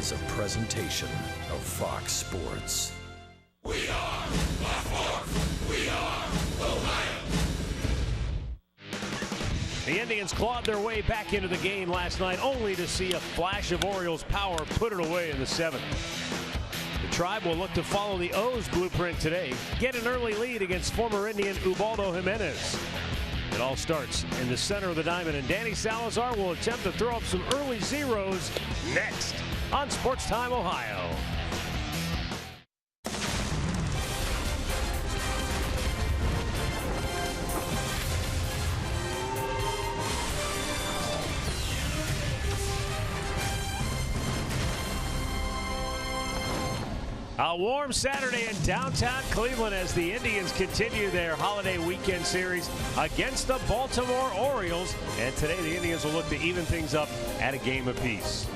is a presentation of Fox Sports. We are Fox. We are Ohio. The Indians clawed their way back into the game last night, only to see a flash of Orioles power put it away in the seventh. The Tribe will look to follow the O's blueprint today, get an early lead against former Indian Ubaldo Jimenez. It all starts in the center of the diamond, and Danny Salazar will attempt to throw up some early zeros next on Sports Time Ohio. A warm Saturday in downtown Cleveland as the Indians continue their holiday weekend series against the Baltimore Orioles. And today the Indians will look to even things up at a game apiece.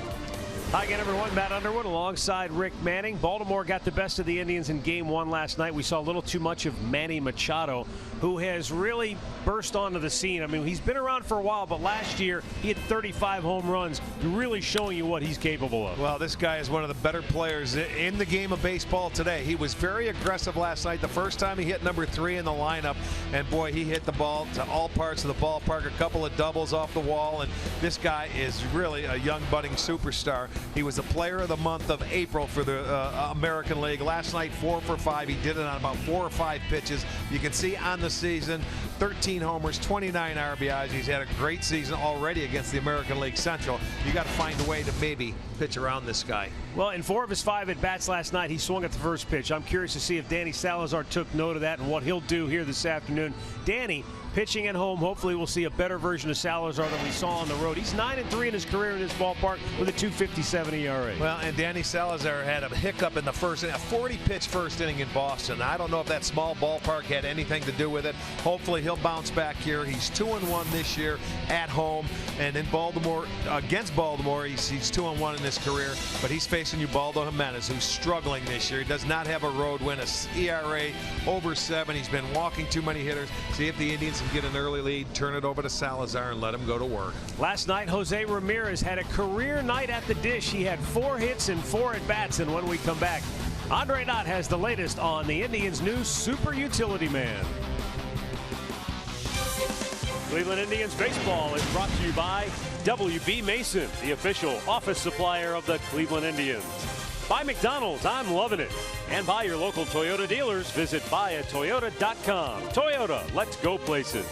Hi again, everyone. Matt Underwood alongside Rick Manning. Baltimore got the best of the Indians in Game 1 last night. We saw a little too much of Manny Machado, who has really burst onto the scene. I mean, he's been around for a while, but last year he had 35 home runs, really showing you what he's capable of. Well, this guy is one of the better players in the game of baseball today. He was very aggressive last night. The first time he hit number 3 in the lineup, and boy, he hit the ball to all parts of the ballpark, a couple of doubles off the wall, and this guy is really a young budding superstar. He was the player of the month of April for the American League. Last night, 4 for 5. He did it on about 4 or 5 pitches. You can see on the season, 13 homers, 29 RBIs. He's had a great season already against the American League Central. You got to find a way to maybe pitch around this guy. Well, in 4 of his 5 at-bats last night, he swung at the first pitch. I'm curious to see if Danny Salazar took note of that and what he'll do here this afternoon. Danny, pitching at home, hopefully we'll see a better version of Salazar than we saw on the road. He's 9-3 in his career in this ballpark with a 2.57 ERA. Well, and Danny Salazar had a hiccup in the first inning, a 40-pitch first inning in Boston. I don't know if that small ballpark had anything to do with it. Hopefully he'll bounce back here. He's 2-1 this year at home, and in Baltimore, against Baltimore, he's 2-1 in his career, but he's facing Ubaldo Jimenez, who's struggling this year. He does not have a road win, a ERA over 7. He's been walking too many hitters. See if the Indians can get an early lead, turn it over to Salazar, and let him go to work. Last night, Jose Ramirez had a career night at the dish. He had 4 hits and 4 at-bats, and when we come back, Andre Knott has the latest on the Indians' new super utility man. Cleveland Indians baseball is brought to you by WB Mason, the official office supplier of the Cleveland Indians. By McDonald's, I'm loving it. And by your local Toyota dealers, visit buyatoyota.com. Toyota, let's go places.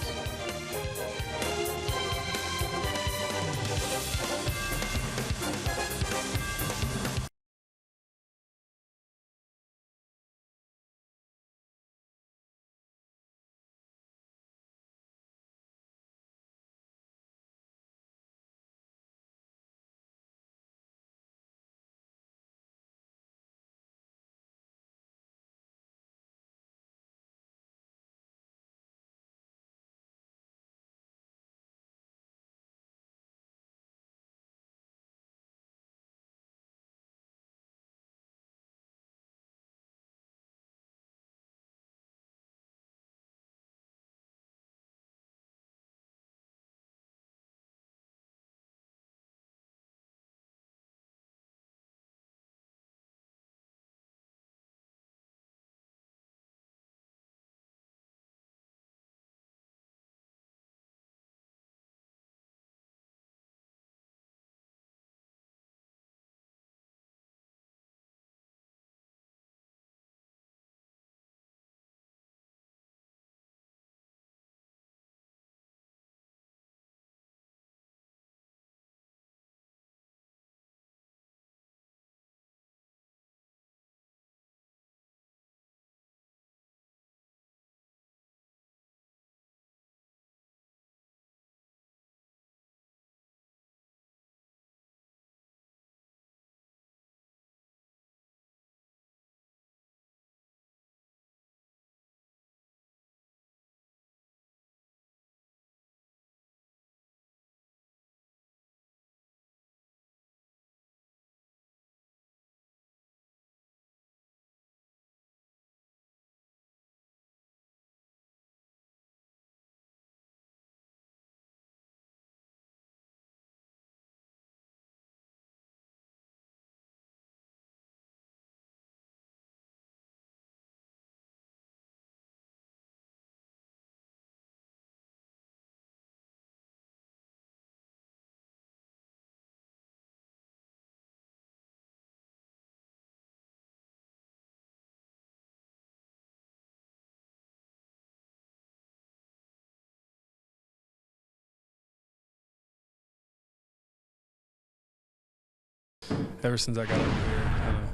ever since I got over here,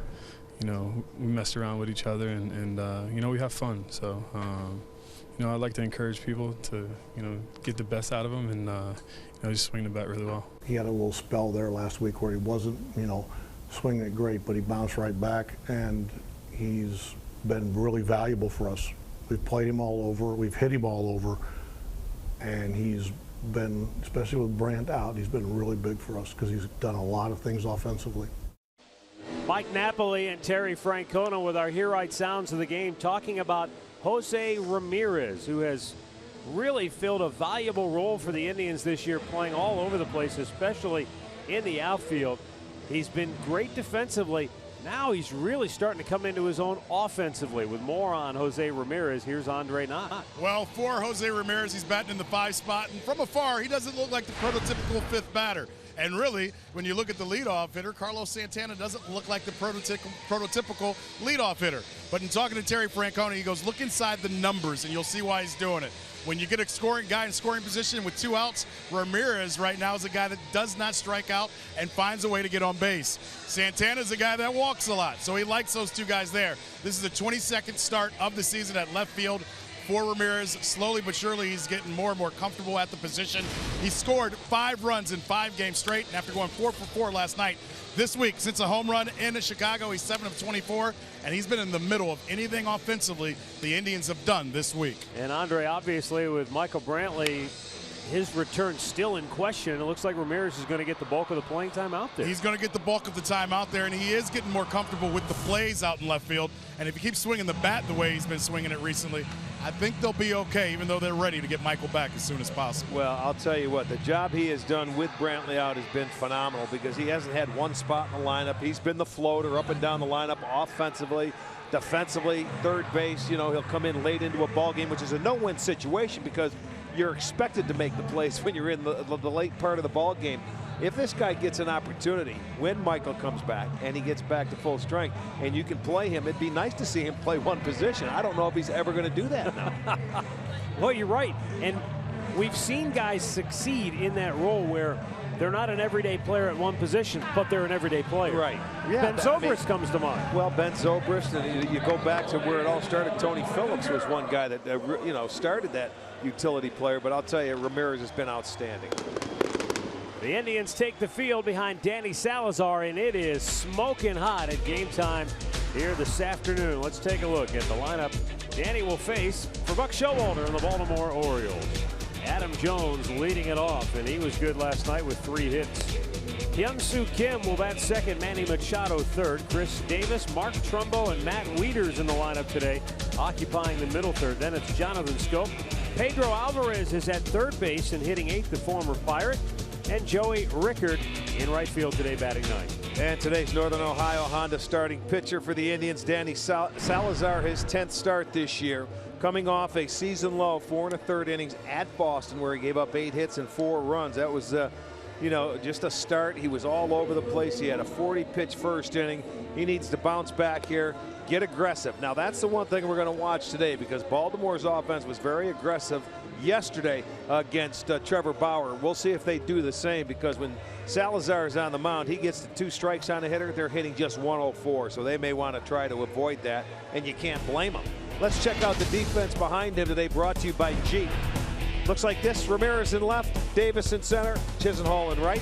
you know, we messed around with each other, and you know, we have fun. So, you know, I like to encourage people to, you know, get the best out of them and, you know, just swing the bat really well. He had a little spell there last week where he wasn't, you know, swinging it great, but he bounced right back, and he's been really valuable for us. We've played him all over, we've hit him all over, and he's been, especially with Brandt out, he's been really big for us because he's done a lot of things offensively. Mike Napoli and Terry Francona with our Hear Right Sounds of the game, talking about Jose Ramirez, who has really filled a valuable role for the Indians this year, playing all over the place, especially in the outfield. He's been great defensively. Now he's really starting to come into his own offensively. With more on Jose Ramirez, here's Andre Knott. Well, for Jose Ramirez, he's batting in the 5 spot, and from afar, he doesn't look like the prototypical 5th batter. And really, when you look at the leadoff hitter, Carlos Santana doesn't look like the prototypical leadoff hitter. But in talking to Terry Francona, he goes, look inside the numbers, and you'll see why he's doing it. When you get a guy in scoring position with 2 outs, Ramirez right now is a guy that does not strike out and finds a way to get on base. Santana's a guy that walks a lot, so he likes those 2 guys there. This is the 22nd start of the season at left field for Ramirez. Slowly but surely, he's getting more and more comfortable at the position. He scored 5 runs in 5 games straight, and after going 4 for 4 last night, this week, since a home run in Chicago, he's 7 of 24, and he's been in the middle of anything offensively the Indians have done this week. And Andre, obviously, with Michael Brantley, his return still in question. It looks like Ramirez is going to get the bulk of the playing time out there. He's going to get the bulk of the time out there, and he is getting more comfortable with the plays out in left field. And if he keeps swinging the bat the way he's been swinging it recently, I think they'll be okay, even though they're ready to get Michael back as soon as possible. Well, I'll tell you what, the job he has done with Brantley out has been phenomenal, because he hasn't had one spot in the lineup. He's been the floater up and down the lineup offensively, defensively, third base. You know, he'll come in late into a ball game, which is a no-win situation because you're expected to make the plays when you're in the late part of the ball game. If this guy gets an opportunity when Michael comes back and he gets back to full strength and you can play him, it'd be nice to see him play one position. I don't know if he's ever going to do that now. Well, you're right. And we've seen guys succeed in that role where they're not an everyday player at one position, but they're an everyday player. Right. Yeah, Ben Zobrist comes to mind. Well, Ben Zobrist, and you go back to where it all started. Tony Phillips was one guy that you know, started that utility player, but I'll tell you, Ramirez has been outstanding. The Indians take the field behind Danny Salazar, and it is smoking hot at game time here this afternoon. Let's take a look at the lineup Danny will face for Buck Showalter and the Baltimore Orioles. Adam Jones leading it off, and he was good last night with 3 hits. Hyun-Soo Kim will bat second, Manny Machado third. Chris Davis, Mark Trumbo, and Matt Wieters in the lineup today, occupying the middle third. Then it's Jonathan Schoop. Pedro Alvarez is at third base and hitting 8th, the former Pirate. And Joey Rickard in right field today, batting 9th. And today's Northern Ohio Honda starting pitcher for the Indians, Danny Salazar, his 10th start this year, coming off a season low 4 1/3 innings at Boston, where he gave up 8 hits and 4 runs. That was you know, just a start. He was all over the place. He had a 40-pitch first inning. He needs to bounce back here, get aggressive. Now, that's the one thing we're going to watch today, because Baltimore's offense was very aggressive yesterday against Trevor Bauer. We'll see if they do the same, because when Salazar is on the mound, he gets the 2 strikes on a hitter. They're hitting just 104, so they may want to try to avoid that, and you can't blame them. Let's check out the defense behind him today, brought to you by Jeep. Looks like this: Ramirez in left, Davis in center, Chisenhall in right.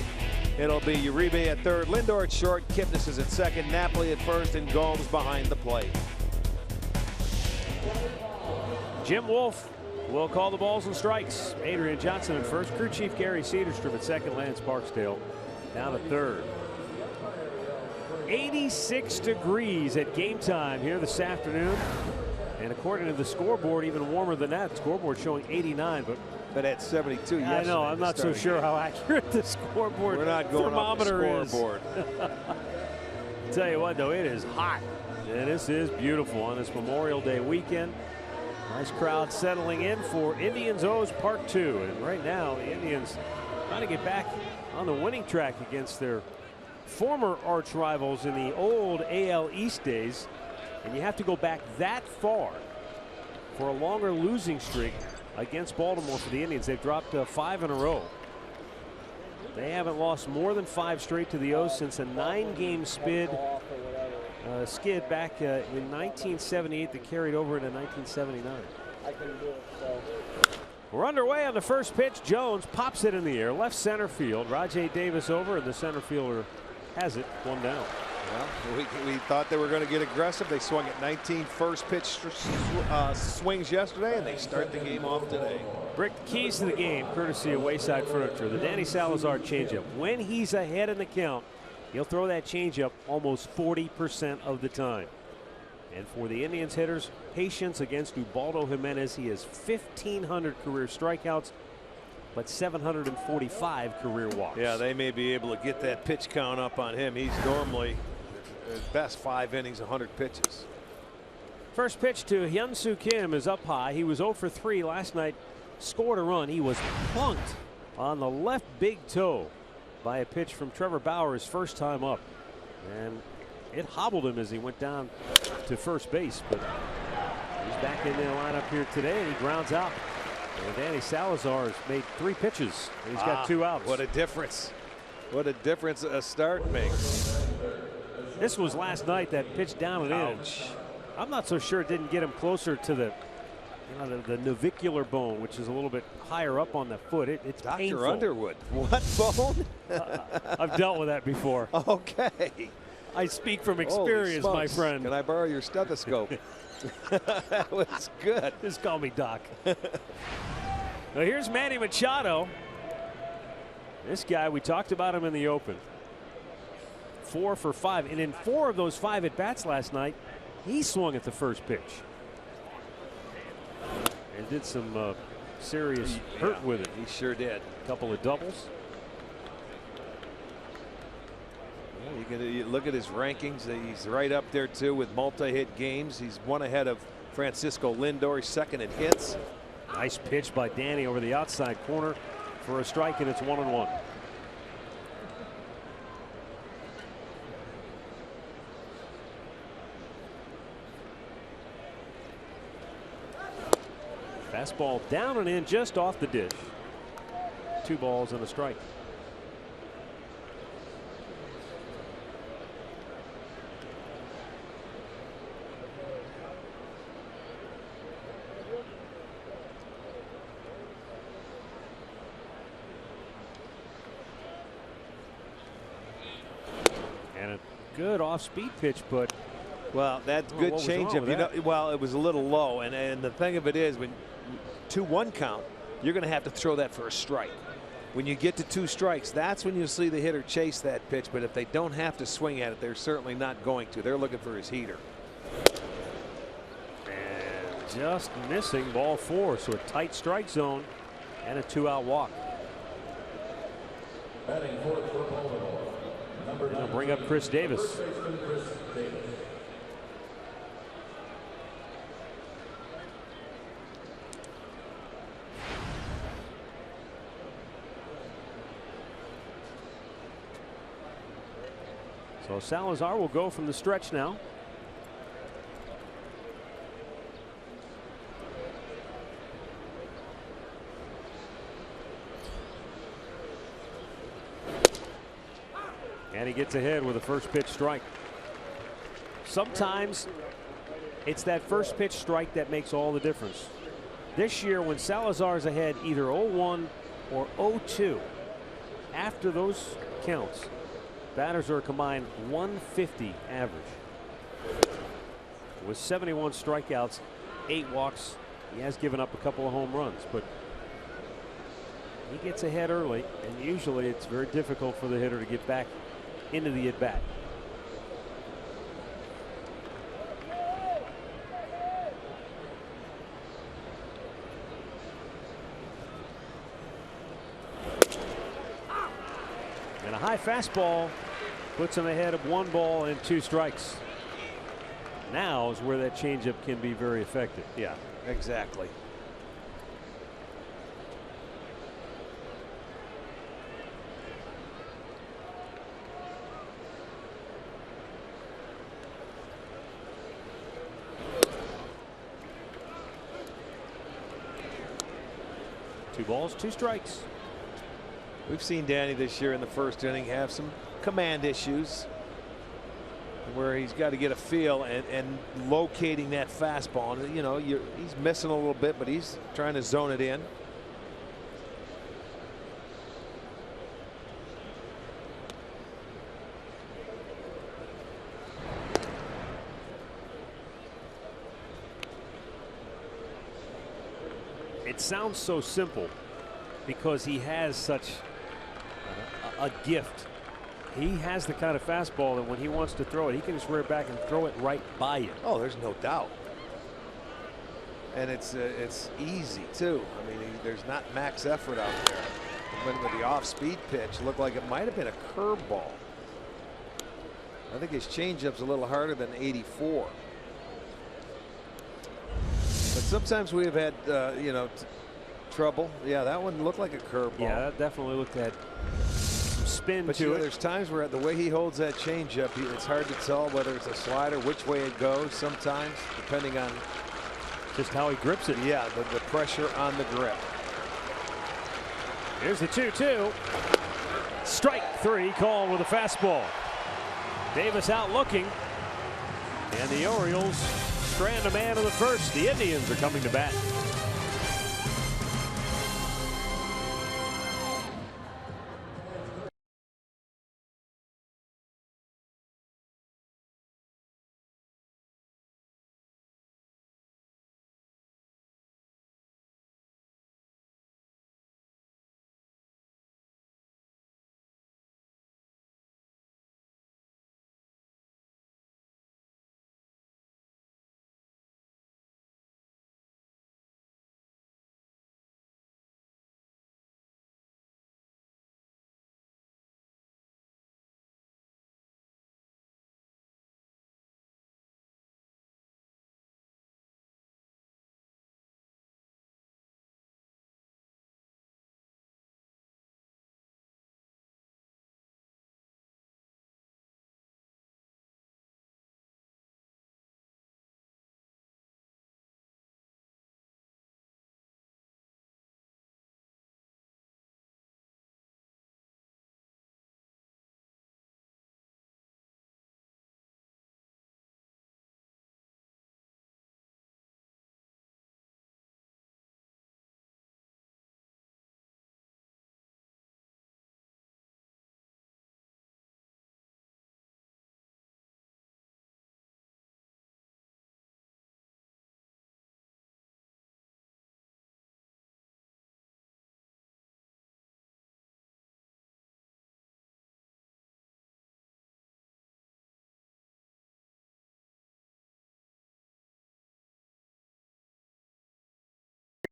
It'll be Uribe at third, Lindor at short, Kipnis is at second, Napoli at first, and Gomes behind the plate. Jim Wolf will call the balls and strikes. Adrian Johnson at first, crew chief Gary Cederstrom at second, Lance Barksdale down at third. 86 degrees at game time here this afternoon. And according to the scoreboard, even warmer than that. Scoreboard showing 89, but at 72 yesterday. I know, I'm not so sure how accurate the scoreboard We're not going thermometer off the scoreboard. is. Tell you what, though, it is hot. And this is beautiful on this Memorial Day weekend. Nice crowd settling in for Indians O's Part 2. And right now, the Indians trying to get back on the winning track against their former arch rivals in the old AL East days. And you have to go back that far for a longer losing streak against Baltimore for the Indians. They've dropped 5 in a row. They haven't lost more than 5 straight to the O's since a 9-game skid back in 1978 that carried over into 1979. We're underway on the first pitch. Jones pops it in the air, left center field. Rajai Davis over, and the center fielder has it, 1 down. Well, we thought they were going to get aggressive. They swung at 19 first pitch swings yesterday, and they start the game off today. Brick, the keys to the game, courtesy of Wayside Furniture. The Danny Salazar changeup. When he's ahead in the count, he'll throw that changeup almost 40% of the time. And for the Indians hitters, patience against Ubaldo Jimenez. He has 1,500 career strikeouts, but 745 career walks. Yeah, they may be able to get that pitch count up on him. He's normally at best 5 innings, 100 pitches. First pitch to Hyun-Soo Kim is up high. He was 0 for 3 last night. Scored a run. He was punked on the left big toe by a pitch from Trevor Bauer his first time up. And it hobbled him as he went down to first base. But he's back in the lineup here today, and he grounds out. And Danny Salazar has made 3 pitches. And he's got 2 outs. What a difference. What a difference a start makes. This was last night, that pitch down and in. I'm not so sure it didn't get him closer to the navicular bone, which is a little bit higher up on the foot. It's painful. Dr. Underwood. What bone? I've dealt with that before. Okay. I speak from experience, my friend. Can I borrow your stethoscope? That was good. Just call me Doc. Now here's Manny Machado. This guy, we talked about him in the open. 4 for 5. And in 4 of those 5 at-bats last night, he swung at the first pitch. And did some serious hurt with it. He sure did. A couple of doubles. You look at his rankings. He's right up there too with multi-hit games. He's 1 ahead of Francisco Lindor. He's 2nd in hits. Nice pitch by Danny over the outside corner for a strike, and it's 1-1. Fastball down and in, just off the dish. 2 balls and a strike. And a good off-speed pitch, but well, that's good changeup. Well, it was a little low, and the thing of it is, when 2-1 count, you're going to have to throw that for a strike. When you get to 2 strikes, that's when you'll see the hitter chase that pitch. But if they don't have to swing at it, they're certainly not going to. They're looking for his heater. And just missing ball 4, so a tight strike zone and a 2-out walk. They'll bring up Chris Davis. So Salazar will go from the stretch now. And he gets ahead with a first pitch strike. Sometimes it's that first pitch strike that makes all the difference. This year, when Salazar's ahead either 0-1 or 0-2, after those counts, batters are a combined 150 average. With 71 strikeouts, 8 walks, he has given up a couple of home runs, but he gets ahead early, and usually it's very difficult for the hitter to get back into the at-bat. And a high fastball puts him ahead of 1 ball and 2 strikes. Now is where that changeup can be very effective. Yeah, exactly. Two balls, 2 strikes. We've seen Danny this year in the first inning have some command issues where he's got to get a feel and locating that fastball. And, you know, he's missing a little bit, but he's trying to zone it in. It sounds so simple because he has such a gift. He has the kind of fastball that when he wants to throw it, he can just rear back and throw it right by you. Oh, there's no doubt. And it's easy too. I mean, there's not max effort out there. But with the off-speed pitch, looked like it might have been a curveball. I think his changeup's a little harder than 84. But sometimes we have had, you know, trouble. Yeah, that one looked like a curveball. Yeah, that definitely looked at some spin but to it. There's times where the way he holds that changeup, it's hard to tell whether it's a slider, which way it goes sometimes, depending on just how he grips it. Yeah, the pressure on the grip. Here's the 2-2. Strike 3 called with a fastball. Davis out looking. And the Orioles strand a man in the first. The Indians are coming to bat.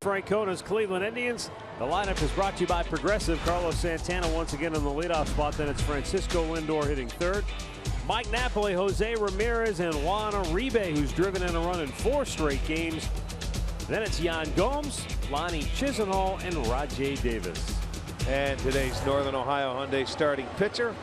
Francona's Cleveland Indians. The lineup is brought to you by Progressive. Carlos Santana once again in the leadoff spot. Then it's Francisco Lindor hitting third. Mike Napoli, Jose Ramirez, and Juan Uribe, who's driven in a run in 4 straight games. Then it's Yan Gomes, Lonnie Chisenhall, and Rajai Davis. And today's Northern Ohio Hyundai starting pitcher,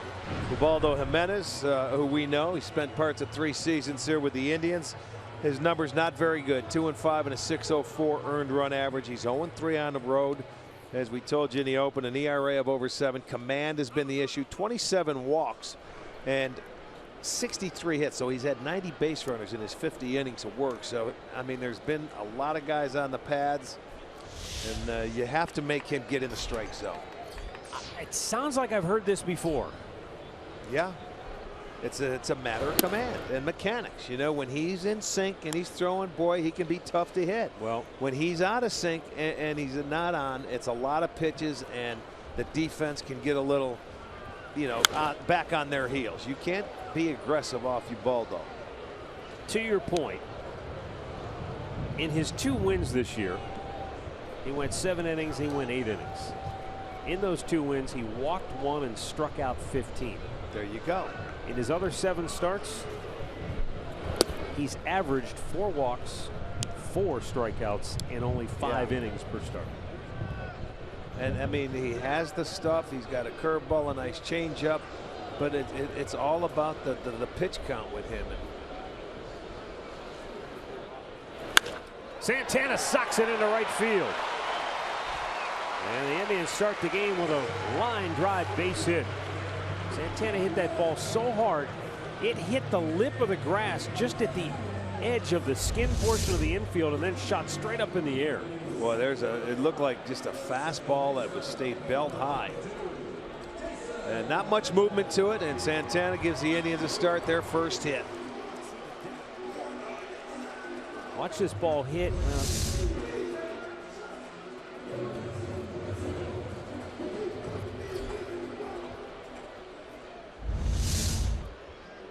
Ubaldo Jimenez, who we know. He spent parts of 3 seasons here with the Indians. His number's not very good. 2-5 and a 6.04 earned run average. He's 0-3 on the road. As we told you in the open, an ERA of over 7. Command has been the issue. 27 walks and 63 hits. So he's had 90 base runners in his 50 innings of work. So, I mean, there's been a lot of guys on the pads. And you have to make him get in the strike zone. It sounds like I've heard this before. Yeah. It's a matter of command and mechanics. You know, when he's in sync and he's throwing, boy, he can be tough to hit. Well, when he's out of sync and he's not on, it's a lot of pitches and the defense can get a little, you know, back on their heels. You can't be aggressive off Ubaldo. To your point, in his 2 wins this year, he went 7 innings, he went 8 innings. In those 2 wins, he walked 1 and struck out 15. There you go. In his other 7 starts, he's averaged 4 walks, 4 strikeouts, and only 5 innings per start. And I mean, he has the stuff. He's got a curveball, a nice changeup, but it's all about the pitch count with him. Santana sucks it into right field. And the Indians start the game with a line drive base hit. Santana hit that ball so hard, it hit the lip of the grass just at the edge of the skin portion of the infield and then shot straight up in the air. Boy, it looked like just a fastball that was stayed belt high. And not much movement to it, and Santana gives the Indians a start, their first hit. Watch this ball hit.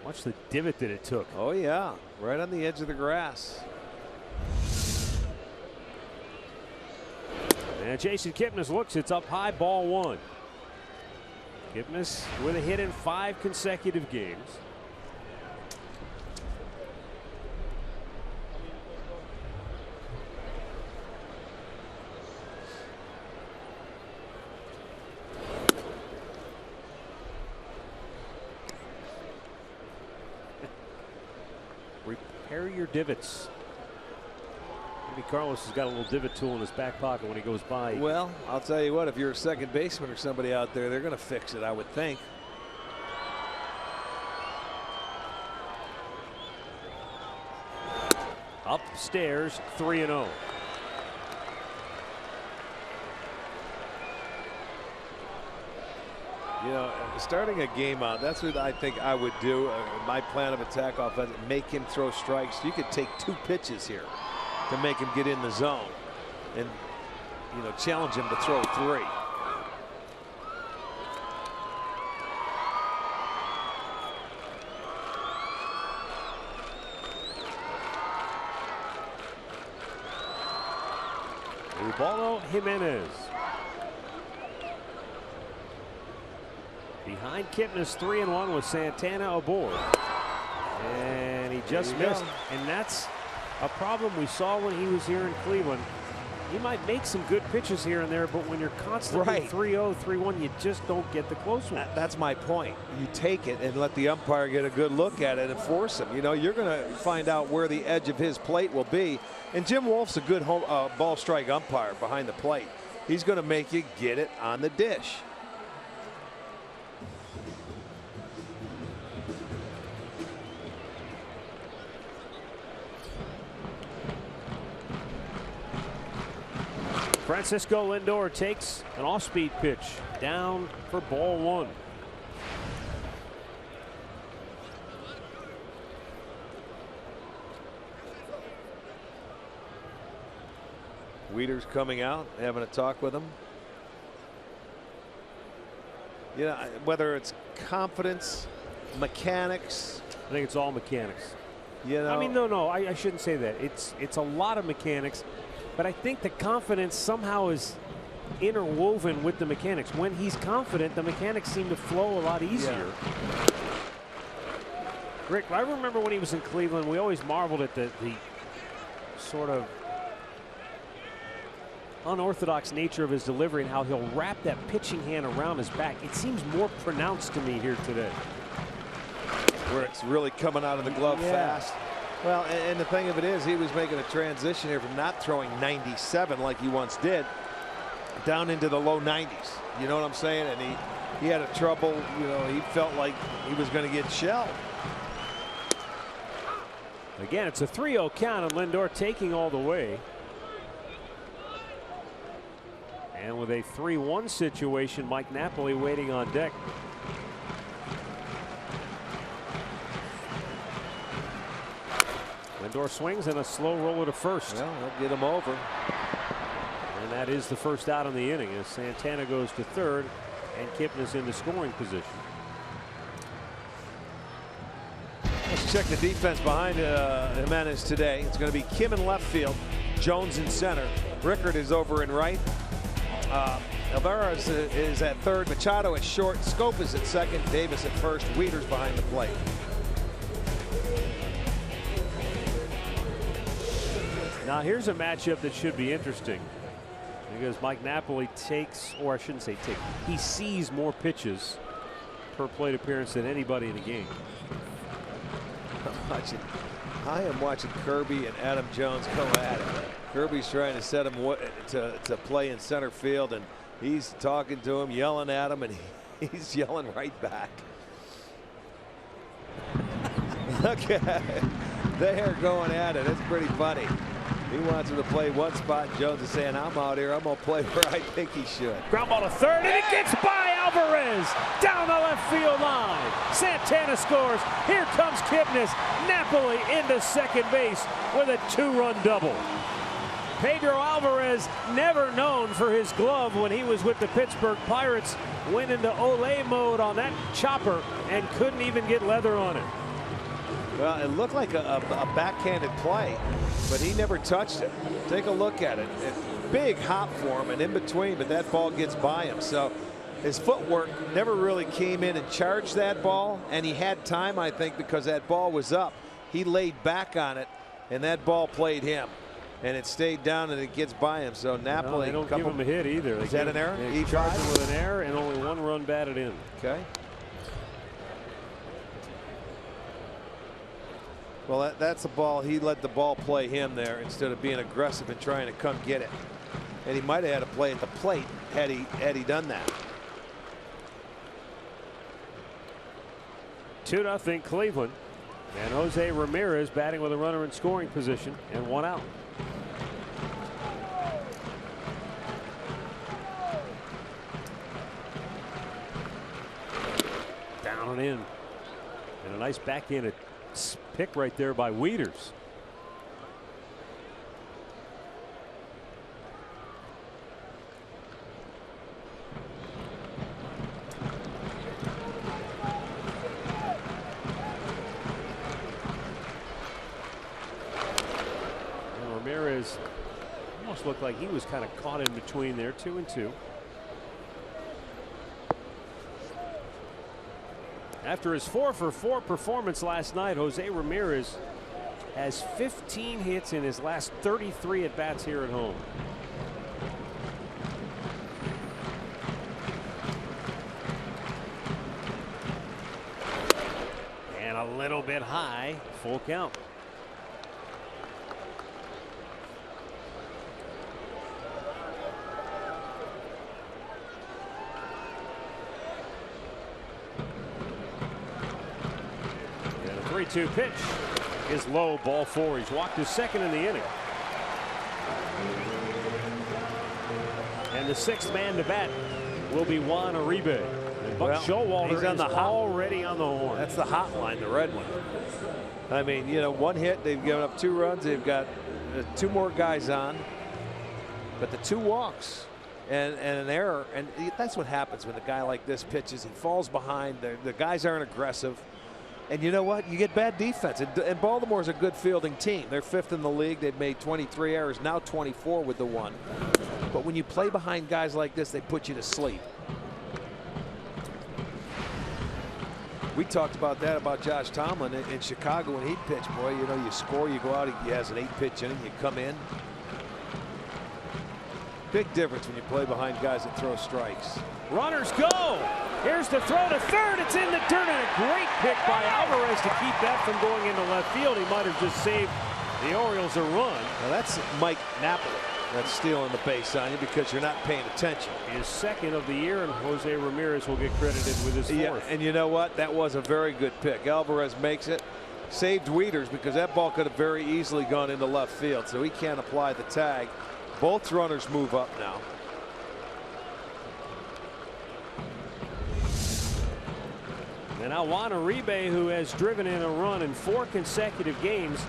Watch the divot that it took. Oh yeah, right on the edge of the grass. And Jason Kipnis looks, it's up high, ball one. Kipnis with a hit in 5 consecutive games. Repair your divots. Maybe Carlos has got a little divot tool in his back pocket when he goes by. Well, I'll tell you what, if you're a second baseman or somebody out there, they're going to fix it, I would think. Upstairs, 3-0. You know, starting a game out, that's what I think I would do. My plan of attack offense, make him throw strikes. You could take 2 pitches here to make him get in the zone and, you know, challenge him to throw 3. Ubaldo Jimenez. Behind Kipnis, 3-1 with Santana aboard. And he just missed. And that's a problem we saw when he was here in Cleveland. He might make some good pitches here and there, but when you're constantly 3-0, 3-1, you just don't get the close one. That's my point. You take it and let the umpire get a good look at it and force him. You know, you're going to find out where the edge of his plate will be. And Jim Wolf's a good ball strike umpire behind the plate. He's going to make you get it on the dish. Francisco Lindor takes an off-speed pitch down for ball 1. Wieters coming out, having a talk with him. You know, whether it's confidence, mechanics. I think it's all mechanics. You know, I mean, no, I shouldn't say that. It's a lot of mechanics. But I think the confidence somehow is interwoven with the mechanics. When he's confident, the mechanics seem to flow a lot easier. Yeah. Rick, I remember when he was in Cleveland, we always marveled at the sort of unorthodox nature of his delivery and how he'll wrap that pitching hand around his back. It seems more pronounced to me here today. Where it's really coming out of the glove fast. Well, and the thing of it is, he was making a transition here from not throwing 97 like he once did down into the low 90s. You know what I'm saying? And he had a trouble, you know, he felt like he was going to get shelled. Again, it's a 3-0 count, and Lindor taking all the way. And with a 3-1 situation, Mike Napoli waiting on deck. Lindor swings and a slow roller to first. Well, they'll get him over. And that is the first out in the inning as Santana goes to third and Kipnis into scoring position. Let's check the defense behind Jimenez today. It's going to be Kim in left field, Jones in center. Rickard is over in right. Alvarez is at third, Machado at short, Scope is at second, Davis at first, Wieters behind the plate. Now here's a matchup that should be interesting because Mike Napoli takes, or I shouldn't say take, he sees more pitches per plate appearance than anybody in the game. I am watching Kirby and Adam Jones go at it. Kirby's trying to set him to play in center field, and He's talking to him, yelling at him, and he's yelling right back. Look at it. They're going at it. It's pretty funny. He wants him to play one spot. Jones is saying, I'm out here. I'm going to play where I think he should. Ground ball to third, and it gets by Alvarez down the left field line. Santana scores. Here comes Kipnis. Napoli into second base with a 2-run double. Pedro Alvarez, never known for his glove when he was with the Pittsburgh Pirates, went into Olay mode on that chopper and couldn't even get leather on it. Well, it looked like a backhanded play, but he never touched it. Take a look at it. Big hop for him and in between, but that ball gets by him. So his footwork never really came in and charged that ball, and he had time, I think, because that ball was up. He laid back on it, and that ball played him. And it stayed down, and it gets by him. So Napoli, no, they don't give him a hit either. Is that an error? He charged him with an error and only 1 run batted in. Okay. Well, that's the ball. He let the ball play him there instead of being aggressive and trying to come get it. And he might have had to play at the plate had he done that. 2-0 Cleveland. And Jose Ramirez batting with a runner in scoring position and 1 out. Down and in. And a nice backhanded pick right there by Wieters. And Ramirez almost looked like he was kind of caught in between there. 2-2. After his 4-for-4 performance last night, Jose Ramirez has 15 hits in his last 33 at bats here at home. And a little bit high, full count. And a 3-2 pitch is low, ball 4. He's walked his second in the inning. And the 6th man to bat will be Juan Uribe. And Buck Showalter is already on the horn. That's the hot line, the red one. I mean, you know, 1 hit, they've given up 2 runs. They've got 2 more guys on, but the 2 walks and an error. And that's what happens when a guy like this pitches. He falls behind. The guys aren't aggressive. And you know what? You get bad defense. And Baltimore's a good fielding team. They're 5th in the league. They've made 23 errors, now 24 with the 1. But when you play behind guys like this, they put you to sleep. We talked about that about Josh Tomlin in Chicago when he pitched. Boy, you know, you score, you go out, he has an 8-pitch inning, you come in. Big difference when you play behind guys that throw strikes. Runners go. Here's the throw to third. It's in the dirt, and a great pick by Alvarez to keep that from going into left field. He might have just saved the Orioles a run. Now that's Mike Napoli that's stealing the base on you because you're not paying attention. His 2nd of the year, and Jose Ramirez will get credited with his 4th. Yeah, and you know what? That was a very good pick. Alvarez makes it. Saved Wieters because that ball could have very easily gone into left field, so he can't apply the tag. Both runners move up now. And now Juan Uribe, who has driven in a run in 4 consecutive games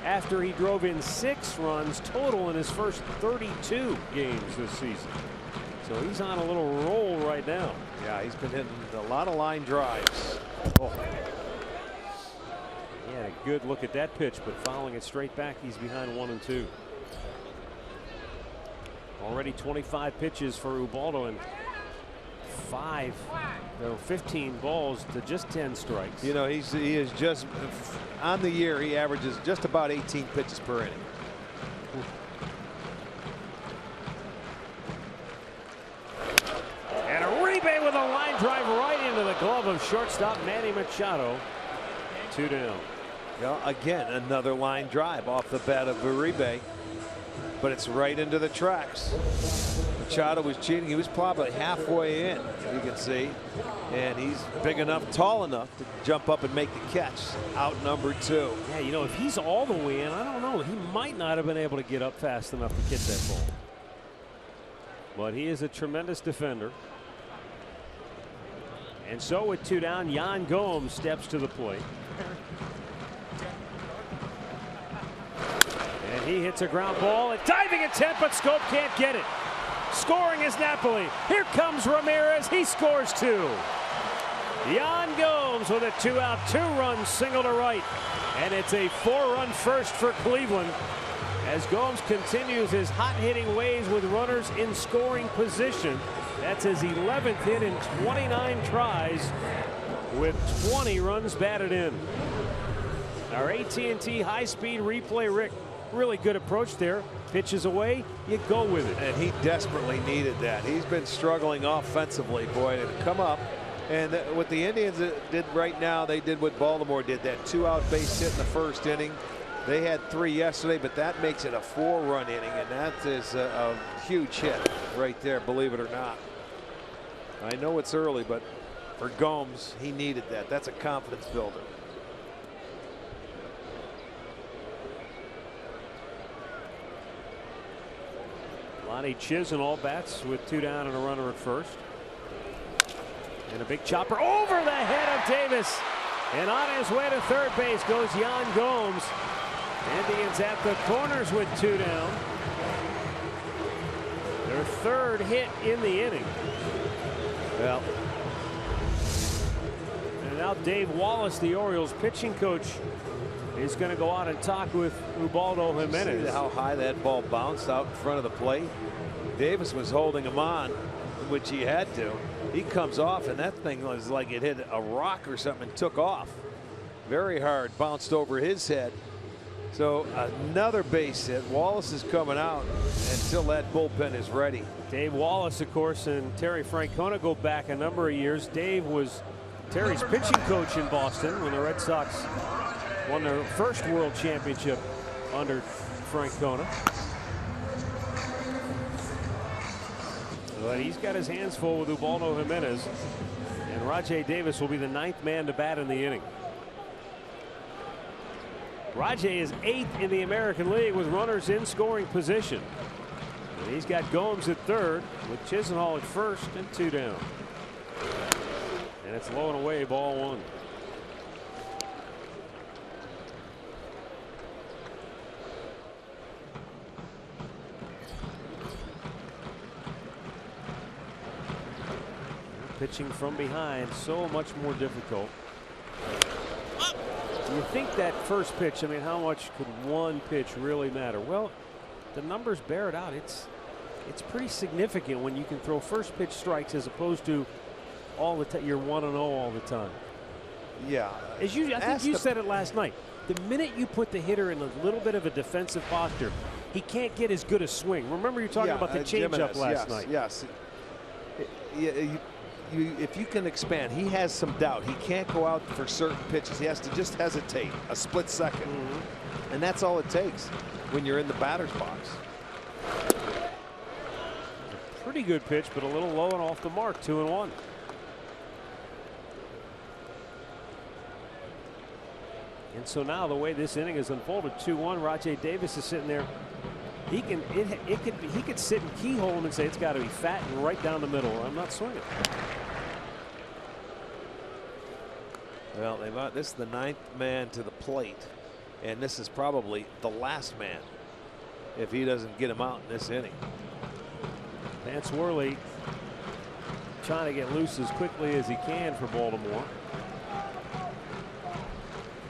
after he drove in 6 runs total in his first 32 games this season. So he's on a little roll right now. Yeah, he's been hitting a lot of line drives. Oh. He had a good look at that pitch, but following it straight back, he's behind 1-2. Already 25 pitches for Ubaldo and 15 balls to just 10 strikes. You know, he is just on the year. He averages just about 18 pitches per inning. And Uribe with a line drive right into the glove of shortstop Manny Machado. 2 down. Well, again, another line drive off the bat of Uribe. but it's right into the tracks. Machado was cheating. He was probably halfway in, you can see, and he's big enough, tall enough to jump up and make the catch. Out number 2. Yeah, you know, if he's all the way in, I don't know. He might not have been able to get up fast enough to get that ball. But he is a tremendous defender. And so with 2 down, Yan Gomes steps to the plate. And he hits a ground ball. A diving attempt, but Schoop can't get it. Scoring is Napoli. Here comes Ramirez. He scores 2. Yan Gomes with a 2-out, 2-run single to right. And it's a 4-run first for Cleveland as Gomes continues his hot-hitting ways with runners in scoring position. That's his 11th hit in 29 tries with 20 runs batted in. Our AT&T high-speed replay, Rick, really good approach there. Pitches away, you go with it. And he desperately needed that. He's been struggling offensively, boy, to come up. And what the Indians did right now, they did what Baltimore did, that 2-out base hit in the first inning. They had 3 yesterday, but that makes it a 4-run inning, and that is a huge hit right there, believe it or not. I know it's early, but for Gomes, he needed that. That's a confidence builder. Lonnie Chisenhall bats with 2 down and a runner at first. And a big chopper over the head of Davis. And on his way to third base goes Yan Gomes. Indians at the corners with 2 down. Their 3rd hit in the inning. Well, and now Dave Wallace, the Orioles pitching coach, is going to go out and talk with Ubaldo Jimenez. See how high that ball bounced out in front of the plate? Davis was holding him on, which he had to. He comes off, and that thing was like it hit a rock or something and took off. Very hard, bounced over his head. So another base hit. Wallace is coming out until that bullpen is ready. Dave Wallace, of course, and Terry Francona go back a number of years. Dave was Terry's pitching coach in Boston when the Red Sox won their first World Championship under Francona. But he's got his hands full with Ubaldo Jimenez, and Rajai Davis will be the 9th man to bat in the inning. Rajai is 8th in the American League with runners in scoring position. And he's got Gomes at 3rd with Chisenhall at 1st and 2 down. And it's low and away, ball 1. Pitching from behind, so much more difficult. You think that first pitch, I mean, how much could one pitch really matter? Well, the numbers bear it out. It's pretty significant when you can throw first pitch strikes as opposed to all the time. You're 1-0 all the time. Yeah. I think you said it last night. The minute you put the hitter in a little bit of a defensive posture, he can't get as good a swing. Remember, you're talking about the changeup last night. Yes. If you can expand, he has some doubt. He can't go out for certain pitches. He has to just hesitate a split second. And that's all it takes when you're in the batter's box. Pretty good pitch, but a little low and off the mark. 2-1. And so now the way this inning is unfolded, 2-1. Rajai Davis is sitting there. He could sit and keyhole him and say it's got to be fat and right down the middle, or I'm not swinging. Well, this is the 9th man to the plate, and this is probably the last man if he doesn't get him out in this inning. Vance Worley trying to get loose as quickly as he can for Baltimore.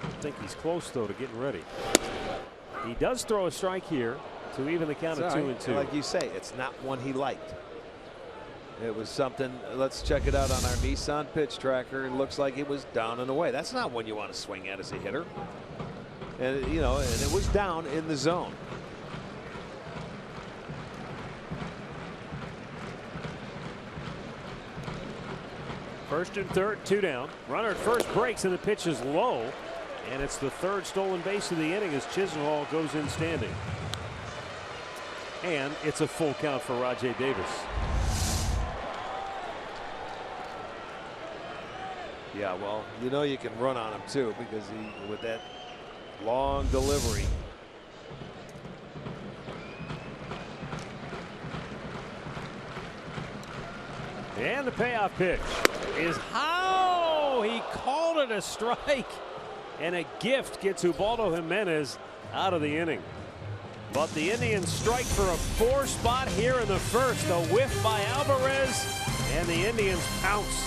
I think he's close, though, to getting ready. He does throw a strike here to even the count of 2-2. Like you say, it's not one he liked. It was something. Let's check it out on our Nissan pitch tracker. It looks like it was down and away. That's not one you want to swing at as a hitter. And and it was down in the zone. First and third, 2 down. Runner at first breaks, and the pitch is low. And it's the 3rd stolen base of the inning as Chisenhall goes in standing. and it's a full count for Rajai Davis. Yeah, well, you know you can run on him too, because he, with that long delivery. And the payoff pitch is how he called it a strike, and a gift gets Ubaldo Jimenez out of the inning. But the Indians strike for a 4 spot here in the first. A whiff by Alvarez, and the Indians pounce.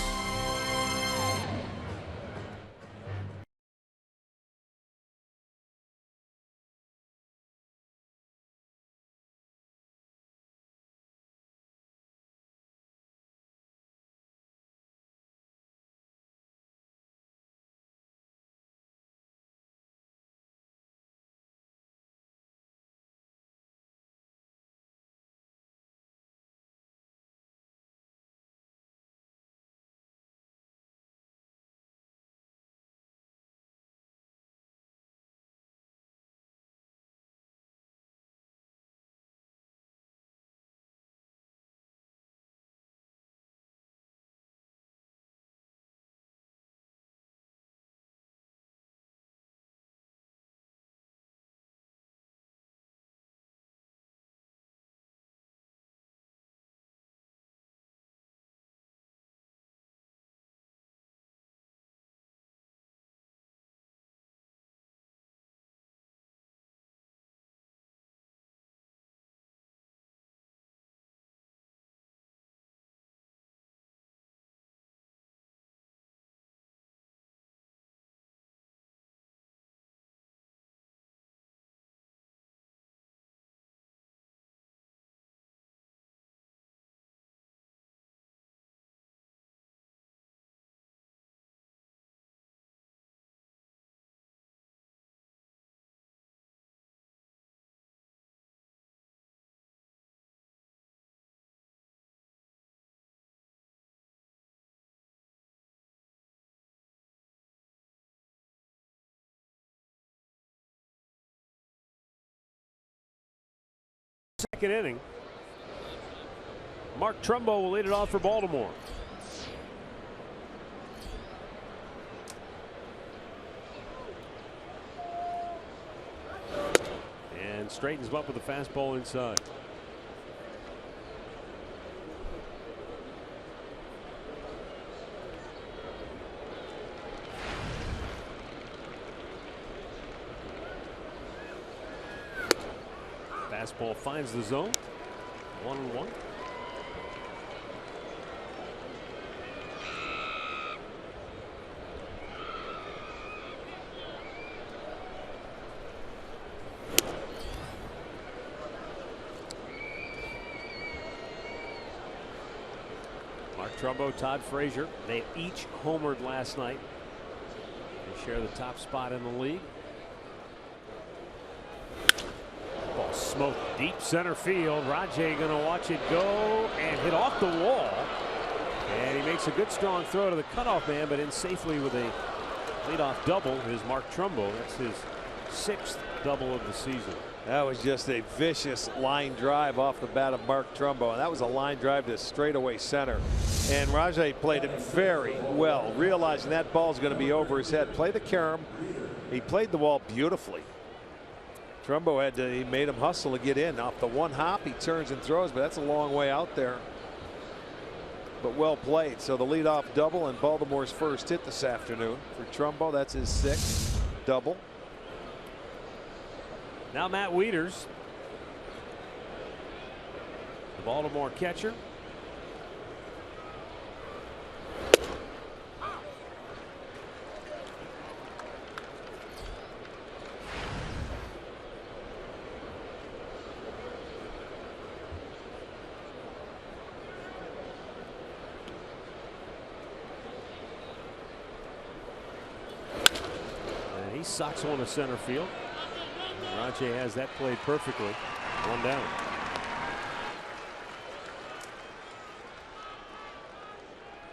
Second inning. Mark Trumbo will lead it off for Baltimore. And straightens him up with a fastball inside. Fastball finds the zone. 1-1. Mark Trumbo, Todd Frazier, they each homered last night. They share the top spot in the league. Ball smoked deep center field. Rajai going to watch it go and hit off the wall. And he makes a good strong throw to the cutoff man, but in safely with a leadoff double is Mark Trumbo. That's his 6th double of the season. That was just a vicious line drive off the bat of Mark Trumbo, and that was a line drive to straightaway center. And Rajai played it very well, realizing that ball's going to be over his head. Play the carom. He played the ball beautifully. Trumbo he made him hustle to get in. Off the one hop, he turns and throws, but that's a long way out there. But well played. So the leadoff double and Baltimore's first hit this afternoon for Trumbo. That's his 6th double. Now Matt Wieters, the Baltimore catcher. And he socks one to center field. Rajai has that played perfectly. 1 down.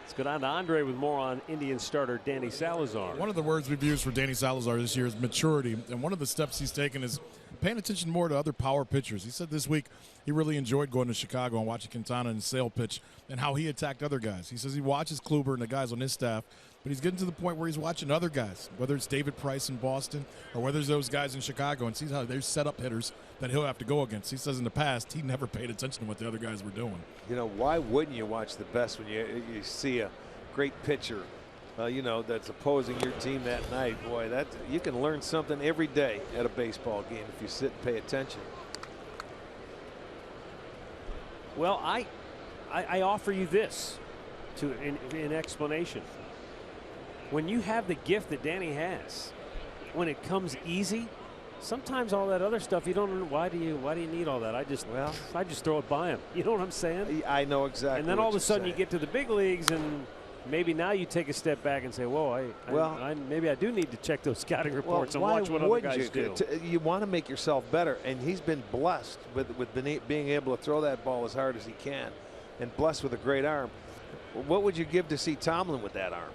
Let's go down to Andre with more on Indian starter Danny Salazar. One of the words we've used for Danny Salazar this year is maturity, and one of the steps he's taken is paying attention more to other power pitchers. He said this week he really enjoyed going to Chicago and watching Quintana and Sale pitch and how he attacked other guys. He says he watches Kluber and the guys on his staff, but he's getting to the point where he's watching other guys, whether it's David Price in Boston or whether it's those guys in Chicago, and sees how they're set up hitters that he'll have to go against. He says in the past he never paid attention to what the other guys were doing. You know, why wouldn't you watch the best when you see a great pitcher, you know, that's opposing your team that night? Boy, that you can learn something every day at a baseball game if you sit and pay attention. Well, I offer you this in explanation. When you have the gift that Danny has, when it comes easy, sometimes all that other stuff you don't know. Why do you need all that? I just throw it by him. You know what I'm saying? I know exactly. And then all of a sudden you get to the big leagues, and maybe now you take a step back and say, "Whoa, maybe I do need to check those scouting reports and watch what other guys do." You want to make yourself better, and he's been blessed with being able to throw that ball as hard as he can, and blessed with a great arm. What would you give to see Tomlin with that arm?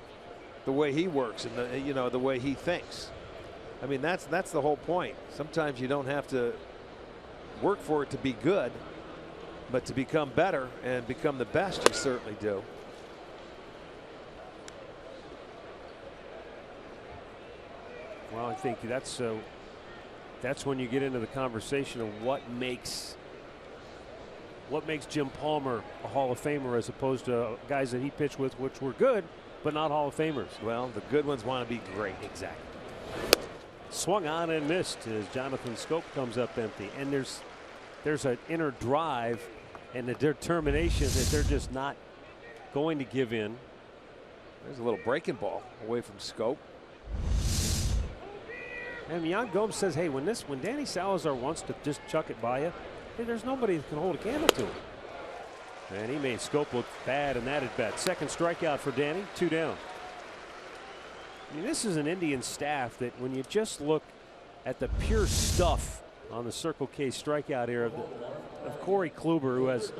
The way he works and the way he thinks. I mean, that's the whole point. Sometimes you don't have to work for it to be good, but to become better and become the best, you certainly do. Well, I think that's when you get into the conversation of what makes Jim Palmer a Hall of Famer as opposed to guys that he pitched with, which were good, but not Hall of Famers. Well, the good ones want to be great. Exactly. Swung on and missed as Jonathan Schoop comes up empty. And there's an inner drive and a determination that they're just not going to give in. There's a little breaking ball away from Schoop. And Yan Gomes says, hey, when Danny Salazar wants to just chuck it by you, hey, there's nobody that can hold a candle to him. And he made Schoop look bad in that at bat. Second strikeout for Danny, 2 down. I mean, this is an Indian staff that when you just look at the pure stuff on the Circle K strikeout era of Corey Kluber, who has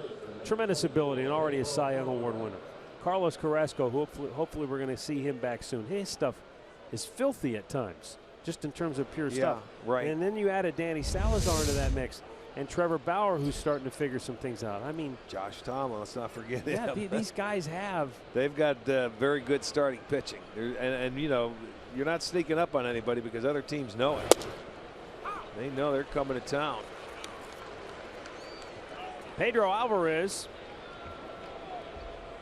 tremendous ability and already a Cy Young Award winner. Carlos Carrasco, who hopefully we're going to see him back soon. His stuff is filthy at times, just in terms of pure stuff. Right. And then you added Danny Salazar into that mix. And Trevor Bauer, who's starting to figure some things out. I mean, Josh Tomlin, let's not forget him. Yeah, these guys have. They've got very good starting pitching. And you know, you're not sneaking up on anybody because other teams know it. They know they're coming to town. Pedro Alvarez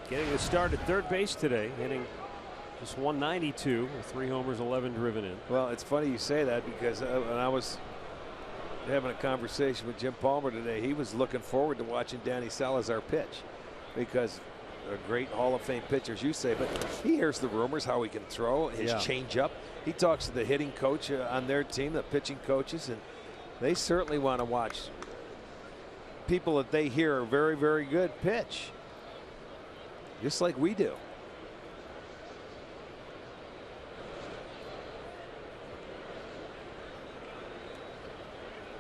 getting a start at third base today, hitting just 192 with 3 homers, 11 driven in. Well, it's funny you say that because when I was having a conversation with Jim Palmer today, he was looking forward to watching Danny Salazar pitch because a great Hall of Fame pitcher, as you say, but he hears the rumors how he can throw his changeup. He talks to the hitting coach on their team, the pitching coaches, and they certainly want to watch people that they hear are very, very good pitch, just like we do.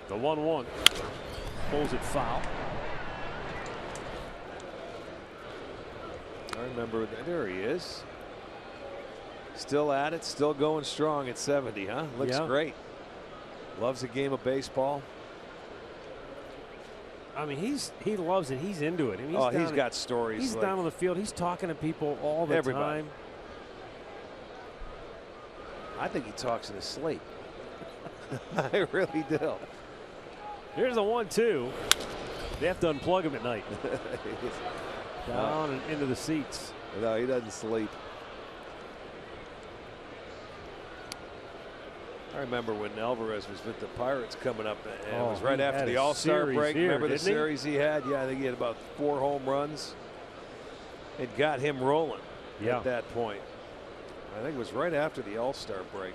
The 1-1 pulls it foul. I remember there he is. Still at it, still going strong at 70, huh? Looks great. Loves a game of baseball. I mean, he loves it. He's into it. I mean, he's got stories. He's down on the field. He's talking to people all the time. I think he talks in his sleep. I really do. Here's a 1-2. They have to unplug him at night. Down and into the seats. No, he doesn't sleep. I remember when Alvarez was with the Pirates coming up, and it was right after the All-Star break. Remember the series he had? Yeah, I think he had about 4 home runs. It got him rolling at that point. I think it was right after the All-Star break.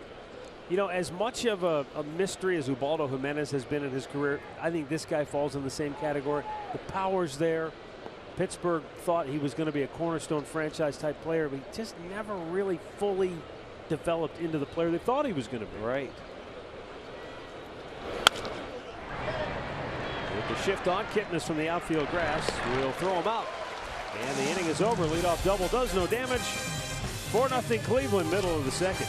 You know, as much of a mystery as Ubaldo Jimenez has been in his career, I think this guy falls in the same category. The power's there. Pittsburgh thought he was going to be a cornerstone franchise type player, but he just never really fully developed into the player they thought he was going to be. Right. With the shift on, Kipnis from the outfield grass will throw him out. And the inning is over. Leadoff double does no damage. 4-0 Cleveland, middle of the second.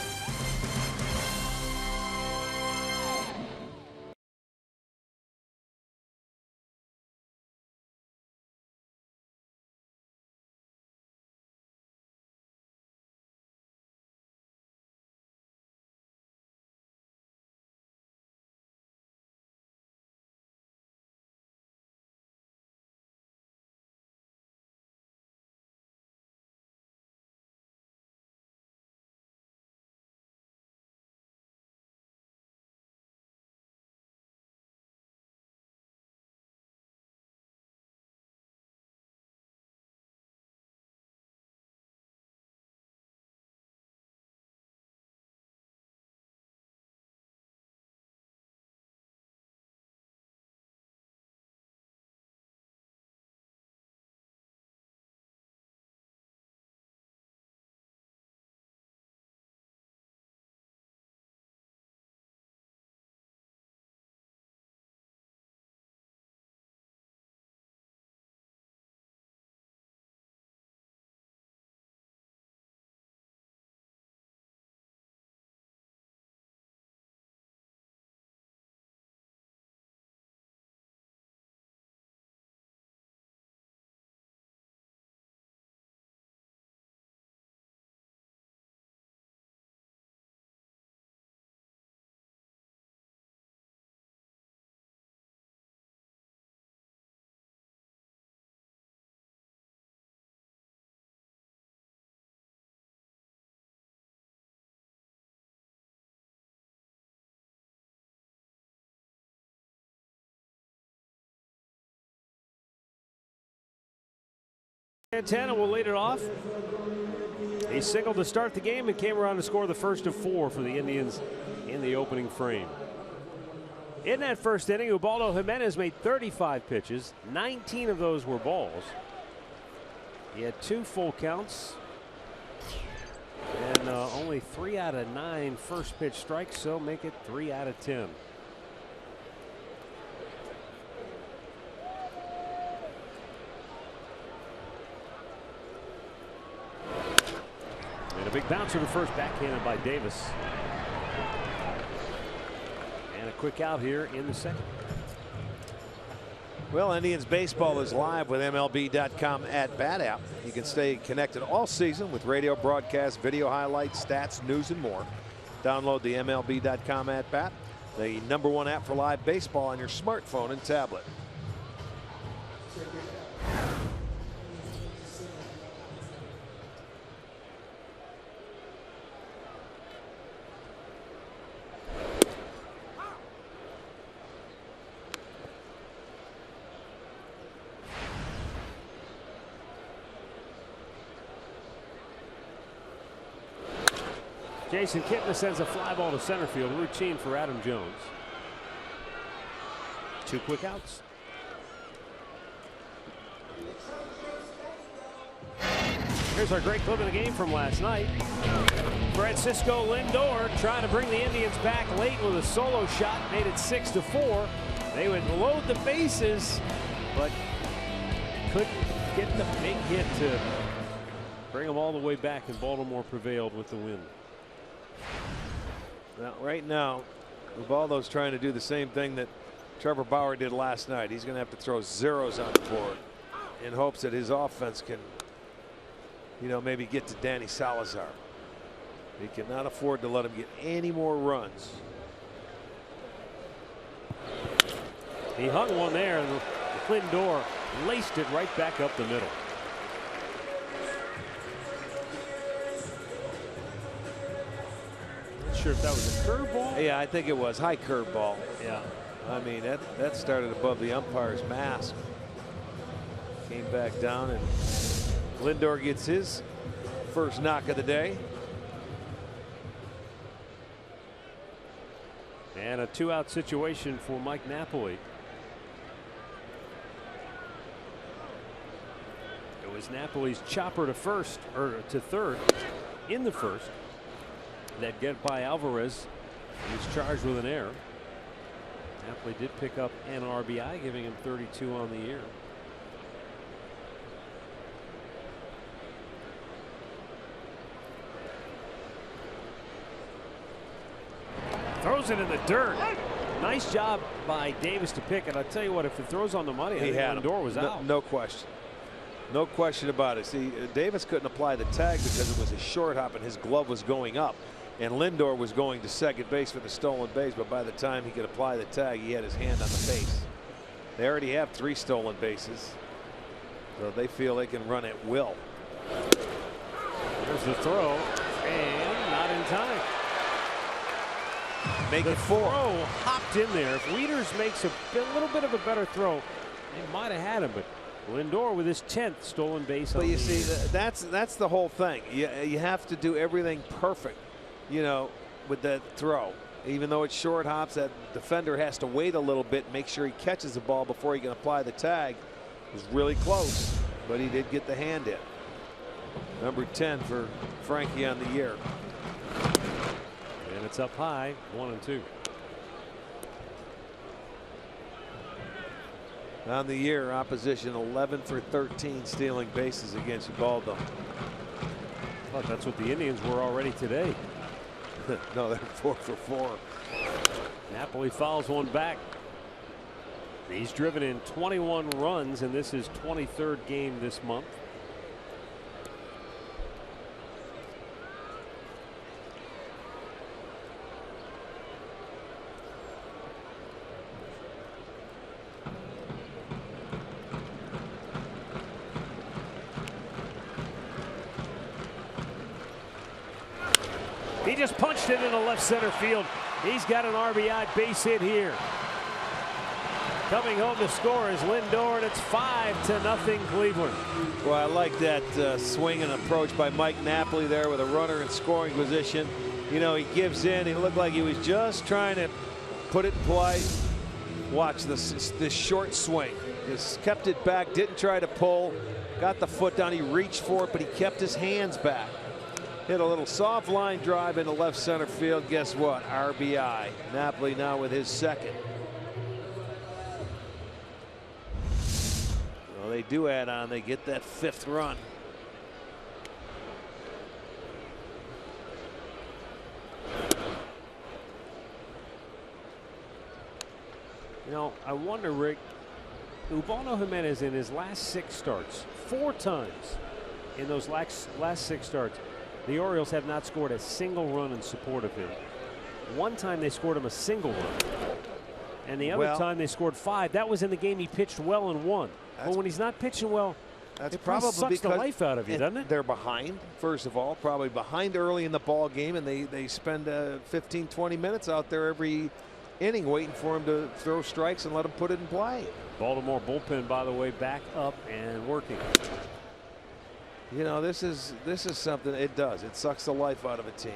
Santana will lead it off. He singled to start the game and came around to score the first of 4 for the Indians in the opening frame. In that first inning, Ubaldo Jimenez made 35 pitches. 19 of those were balls. He had 2 full counts. And only 3 out of 9 first pitch strikes, so make it 3 out of 10. And a big bouncer to first, backhanded by Davis. And a quick out here in the second. Well, Indians baseball is live with MLB.com at-bat app. You can stay connected all season with radio broadcasts, video highlights, stats, news, and more. Download the MLB.com at-bat, the #1 app for live baseball on your smartphone and tablet. Jason Kipnis sends a fly ball to center field, routine for Adam Jones. 2 quick outs. Here's our great clip of the game from last night. Francisco Lindor trying to bring the Indians back late with a solo shot, made it 6-4. They would load the bases, but couldn't get the big hit to bring them all the way back, and Baltimore prevailed with the win. Now, right now, Ubaldo's trying to do the same thing that Trevor Bauer did last night. He's going to have to throw zeros on the board in hopes that his offense can, you know, maybe get to Danny Salazar. He cannot afford to let him get any more runs. He hung one there, and Lindor laced it right back up the middle. Sure if that was a curveball. Yeah, I think it was high curveball. Yeah, I mean that started above the umpire's mask. Came back down, and Lindor gets his first knock of the day. and a 2-out situation for Mike Napoli. It was Napoli's chopper to first, or to third in the first, that get by Alvarez. He was charged with an error. Napoli did pick up an RBI, giving him 32 on the year. Throws it in the dirt. Nice job by Davis to pick it. I tell you what, if it throws on the money, I think Lindor was out. No question. No question about it. See, Davis couldn't apply the tag because it was a short hop and his glove was going up. And Lindor was going to second base for the stolen base, but by the time he could apply the tag, he had his hand on the base. They already have 3 stolen bases, so they feel they can run at will. There's the throw, and not in time. Make it 4. Throw hopped in there. If Wieters makes a little bit of a better throw, they might have had him, but Lindor with his 10th stolen base. But you see, that's the whole thing. You have to do everything perfect, you know, with that throw. Even though it's short hops, that defender has to wait a little bit, make sure he catches the ball before he can apply the tag. It was really close, but he did get the hand in. Number 10 for Frankie on the year. And it's up high, 1-2. On the year, opposition 11 for 13 stealing bases against Ubaldo. Well, that's what the Indians were already today. No, they're 4 for 4. Napoli fouls one back. He's driven in 21 runs, and this is 23rd game this month. He just punched it into left center field. He's got an RBI base hit here. Coming home to score is Lindor, and it's 5-0 Cleveland. Well, I like that swing and approach by Mike Napoli there with a runner in scoring position. You know, he gives in. He looked like he was just trying to put it in play. Watch this short swing. Just kept it back, didn't try to pull. Got the foot down. He reached for it, but he kept his hands back. Hit a little soft line drive into left center field. Guess what? RBI. Napoli now with his second. Well, they do add on. They get that 5th run. You know, I wonder, Rick, Ubaldo Jimenez in his last 6 starts, 4 times in those last 6 starts, the Orioles have not scored a single run in support of him. One time they scored him a single run. And the other time they scored 5. That was in the game he pitched well and won. But when he's not pitching well, it probably sucks the life out of you, doesn't it? They're behind, first of all, probably behind early in the ball game, and they spend 15, 20 minutes out there every inning waiting for him to throw strikes and let him put it in play. Baltimore bullpen, by the way, back up and working. You know, this is something. It does. It sucks the life out of a team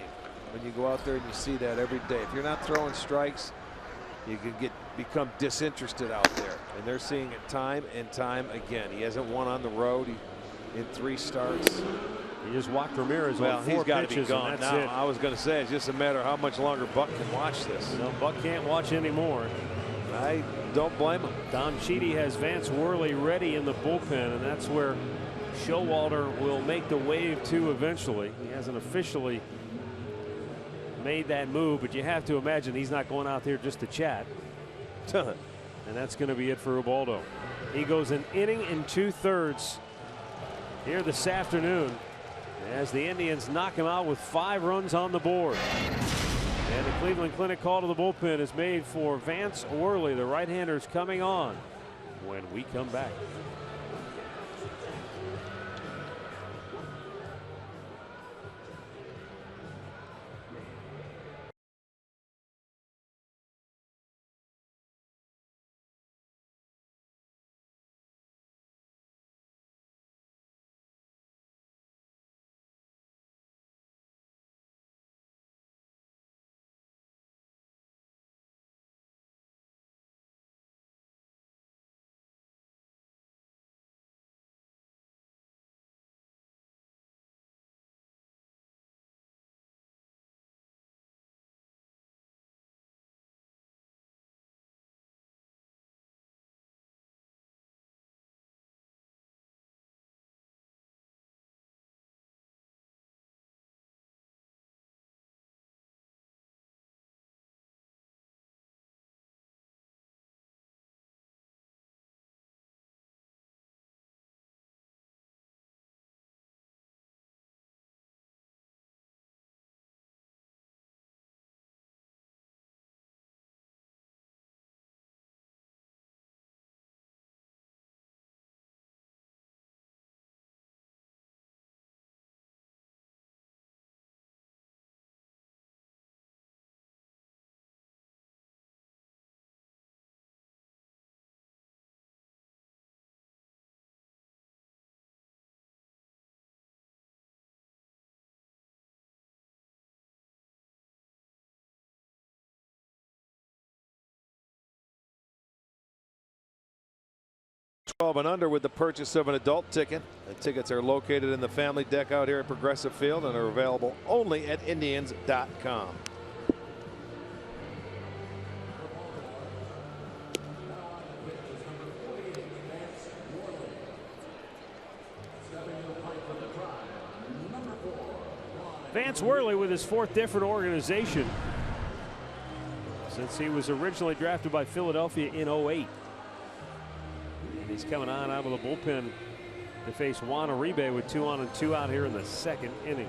when you go out there and you see that every day. If you're not throwing strikes, you can become disinterested out there, and they're seeing it time and time again. He hasn't won on the road in 3 starts. He just walked Ramirez well, on 4 he's got to pitches, be gone and that's now. it. I was going to say it's just a matter of how much longer Buck can watch this. No, Buck can't watch anymore. I don't blame him. Don Cheedy has Vance Worley ready in the bullpen, and that's where Showalter will make the wave to eventually. He hasn't officially made that move, but you have to imagine he's not going out there just to chat. And that's going to be it for Ubaldo. He goes an inning and 2/3 here this afternoon as the Indians knock him out with 5 runs on the board. And the Cleveland Clinic call to the bullpen is made for Vance Worley. The right-hander's coming on when we come back. $12 and under with the purchase of an adult ticket. The tickets are located in the family deck out here at Progressive Field and are available only at Indians.com. Vance Worley with his 4th different organization since he was originally drafted by Philadelphia in 08. And he's coming on out of the bullpen to face Juan Uribe with 2 on and 2 out here in the 2nd inning.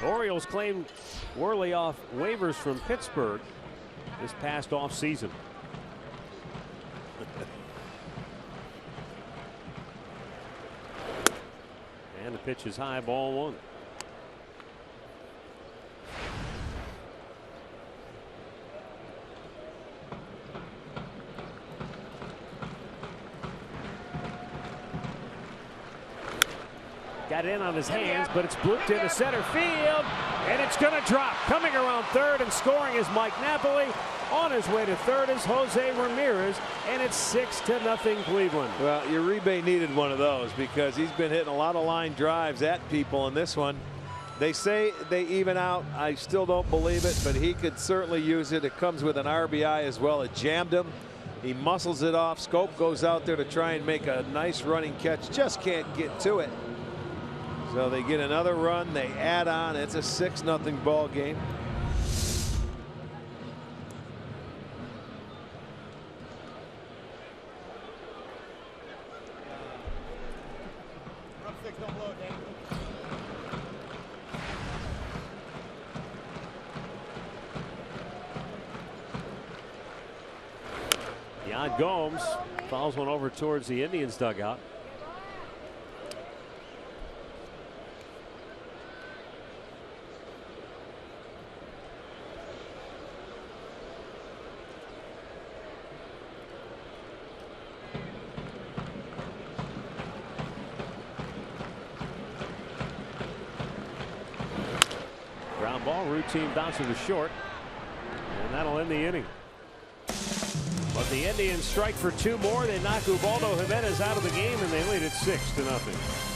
The Orioles claimed Worley off waivers from Pittsburgh this past offseason. And the pitch is high, ball 1. got in on his hands, but it's blooped into center field, and it's going to drop. Coming around third and scoring is Mike Napoli. On his way to third is Jose Ramirez, and it's 6-0 Cleveland. Well, Uribe needed one of those because he's been hitting a lot of line drives at people in this one. They say they even out. I still don't believe it, but he could certainly use it. It comes with an RBI as well. It jammed him. He muscles it off. Scope goes out there to try and make a nice running catch. Just can't get to it. So they get another run. They add on. It's a 6-0 ball game. Yan Gomes fouls one over towards the Indians dugout. Ground ball, routine bounce to the short, and that'll end the inning. But the Indians strike for 2 more. They knock Ubaldo Jimenez out of the game, and they lead it 6-0.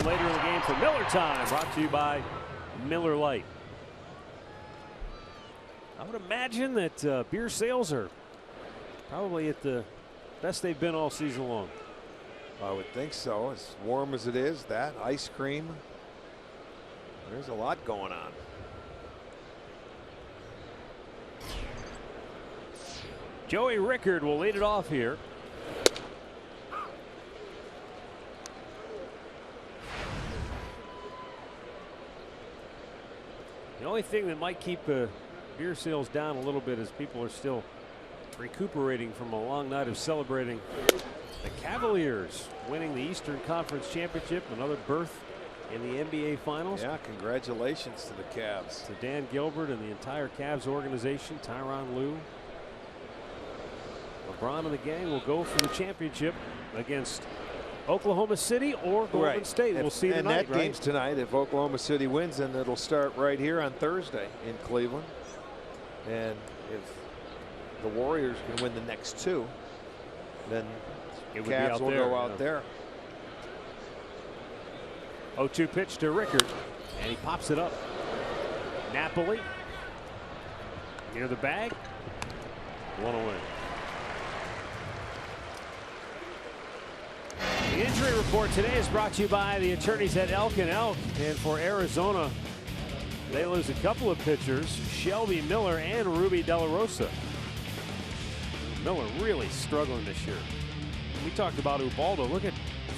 Later in the game for Miller Time, brought to you by Miller Lite. I would imagine that beer sales are probably at the best they've been all season long. I would think so. As warm as it is, that ice cream. There's a lot going on. Joey Rickard will lead it off here. The only thing that might keep beer sales down a little bit is people are still recuperating from a long night of celebrating the Cavaliers winning the Eastern Conference Championship, another berth in the NBA Finals. Yeah, congratulations to the Cavs. To Dan Gilbert and the entire Cavs organization, Tyronn Lue. LeBron and the gang will go for the championship against Oklahoma City or Golden State. We'll see tonight. And that game's tonight. If Oklahoma City wins, then it'll start right here on Thursday in Cleveland. And if the Warriors can win the next 2, then the Cavs will go out there. 0-2 pitch to Rickard, and he pops it up. Napoli near the bag. 1 away. The injury report today is brought to you by the attorneys at Elk & Elk. And for Arizona, they lose a couple of pitchers, Shelby Miller and Ruby De La Rosa. Miller really struggling this year. We talked about Ubaldo. Look at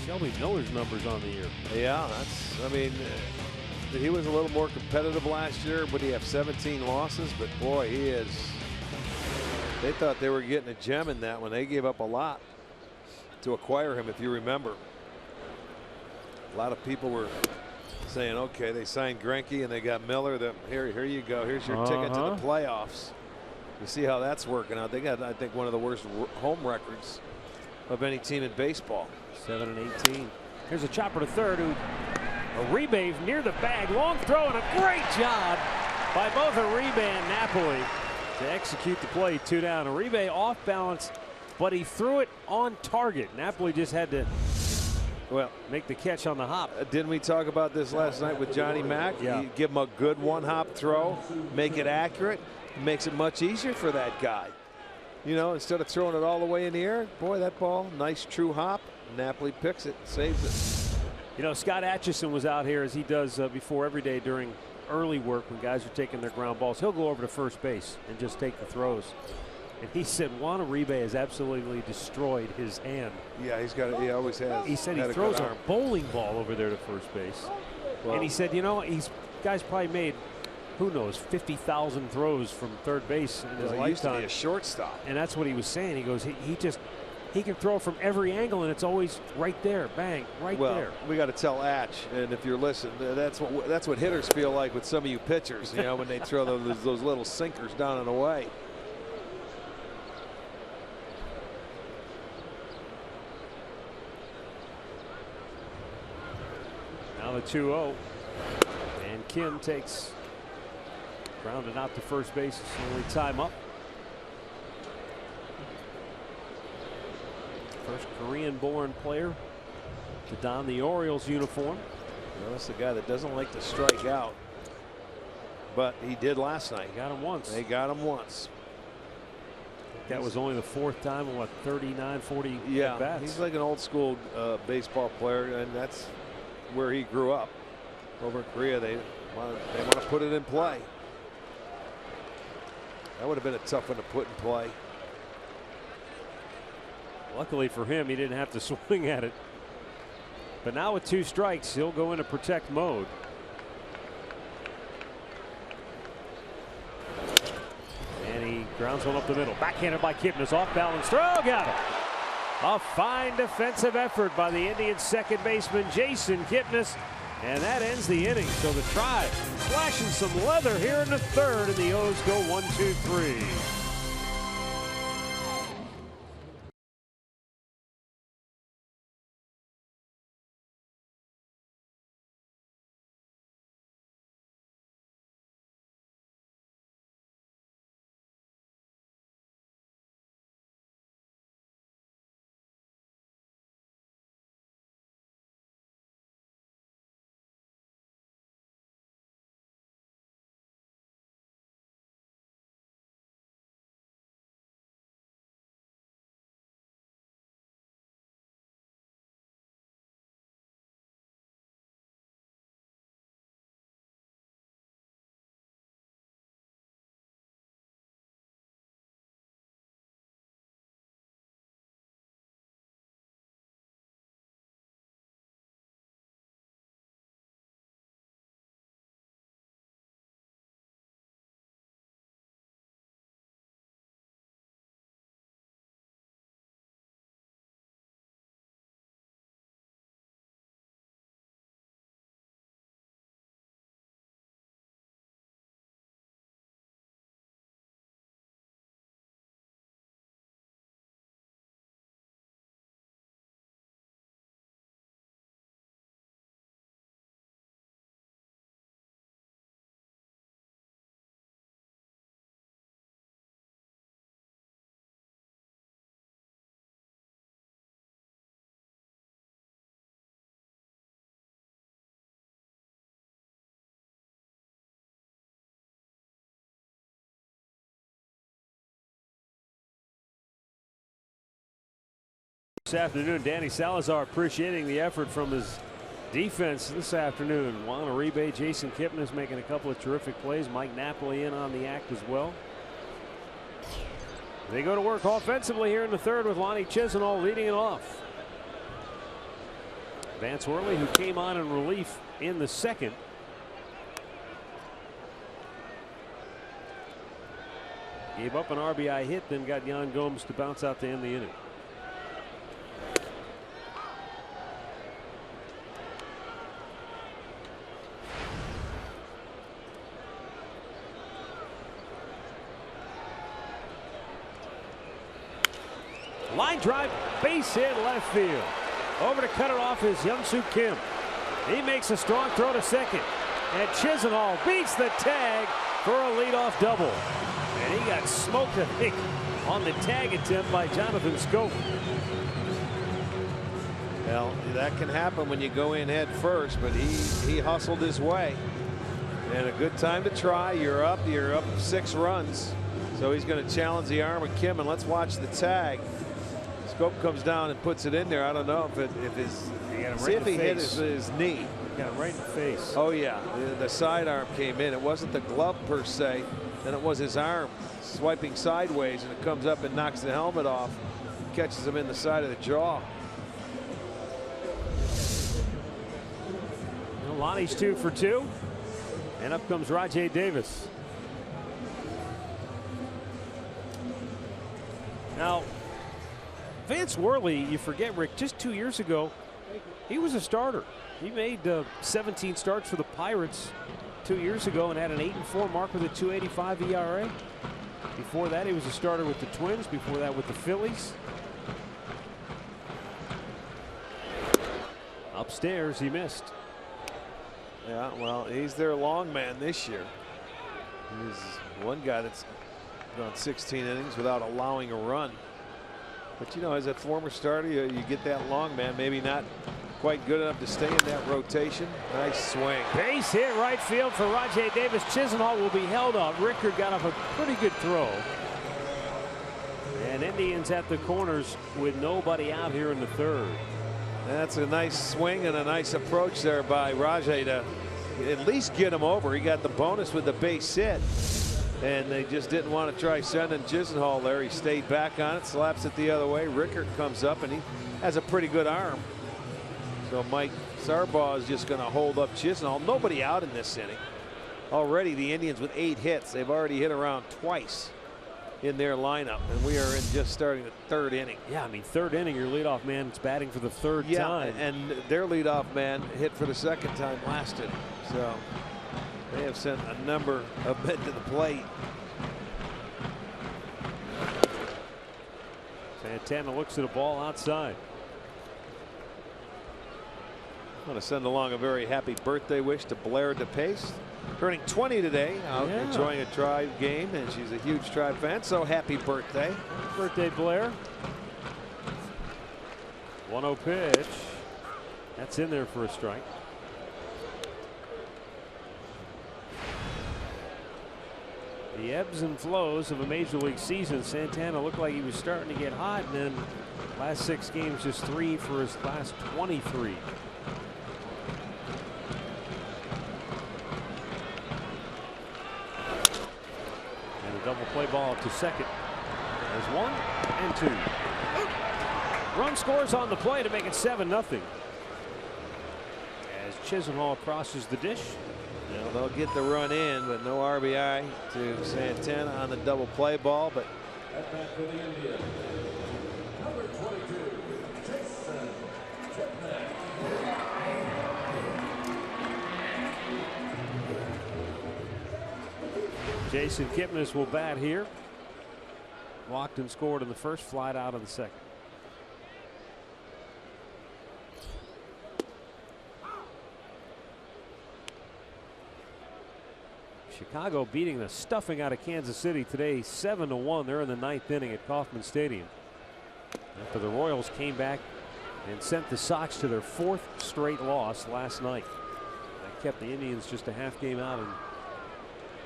Shelby Miller's numbers on the year. Yeah, I mean, he was a little more competitive last year, but he had 17 losses. But boy, they thought they were getting a gem in that one. They gave up a lot to acquire him, if you remember. A lot of people were saying, okay, they signed Greinke and they got Miller. Here you go. Here's your ticket to the playoffs. You see how that's working out. They got, I think, one of the worst home records of any team in baseball. 7-18. Here's a chopper to third. Uribe near the bag. Long throw and a great job by both Uribe and Napoli to execute the play. 2 down. Uribe off balance, but he threw it on target. Napoli just had to make the catch on the hop. Didn't we talk about this last night with Johnny Mack? Yeah. You give him a good one-hop throw, make it accurate, makes it much easier for that guy. You know, instead of throwing it all the way in the air, boy, that ball, nice true hop. Napoli picks it, saves it. You know, Scott Atchison was out here, as he does before every day during early work when guys are taking their ground balls. He'll go over to first base and just take the throws. And he said Juan Uribe has absolutely destroyed his hand. Yeah, he always has. He said he throws a bowling ball over there to first base. Well, and he said, you know, guys probably made, who knows, 50,000 throws from third base in his lifetime. He used to be a shortstop. And that's what he was saying. He goes, he can throw from every angle, and it's always right there, bang, right there. We got to tell Atch, and if you're listening, that's what hitters feel like with some of you pitchers. You know, when they throw those little sinkers down and away. Now the 2-0, and Kim takes grounded out to first base. It's only time up. First Korean-born player to don the Orioles uniform. Well, that's the guy that doesn't like to strike out, but he did last night. Got him once. They got him once. That was only the 4th time in, what, 39, 40 yeah, at-bats. He's like an old school baseball player, and that's where he grew up. Over in Korea, they want to put it in play. That would have been a tough one to put in play. Luckily for him, he didn't have to swing at it. But now with 2 strikes, he'll go into protect mode. And he grounds one up the middle. Backhanded by Kipnis. Off balance throw. Got him. A fine defensive effort by the Indians' second baseman, Jason Kipnis. And that ends the inning. So the Tribe flashing some leather here in the 3rd, and the O's go 1-2-3. This afternoon, Danny Salazar appreciating the effort from his defense this afternoon. Juan Uribe, Jason Kipnis making a couple of terrific plays. Mike Napoli in on the act as well. They go to work offensively here in the third with Lonnie Chisenhall leading it off. Vance Worley, who came on in relief in the second. Gave up an RBI hit, then got Yan Gomes to bounce out to end the inning. Line drive, base hit, left field. Over to cut it off is Young-Soo Kim. He makes a strong throw to second. And Chisenhall beats the tag for a leadoff double. And he got smoked, I think, on the tag attempt by Jonathan Schoop. Well, that can happen when you go in head first, but he hustled his way. And a good time to try. You're up 6 runs. So he's going to challenge the arm of Kim, and let's watch the tag. Schoop comes down and puts it in there. I don't know if he hit his knee. Got him right in the face. Oh yeah, the sidearm came in. It wasn't the glove per se, then it was his arm swiping sideways, and it comes up and knocks the helmet off, catches him in the side of the jaw. Well, Lonnie's 2 for 2, and up comes Rajay Davis. Now, Vance Worley, you forget, Rick, just 2 years ago, he was a starter. He made 17 starts for the Pirates 2 years ago and had an 8-4 mark with a 2.85 ERA. Before that, he was a starter with the Twins. Before that, with the Phillies. Upstairs, he missed. Yeah, well, he's their long man this year. He's one guy that's gone 16 innings without allowing a run. But you know, as a former starter, you get that long man, maybe not quite good enough to stay in that rotation. Nice swing. Base hit right field for Rajay Davis. Chisenhall will be held up. Rickard got off a pretty good throw. And Indians at the corners with nobody out here in the third. That's a nice swing and a nice approach there by Rajay to at least get him over. He got the bonus with the base hit. And they just didn't want to try sending Chisenhall there. He stayed back on it, slaps it the other way. Rickard comes up, and he has a pretty good arm. So Mike Sarbaugh is just going to hold up Chisenhall. Nobody out in this inning. Already the Indians with 8 hits. They've already hit around twice in their lineup, and we are in just starting the third inning. Yeah, I mean, third inning, your leadoff man is batting for the third time. And their leadoff man hit for the second time last inning. So they have sent a number of men to the plate. Santana looks at a ball outside. I want to send along a very happy birthday wish to Blair DePace, turning 20 today, out enjoying a Tribe game, and she's a huge Tribe fan, so happy birthday. Birthday, Blair. 1-0 pitch. That's in there for a strike. The ebbs and flows of a major league season. Santana looked like he was starting to get hot, and then last 6 games, just 3 for his last 23. Double play ball to second. There's 1 and 2. Run scores on the play to make it 7-0. As Chisenhall crosses the dish. Well, they'll get the run in, but no RBI to Santana on the double play ball. But Jason Kipnis will bat here. Walked and scored in the first, flied out of the second. Chicago beating the stuffing out of Kansas City today, 7-1. They're in the 9th inning at Kauffman Stadium. After the Royals came back and sent the Sox to their 4th straight loss last night. That kept the Indians just a half game out in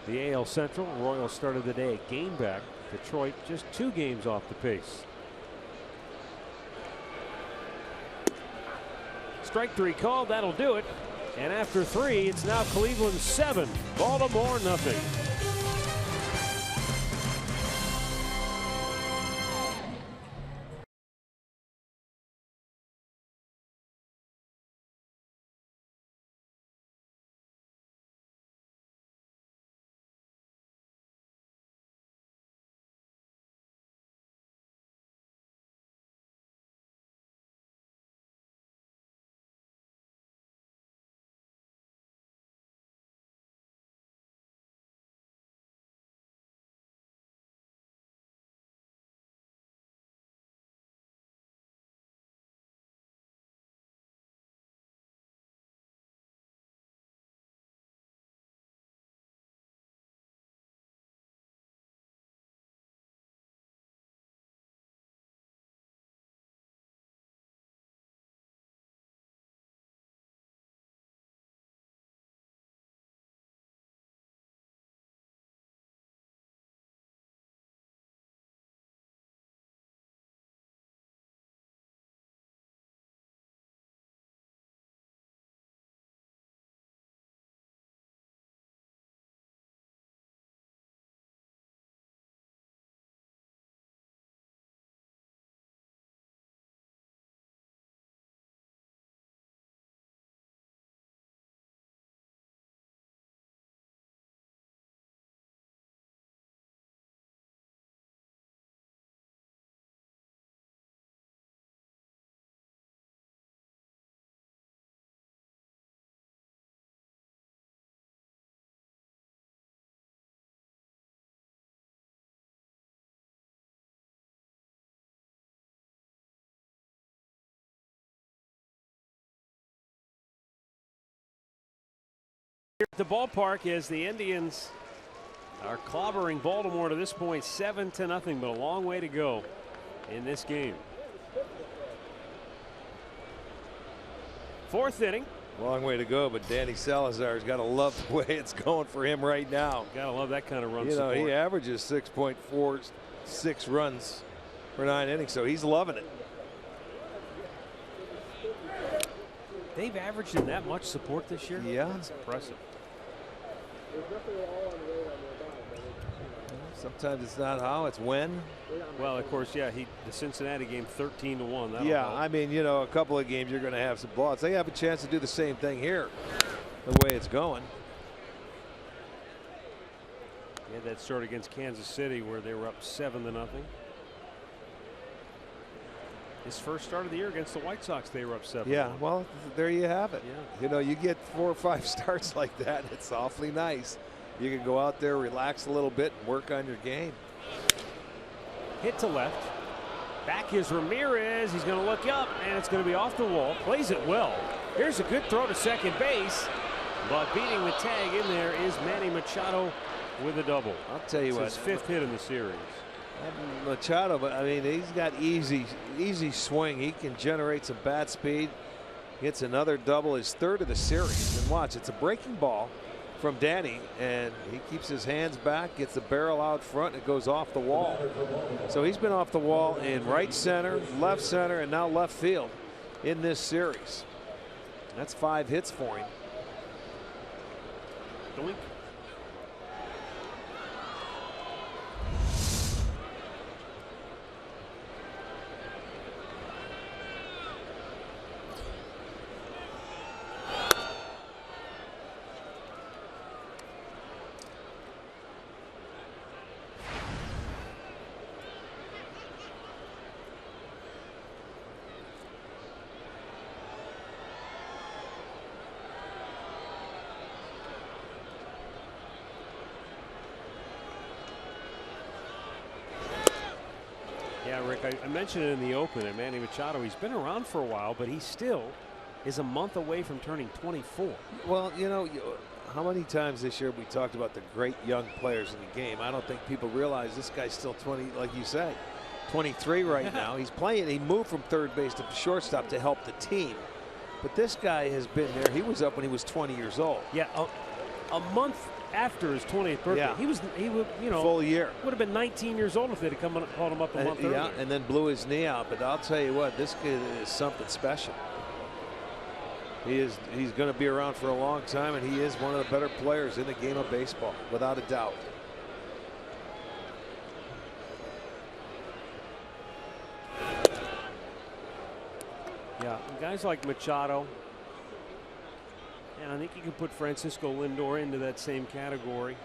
the AL Central. Royals started the day a game back. Detroit just 2 games off the pace. Strike 3 called. That'll do it. And after 3, it's now Cleveland 7, Baltimore 0. Here at the ballpark as the Indians are clobbering Baltimore to this point 7-0, but a long way to go in this game. Fourth inning. Long way to go, but Danny Salazar's got to love the way it's going for him right now. Gotta love that kind of run You know, support. he averages 6.46 runs per 9 innings, so he's loving it. They've averaged in that much support this year? Yeah. That's impressive. Sometimes it's not how, it's when. Well, of course, yeah, the Cincinnati game 13-1. That'll Yeah, help. I mean, you know, a couple of games you're going to have some blowouts. They have a chance to do the same thing here, the way it's going. Yeah, that start against Kansas City where they were up 7-0. His first start of the year against the White Sox, they were up 7-1. Yeah, well, there you have it. Yeah. You know, you get 4 or 5 starts like that, it's awfully nice. You can go out there, relax a little bit, and work on your game. Hit to left. Back is Ramirez. He's going to look up, and it's going to be off the wall. Plays it well. Here's a good throw to second base. But beating the tag in there is Manny Machado with a double. I'll tell you It's what. his 5th hit in the series. Machado, but I mean, he's got easy swing. He can generate some bat speed. Gets another double, his 3rd of the series. And watch, it's a breaking ball from Danny, and he keeps his hands back, gets the barrel out front, and it goes off the wall. So he's been off the wall in right center, left center, and now left field in this series. That's 5 hits for him. Doink. Yeah, Rick, I mentioned it in the open, and Manny Machado, he's been around for a while, but he still is a month away from turning 24. Well, you know, how many times this year we talked about the great young players in the game? I don't think people realize this guy's still 20, like you say, 23 right now. He's playing. He moved from third base to shortstop to help the team. But this guy has been there. He was up when he was 20 years old. Yeah, a month after his 20th birthday. Yeah. He would, you know, full year. Would have been 19 years old if they'd have called him up a month earlier. Yeah, and then blew his knee out. But I'll tell you what, this kid is something special. He's going to be around for a long time, and he is one of the better players in the game of baseball, without a doubt. Yeah, guys like Machado, and I think you can put Francisco Lindor into that same category.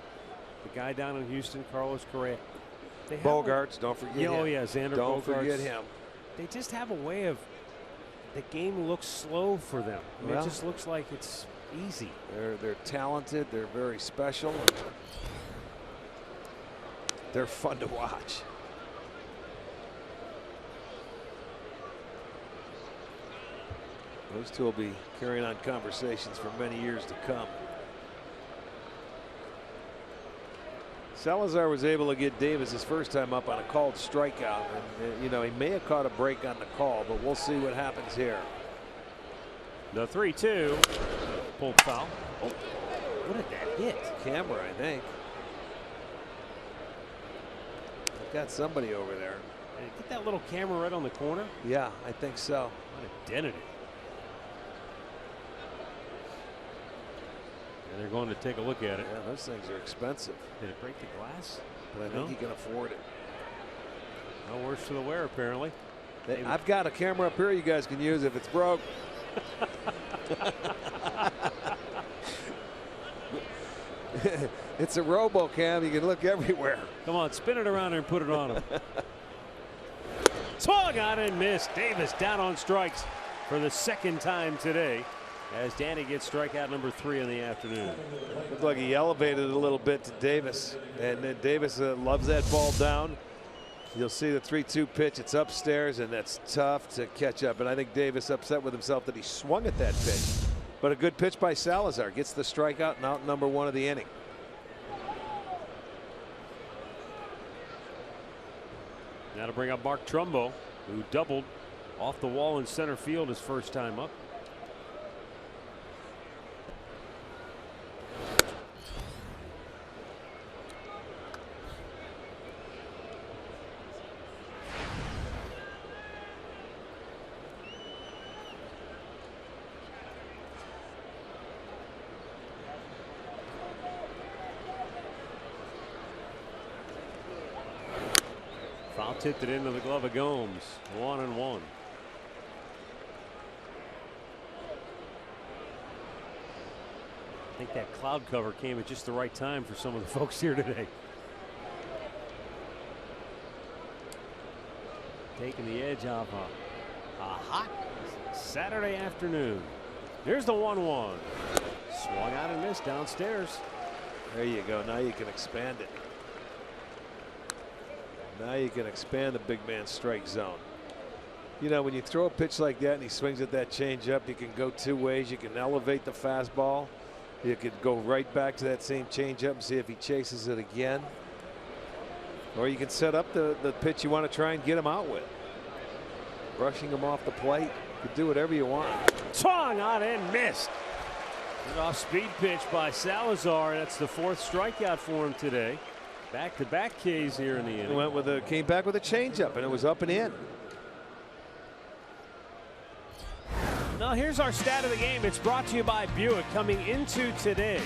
The guy down in Houston, Carlos Correa. Bogarts, don't forget him. Oh yeah, Xander Don't Bogaerts. forget him. They just have a way of, the game looks slow for them. I mean, Well, it just looks like it's easy. They're talented. They're very special. They're fun to watch. Those two will be carrying on conversations for many years to come. Salazar was able to get Davis his first time up on a called strikeout. And, you know, he may have caught a break on the call, but we'll see what happens here. The 3-2. Pulled foul. Oh, what did that hit? Camera, I think. I've got somebody over there. Did it get that little camera right on the corner? Yeah, I think so. Might have dented it. And they're going to take a look at it. Yeah, those things are expensive. Did it break the glass? But I think he can afford it. No worse for the wear, apparently. I've got a camera up here you guys can use if it's broke. It's a RoboCam. You can look everywhere. Come on, spin it around and put it on him. Swung on and missed. Davis down on strikes for the 2nd time today, as Danny gets strikeout number 3 in the afternoon. Looked like he elevated it a little bit to Davis, and then Davis loves that ball down. You'll see the 3-2 pitch. It's upstairs, and that's tough to catch up. And I think Davis upset with himself that he swung at that pitch. But a good pitch by Salazar gets the strikeout and out number 1 of the inning. Now to bring up Mark Trumbo, who doubled off the wall in center field his first time up. Foul tipped it into the glove of Gomes. 1-1. I think that cloud cover came at just the right time for some of the folks here today. Taking the edge off a hot Saturday afternoon. Here's the 1-1. Swung out and missed downstairs. There you go. Now you can expand it. Now you can expand the big man strike zone. You know, when you throw a pitch like that and he swings at that changeup, you can go 2 ways. You can elevate the fastball. You could go right back to that same changeup and see if he chases it again. Or you can set up the pitch you want to try and get him out with. Brushing him off the plate. You can do whatever you want. Swung on and missed. Good off speed pitch by Salazar. That's the 4th strikeout for him today. Back-to-back Ks here in the inning. Came back with a changeup, and it was up and in. Now here's our stat of the game. It's brought to you by Buick. Coming into today,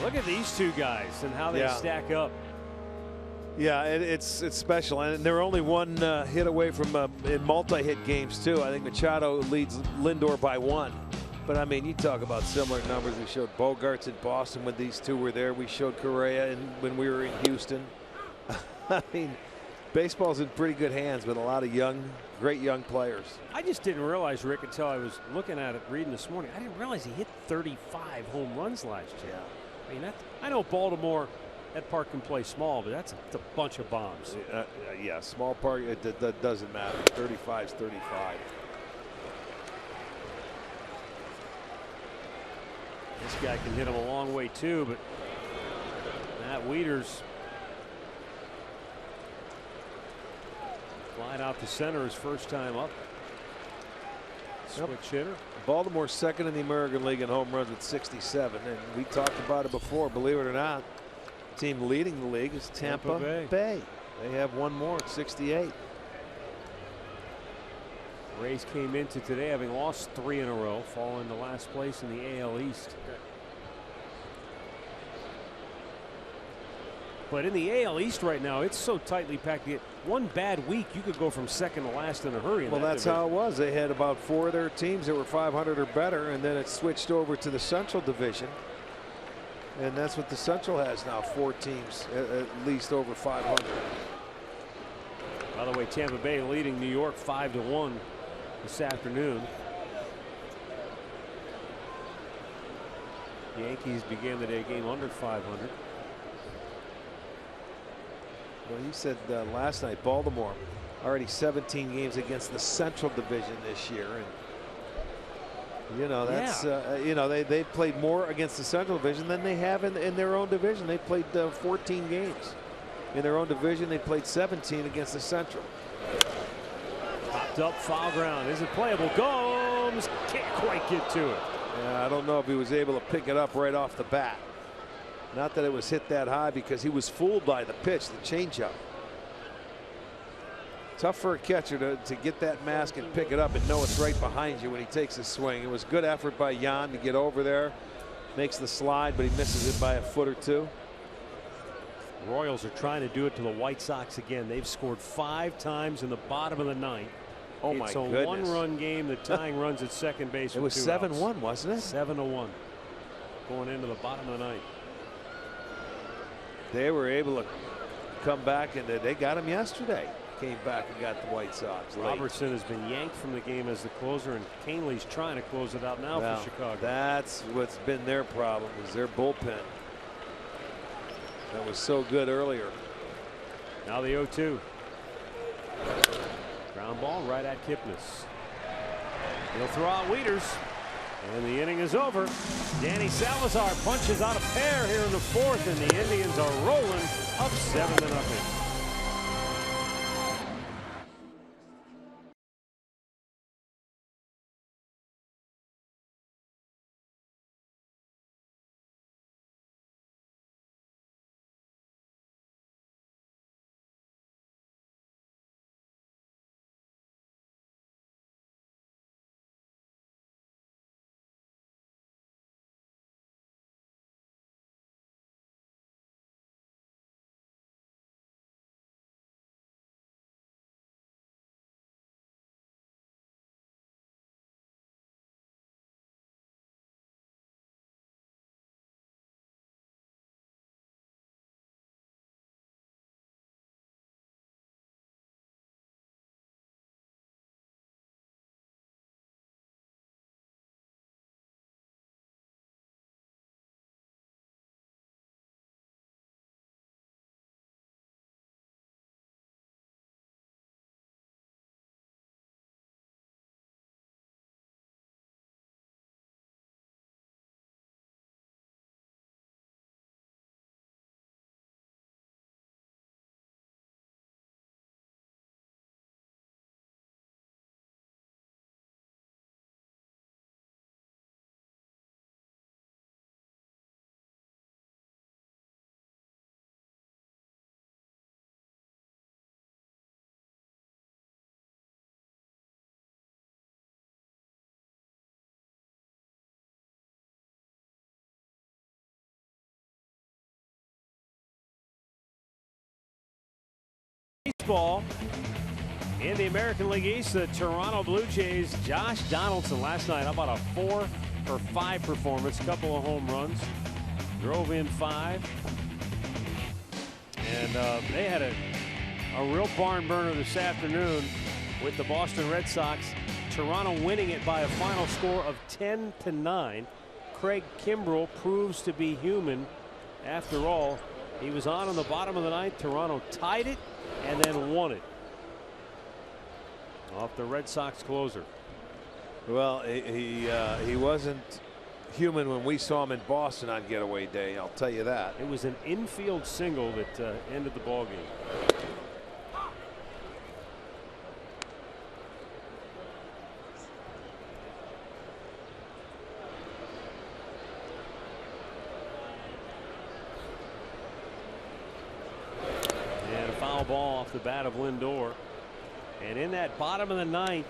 look at these 2 guys and how they stack up. Yeah, it's special, and they're only 1 hit away from in multi-hit games too. I think Machado leads Lindor by 1. But I mean, you talk about similar numbers. We showed Bogarts in Boston when these 2 were there. We showed Correa when we were in Houston. I mean, baseball's in pretty good hands with a lot of great young players. I just didn't realize, Rick, until I was looking at it, reading this morning. I didn't realize he hit 35 home runs last year. I mean, I know Baltimore, that park can play small, but that's a bunch of bombs. Yeah, small park, that doesn't matter. 35's 35. This guy can hit him a long way too, but Matt Wieters flying out to center his first time up. Switch hitter. Baltimore 2nd in the American League in home runs with 67, and we talked about it before. Believe it or not, the team leading the league is Tampa Bay. They have 1 more at 68. Rays came into today having lost 3 in a row, falling to last place in the AL East. But in the AL East right now, it's so tightly packed. One bad week, you could go from 2nd to last in a hurry. Well, that's how it was. They had about 4 of their teams that were 500 or better, and then it switched over to the Central Division. And that's what the Central has now, 4 teams at least over 500. By the way, Tampa Bay leading New York 5-1 this afternoon. The Yankees began the day game under 500. Well, you said last night, Baltimore already 17 games against the Central Division this year, and you know that's you know they played more against the Central Division than they have in their own division. They played 14 games in their own division. They played 17 against the Central. Popped up, foul ground. Is it playable? Gomes can't quite get to it. Yeah, I don't know if he was able to pick it up right off the bat. Not that it was hit that high, because he was fooled by the pitch, the changeup. Tough for a catcher to get that mask and pick it up and know it's right behind you when he takes a swing. It was good effort by Yan to get over there. Makes the slide, but he misses it by a foot or 2. Royals are trying to do it to the White Sox again. They've scored 5 times in the bottom of the 9th. Oh my goodness. It's a 1-run game. The tying runs at second base. It was 7-1, wasn't it? 7-1 going into the bottom of the 9th. They were able to come back, and they got him yesterday. Came back and got the White Sox late. Robertson has been yanked from the game as the closer, and Canley's trying to close it out now for Chicago. That's what's been their problem, is their bullpen. That was so good earlier. Now the 0-2. Ground ball right at Kipnis. He'll throw out Wieters. And the inning is over. Danny Salazar punches out a pair here in the fourth, and the Indians are rolling up 7-0. Baseball in the American League East, the Toronto Blue Jays, Josh Donaldson last night, how about a 4-for-5 performance, a couple of home runs, drove in 5, and they had a real barn burner this afternoon with the Boston Red Sox. Toronto winning it by a final score of 10-9. Craig Kimbrell proves to be human after all. He was on in the bottom of the ninth. Toronto tied it and then won it off the Red Sox closer. Well, he wasn't human when we saw him in Boston on getaway day, I'll tell you that. It was an infield single that ended the ball game. Ball off the bat of Lindor, and in that bottom of the ninth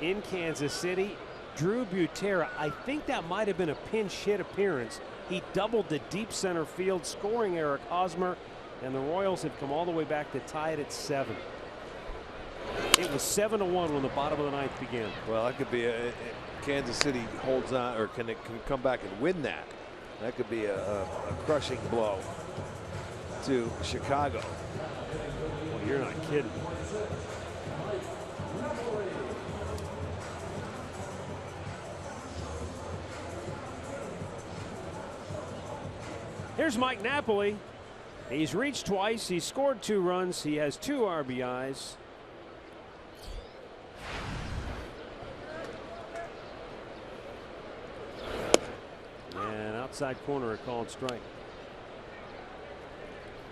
in Kansas City, Drew Butera, I think that might have been a pinch hit appearance. He doubled the deep center field, scoring Eric Hosmer, and the Royals have come all the way back to tie it at 7. It was 7-1 when the bottom of the ninth began. Well, that could be Kansas City holds on, or can come back and win that. That could be a crushing blow to Chicago. Well, you're not kidding. Here's Mike Napoli. He's reached twice. He scored 2 runs. He has 2 RBIs. And outside corner, a called strike.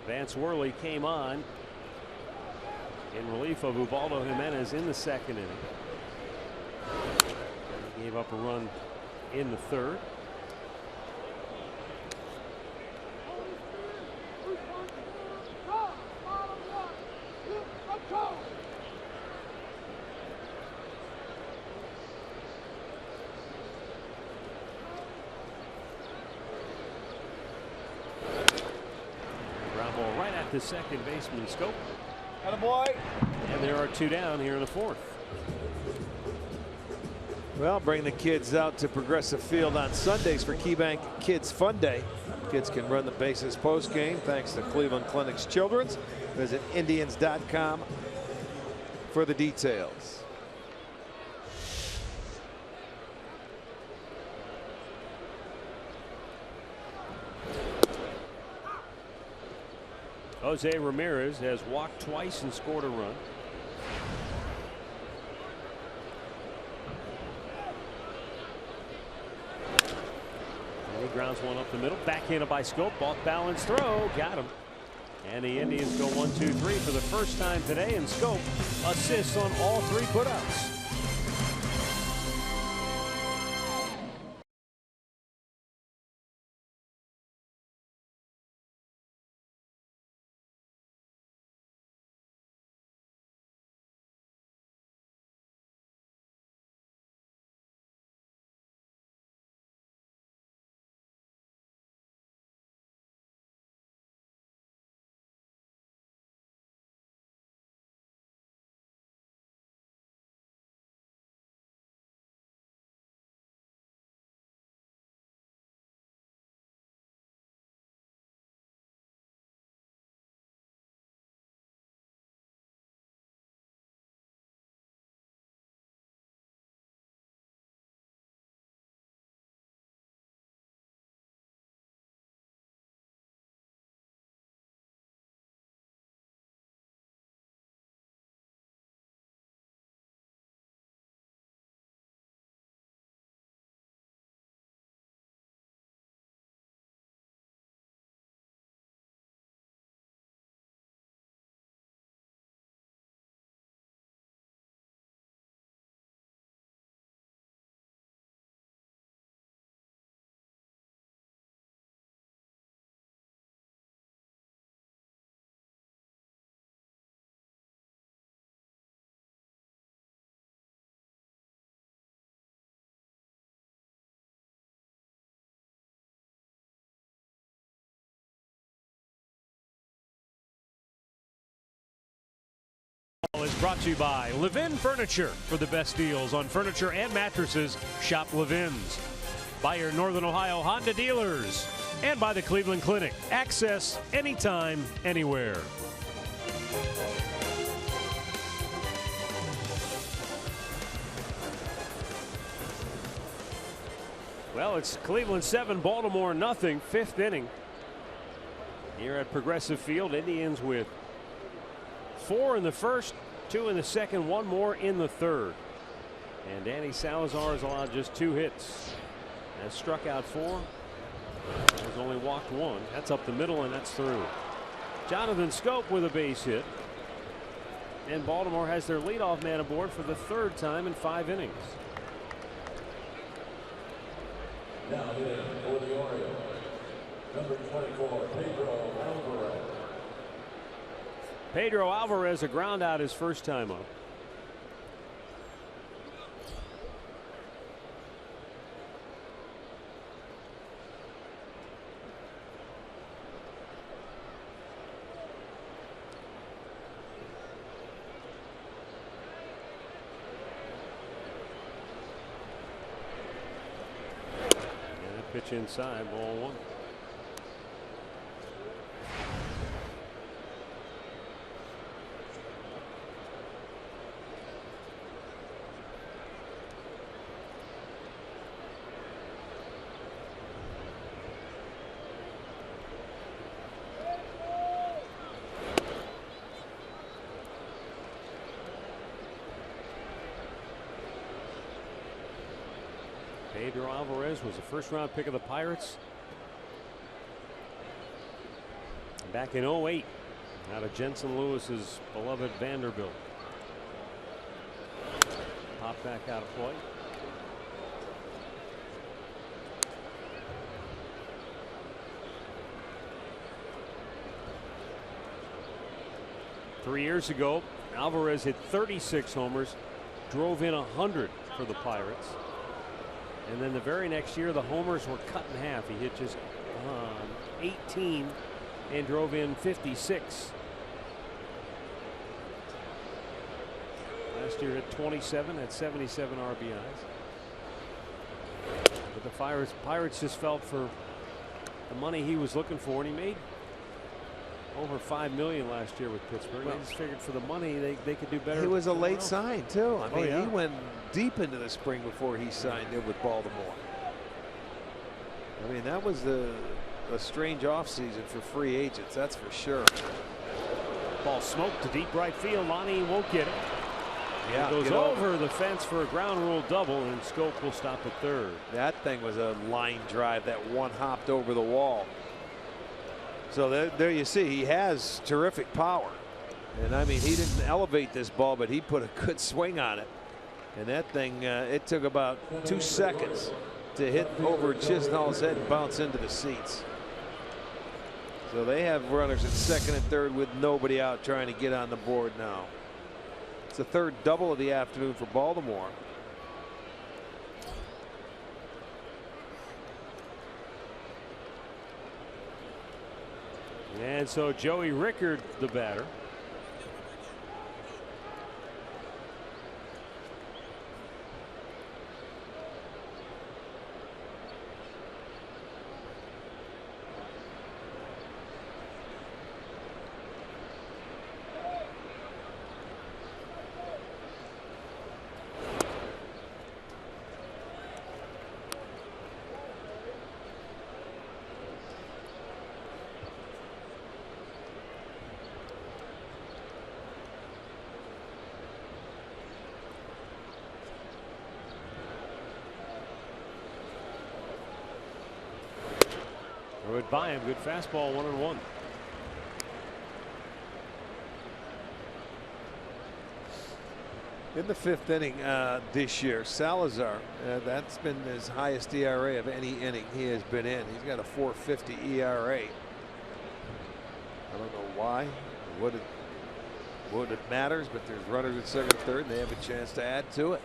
Vance Worley came on in relief of Ubaldo Jimenez in the second inning. He gave up a run in the third. The second baseman scope. Attaboy. And there are 2 down here in the 4th. Well, bring the kids out to Progressive Field on Sundays for KeyBank Kids Fun Day. Kids can run the bases post game thanks to Cleveland Clinic's Children's. Visit Indians.com for the details. Jose Ramirez has walked twice and scored a run. He grounds one up the middle. Backhanded by Schoop. Off balance throw. Got him. And the Indians go 1-2-3 for the first time today. And Schoop assists on all 3 putouts. Is brought to you by Levin Furniture. For the best deals on furniture and mattresses, shop Levin's. By your Northern Ohio Honda dealers. And by the Cleveland Clinic. Access anytime, anywhere. Well, it's Cleveland 7, Baltimore nothing. 5th inning. Here at Progressive Field, Indians with 4 in the first, 2 in the second, 1 more in the third. And Danny Salazar has allowed just 2 hits. Has struck out 4. Has only walked 1. That's up the middle, and that's through. Jonathan Schoop with a base hit. And Baltimore has their leadoff man aboard for the 3rd time in 5 innings. Now hitting for the Orioles, number 24, Pedro Alvarez. Pedro Alvarez, a ground out his first time up. And a pitch inside, ball 1. Pedro Alvarez was a first-round pick of the Pirates back in 08 out of Jensen Lewis's beloved Vanderbilt. Pop back out of play. Three years ago, Alvarez hit 36 homers, drove in 100 for the Pirates. And then the very next year, the homers were cut in half. He hit just 18 and drove in 56. Last year hit 27, had 77 RBIs. But the Pirates just felt for the money he was looking for, and he made over $5 million last year with Pittsburgh. Well, they just figured for the money they could do better. He was a late sign too. I mean, yeah. He went deep into the spring before he signed it with Baltimore. I mean, that was a strange offseason for free agents, that's for sure. Ball smoked to deep right field. Lonnie won't get it. Yeah, It goes get over the fence for a ground rule double, and Schoop will stop at third. That thing was a line drive that one hopped over the wall. So there you see, he has terrific power. And I mean, he didn't elevate this ball, but he put a good swing on it. And that thing, it took about 2 seconds to hit over Chisnall's head and bounce into the seats. So they have runners at second and third with nobody out trying to get on the board now. It's the third double of the afternoon for Baltimore. And so Joey Rickard, the batter. Throw it by him. Good fastball, 1-1. In the 5th inning this year, Salazar, that's been his highest ERA of any inning he has been in. He's got a 4.50 ERA. I don't know why, what it matters, but there's runners at second and third, and they have a chance to add to it.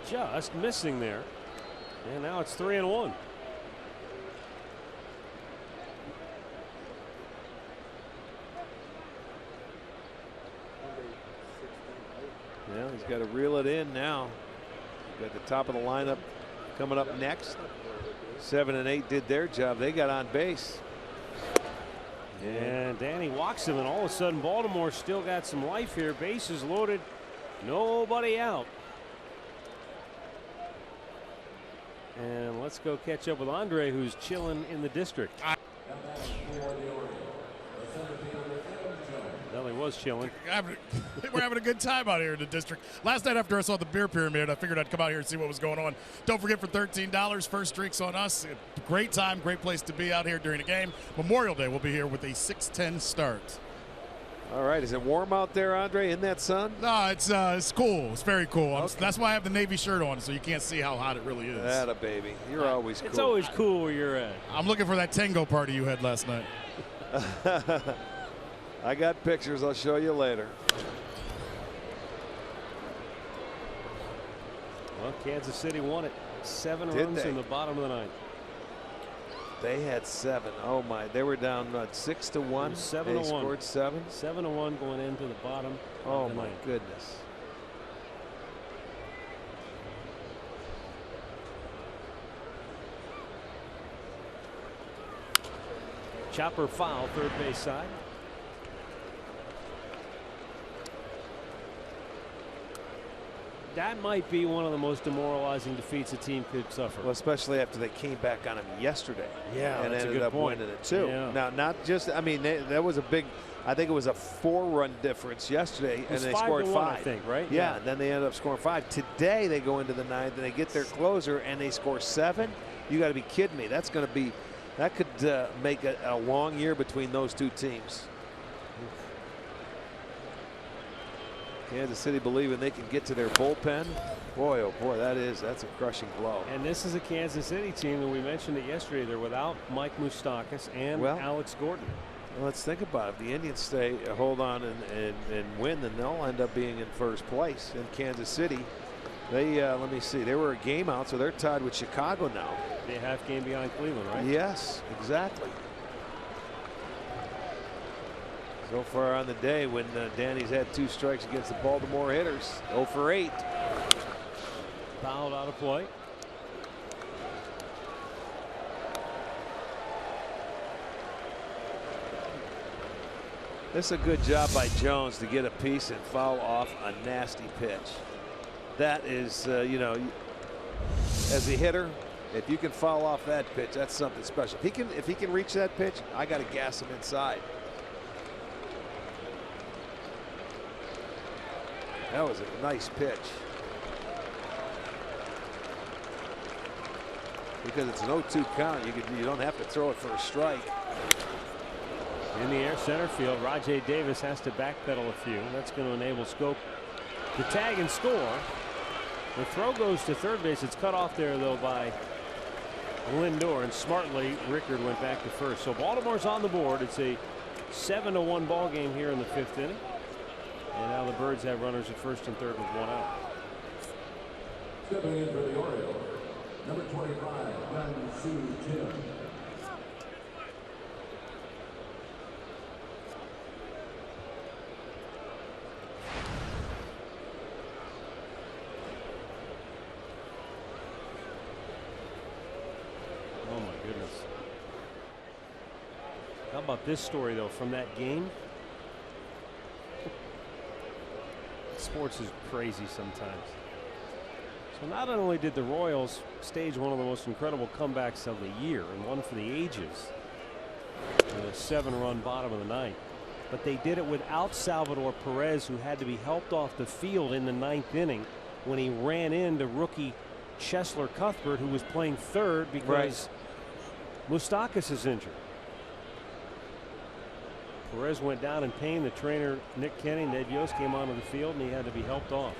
Just missing there. And now it's 3-1. Yeah, he's got to reel it in now. Got the top of the lineup coming up next. 7 and 8 did their job. They got on base. And Danny walks him, and all of a sudden Baltimore still got some life here. Bases loaded. Nobody out. And let's go catch up with Andre, who's chilling in the district. Well, he was chilling. We're having a good time out here in the district. Last night after I saw the beer pyramid, I figured I'd come out here and see what was going on. Don't forget, for $13, first drinks on us. Great time, great place to be out here during the game. Memorial Day, we'll be here with a 6:10 start. All right, is it warm out there, Andre, in that sun? No, it's cool. It's very cool. Okay. That's why I have the Navy shirt on, so you can't see how hot it really is. Atta baby, you're always cool. It's always cool where you're at. I'm looking for that tango party you had last night. I got pictures I'll show you later. Well, Kansas City won it. 7 Did runs they? in the bottom of the 9th. They had 7. Oh my, they were down 6-1. 7-1. They scored 7. 7-1 going into the bottom. Oh of the my 9th. goodness. Chopper foul, third base side. That might be one of the most demoralizing defeats a team could suffer. Well, especially after they came back on him yesterday. Yeah, and that's a ended good up point. winning it too. Yeah. Now, not just, I mean, that was a big, I think it was a 4-run difference yesterday, and they scored 5. I think, right? Yeah, and then they ended up scoring 5. Today they go into the 9th and they get their closer and they score 7. You got to be kidding me. That's going to be, that could make a long year between those two teams. Kansas City believing they can get to their bullpen. Boy, oh boy, that's a crushing blow. And this is a Kansas City team, and we mentioned it yesterday. They're without Mike Moustakas and Alex Gordon. Well, let's think about it. If the Indians hold on and win, then they'll end up being in first place. In Kansas City, they let me see, they were a game out, so they're tied with Chicago now. They're a half game behind Cleveland, right? Yes, exactly. So far on the day, when Danny's had 2 strikes against the Baltimore hitters, 0 for 8. Fouled out of play. This is a good job by Jones to get a piece and foul off a nasty pitch. That is, you know, as a hitter, if you can foul off that pitch, that's something special. If he can reach that pitch, I got to gas him inside. That was a nice pitch. Because it's an 0-2 count, you don't have to throw it for a strike. In the air center field, Rajay Davis has to backpedal a few. That's going to enable Schoop to tag and score. The throw goes to third base. It's cut off there though by Lindor, and smartly Rickard went back to first. So Baltimore's on the board. It's a 7-1 ball game here in the 5th inning. And now the Birds have runners at first and third with one out. Stepping in for the Orioles, number 25, Hyun-Soo Kim. Oh my goodness. How about this story though from that game? Sports is crazy sometimes. So not only did the Royals stage one of the most incredible comebacks of the year and one for the ages in a 7-run bottom of the 9th, but they did it without Salvador Perez, who had to be helped off the field in the 9th inning when he ran into rookie Cheslor Cuthbert, who was playing third because Moustakas is injured. Perez went down in pain. The trainer, Nick Kenny, Ned Yost, came onto the field, and he had to be helped off.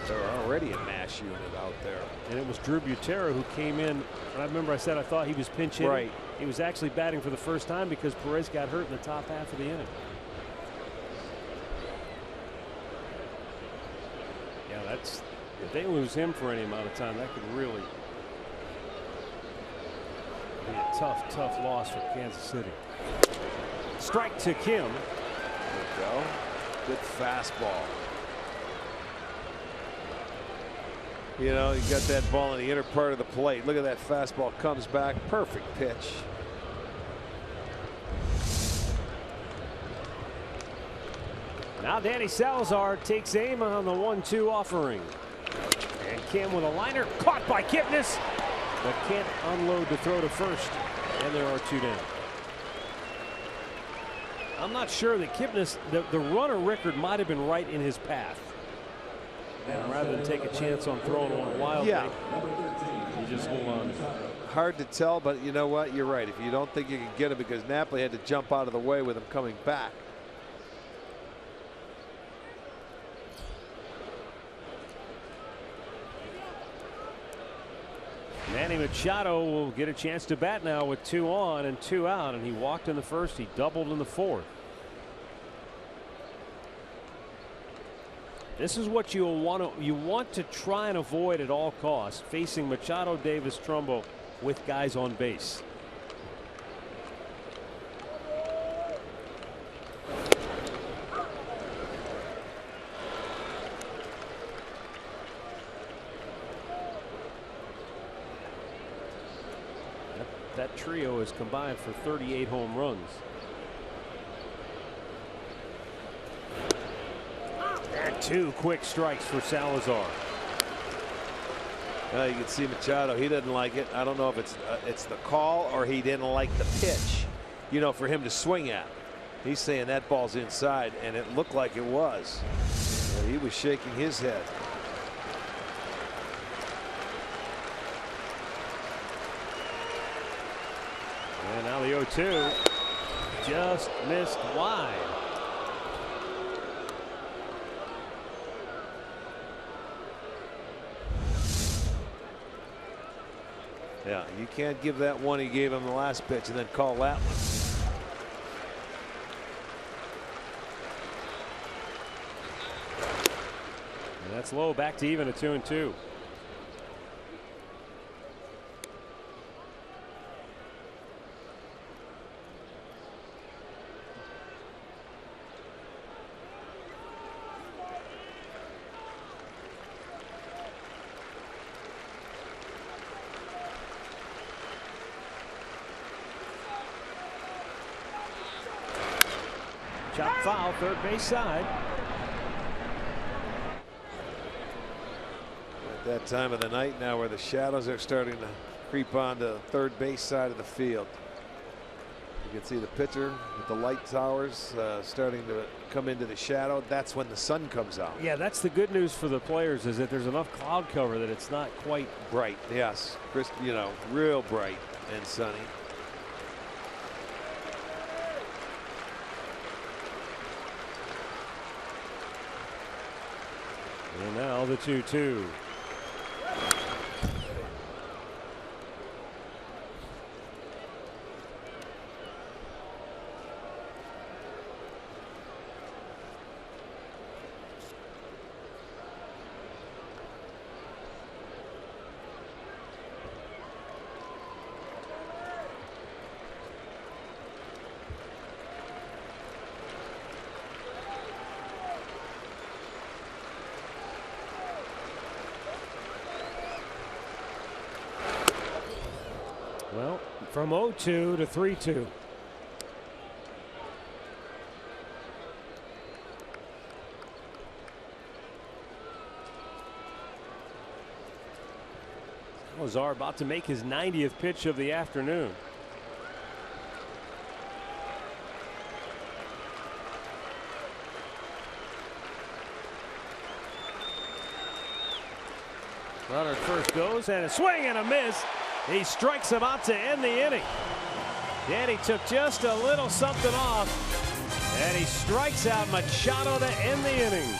They're already a mash unit out there. And it was Drew Butera who came in. And I remember I said I thought he was pinch hitting. Right. He was actually batting for the first time because Perez got hurt in the top half of the inning. Yeah, that's, if they lose him for any amount of time, that could really be a tough loss for Kansas City. Strike to Kim. There we go. Good fastball. You know, you got that ball in the inner part of the plate. Look at that fastball, comes back, perfect pitch. Now Danny Salazar takes aim on the 1-2 offering. And Kim with a liner, caught by Kipnis, but can't unload the throw to first. And there are 2 down. I'm not sure that Kipnis, the runner Rickard might have been right in his path. And rather than take a chance on throwing one wildly, you just hold on. Hard to tell, but you know what? You're right. If you don't think you can get it, because Napoli had to jump out of the way with him coming back. Manny Machado will get a chance to bat now with 2 on and 2 out, and he walked in the first. He doubled in the 4th. This is what you want to try and avoid at all costs, facing Machado, Davis, Trumbo with guys on base. That trio is combined for 38 home runs. And 2 quick strikes for Salazar. You can see Machado, he doesn't like it. I don't know if it's the call or he didn't like the pitch, you know, for him to swing at. He's saying that ball's inside, and it looked like it was. He was shaking his head. And now the 0-2 just missed wide. Yeah, you can't give that one he gave him the last pitch and then call that one. And that's low, back to even at 2-2. Shot foul, third base side. At that time of the night now where the shadows are starting to creep on the third base side of the field. You can see the pitcher with the light towers starting to come into the shadow. That's when the sun comes out. Yeah, that's the good news for the players, is that there's enough cloud cover that it's not quite bright. Yes, Chris, you know, real bright and sunny. And now the 2-2. Well, from 0-2 to 3-2. Salazar about to make his 90th pitch of the afternoon. Runner at first goes, and a swing and a miss. He strikes him out to end the inning. Danny took just a little something off, and he strikes out Machado to end the inning.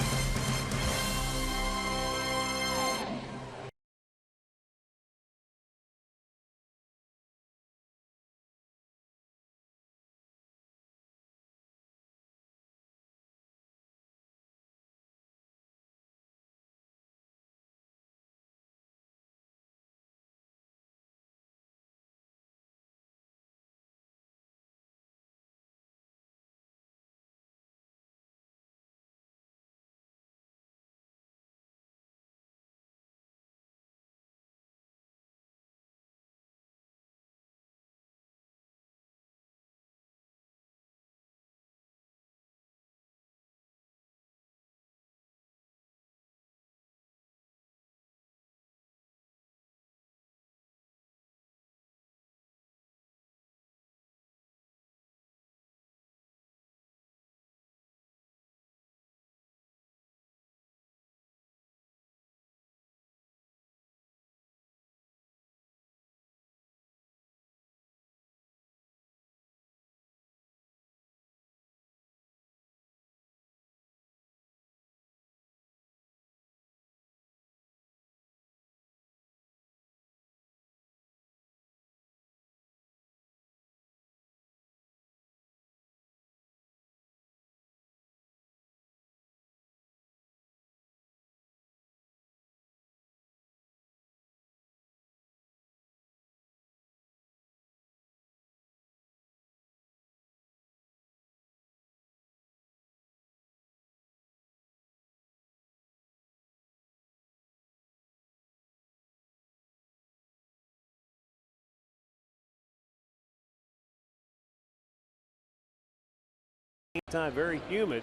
Time very humid,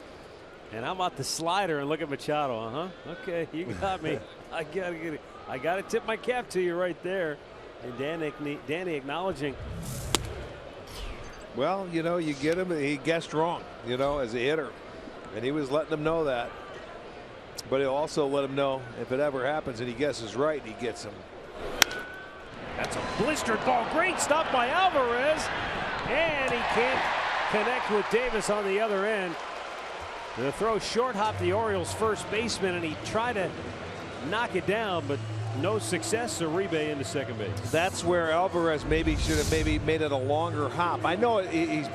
and how about the slider, and look at Machado. Okay, you got me. I gotta get it. I gotta tip my cap to you right there. And Danny acknowledging. Well, you know, you get him. He guessed wrong, you know, as a hitter, and he was letting them know that. But he'll also let him know if it ever happens and he guesses right, he gets him. That's a blistered ball. Great stop by Alvarez, and he can't connect with Davis on the other end. The throw short hopped the Orioles first baseman, and he tried to knock it down, but no success. Uribe into second base. That's where Alvarez maybe should have made it a longer hop. I know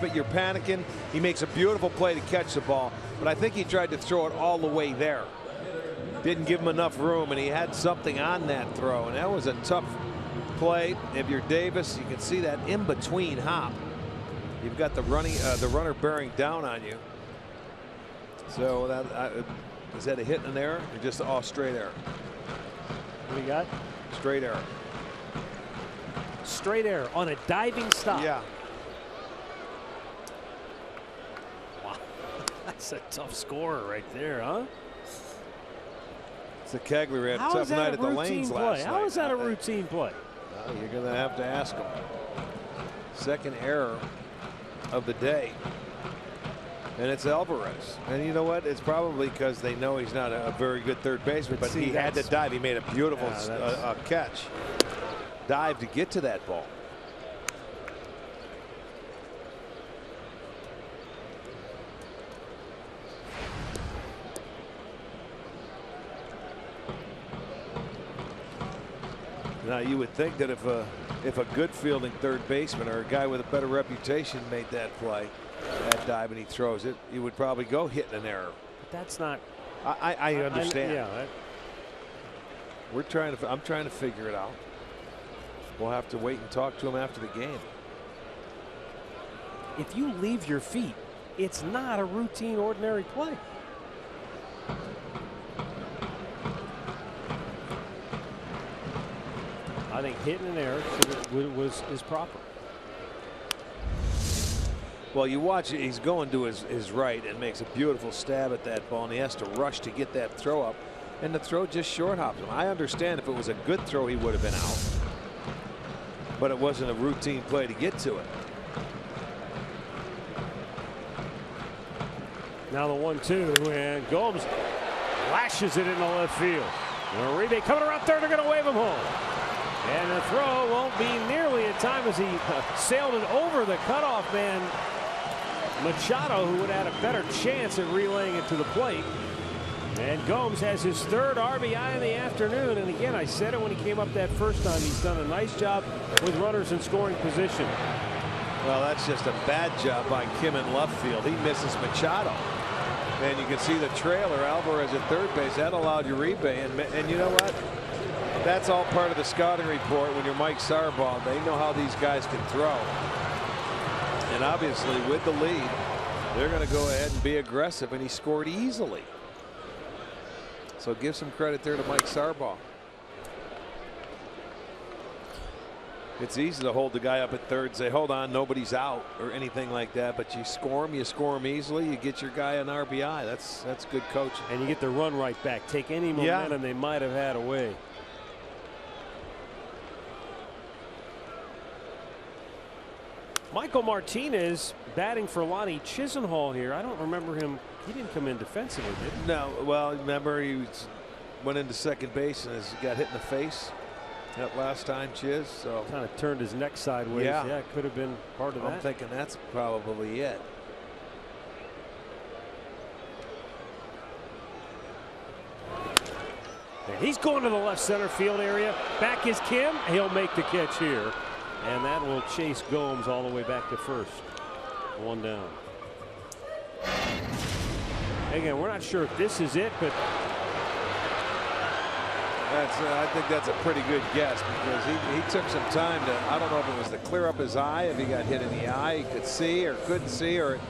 but you're panicking. He makes a beautiful play to catch the ball, but I think he tried to throw it all the way there. Didn't give him enough room, and he had something on that throw, and that was a tough play. If you're Davis, you can see that in between hop. You've got the runner bearing down on you. So that is that a hit and an error or just straight error? What do you got? Straight error. Straight error on a diving stop. Yeah. Wow. That's a tough scorer right there, huh? It's a Kegler had a How tough is that night a at the routine lanes play? last night. How is that a routine play? Well, you're going to have to ask him. Second error of the day. And it's Alvarez. And you know what? It's probably because they know he's not a very good third baseman, but see, he had to dive. He made a beautiful catch. Dive to get to that ball. Now you would think that if a good fielding third baseman or a guy with a better reputation made that play, that dive, and he throws it, you would probably go hitting an error. But that's not. I understand. Yeah. I'm trying to figure it out. We'll have to wait and talk to him after the game. If you leave your feet, it's not a routine, ordinary play. I think hitting an error is proper. Well, you watch it, he's going to his right and makes a beautiful stab at that ball, and he has to rush to get that throw up, and the throw just short hops him. I understand if it was a good throw, he would have been out, but it wasn't a routine play to get to it. Now the 1-2, and Gomes lashes it into left field. Uribe coming around third, they're going to wave him home. And the throw won't be nearly in time as he sailed it over the cutoff man, Machado, who would have had a better chance at relaying it to the plate. And Gomes has his third RBI in the afternoon. And again, I said it when he came up that first time. He's done a nice job with runners in scoring position. Well, that's just a bad job by Kim in left field. He misses Machado. And you can see the trailer, Alvarez at third base. That allowed Uribe. And you know what? That's all part of the scouting report when you're Mike Sarbaugh. They know how these guys can throw. And obviously, with the lead, they're going to go ahead and be aggressive. And he scored easily. So give some credit there to Mike Sarbaugh. It's easy to hold the guy up at third and say, hold on, nobody's out or anything like that. But you score him easily. You get your guy an RBI. That's good coaching. And you get the run right back. Take any momentum they might have had away. Michael Martinez batting for Lonnie Chisenhall here. I don't remember him. He didn't come in defensively, did he? No. Well, remember he went into second base and got hit in the face that last time, Chiz. So kind of turned his neck sideways. Yeah, it could have been part of that. I'm thinking that's probably it. And he's going to the left center field area. Back is Kim. He'll make the catch here. And that will chase Gomes all the way back to first. One down. Again, we're not sure if this is it, but I think that's a pretty good guess because he took some time to, I don't know if it was to clear up his eye, if he got hit in the eye, he could see or couldn't see, or it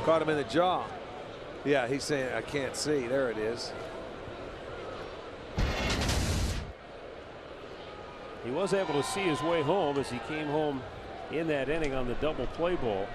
caught him in the jaw. Yeah, he's saying, I can't see. There it is. He was able to see his way home as he came home in that inning on the double play ball.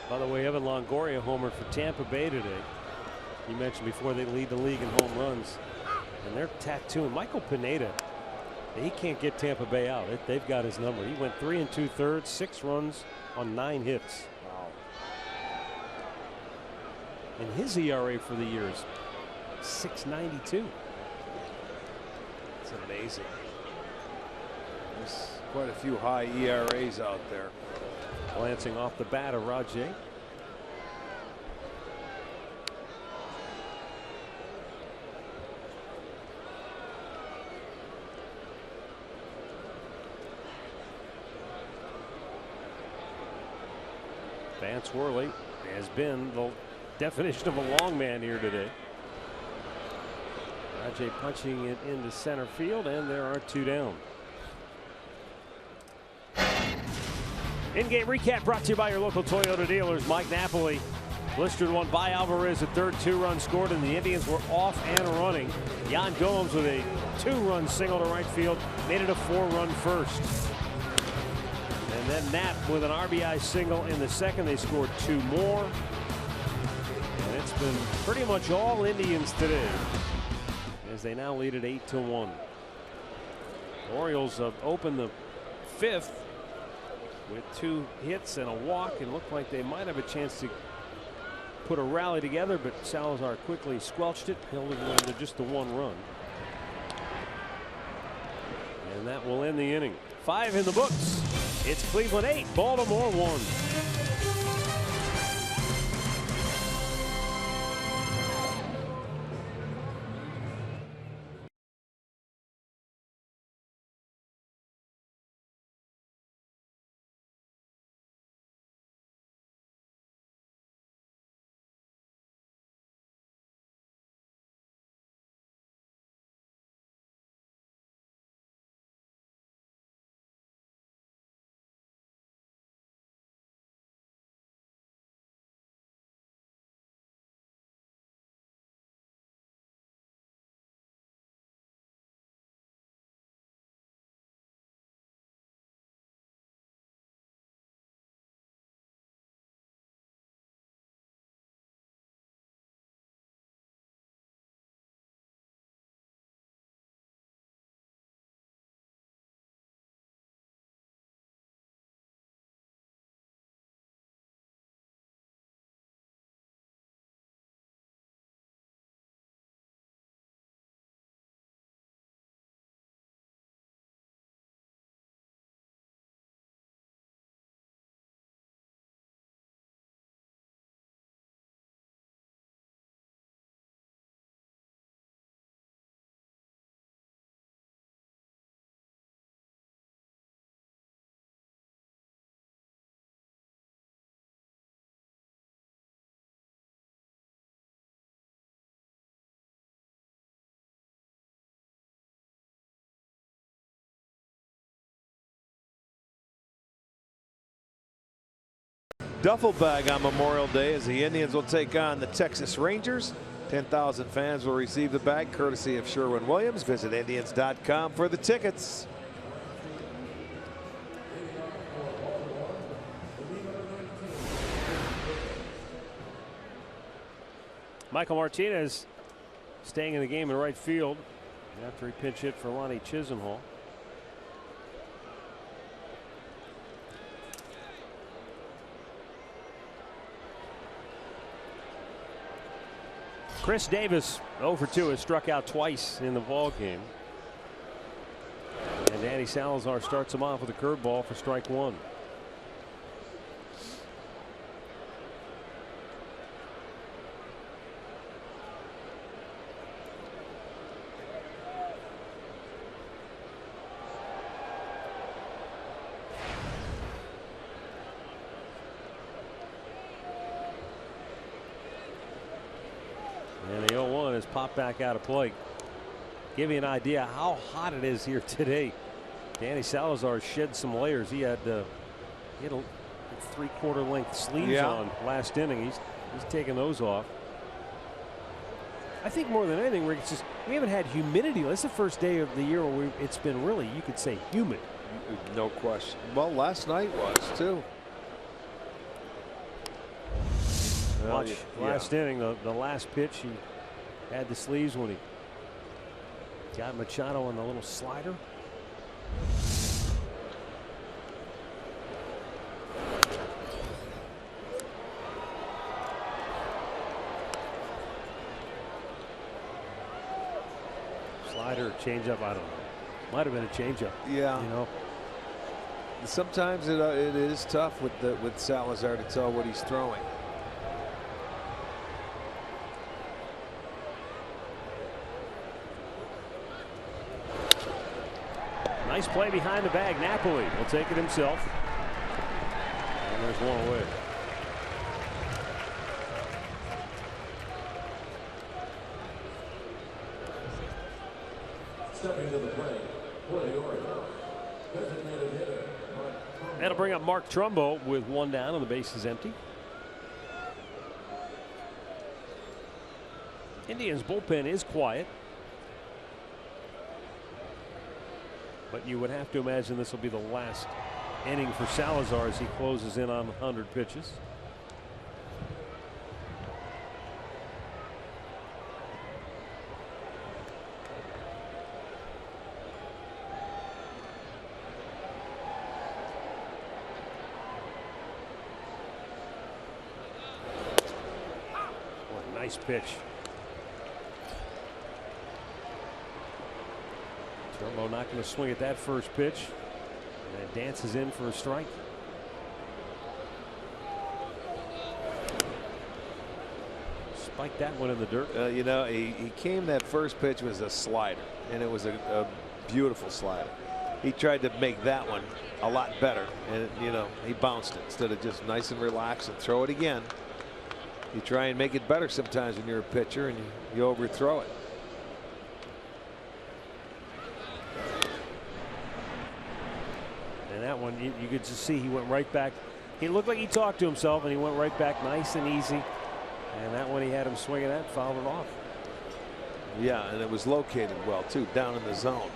By the way, Evan Longoria homered for Tampa Bay today. You mentioned before they lead the league in home runs. And they're tattooing Michael Pineda. He can't get Tampa Bay out. They've got his number. He went 3 2/3, 6 runs on 9 hits. Wow. And his ERA for the year is 6.92. It's amazing. There's quite a few high ERAs out there. Glancing off the bat of Rajay. Vance Worley has been the definition of a long man here today. Rajay punching it into center field, and there are 2 down. In-game recap brought to you by your local Toyota dealers. Mike Napoli blistered one by Alvarez, a third 2-run scored, and the Indians were off and running. Yan Gomes with a 2-run single to right field made it a 4-run first. And then Knapp with an RBI single in the second. They scored 2 more. And it's been pretty much all Indians today, as they now lead at 8-1. The Orioles have opened the 5th with 2 hits and a walk, and looked like they might have a chance to put a rally together, but Salazar quickly squelched it, held it to just the 1 run. And that will end the inning. 5 in the books. It's Cleveland 8, Baltimore 1. Duffel bag on Memorial Day as the Indians will take on the Texas Rangers. 10,000 fans will receive the bag courtesy of Sherwin-Williams. Visit Indians.com for the tickets. Michael Martinez staying in the game in right field after he pinch hit for Lonnie Chisenhall. Chris Davis 0 for 2 has struck out twice in the ball game. And Danny Salazar starts him off with a curveball for strike 1. And the 0-1 is popped back out of play. Give you an idea how hot it is here today. Danny Salazar shed some layers. He had a 3/4 length sleeves on last inning. He's taking those off. I think more than anything, Rick, it's just we haven't had humidity. That's the first day of the year where it's been really, you could say, humid. No question. Well, last night was too. Watch last inning, the last pitch, he had the sleeves when he got Machado on the little slider. Slider, changeup, I don't know. Might have been a changeup. Yeah. You know. Sometimes it is tough with Salazar to tell what he's throwing. Nice play behind the bag. Napoli will take it himself. And there's one away. Stepping to the plate for the Orioles, designated hitter Mark Trumbo. That'll bring up Mark Trumbo with one down and the base is empty. Indians bullpen is quiet, but you would have to imagine this will be the last inning for Salazar as he closes in on 100 pitches. What a nice pitch. Trumbo not going to swing at that first pitch. And it dances in for a strike. Spiked that one in the dirt. You know, he came, that first pitch was a slider, and it was a beautiful slider. He tried to make that one a lot better, and you know, he bounced it instead of just nice and relaxed and throw it again. You try and make it better sometimes when you're a pitcher, and you overthrow it. And that one, you could just see he went right back. He looked like he talked to himself, and he went right back nice and easy. And that one he had him swinging at, fouled it off. Yeah, and it was located well too, down in the zone.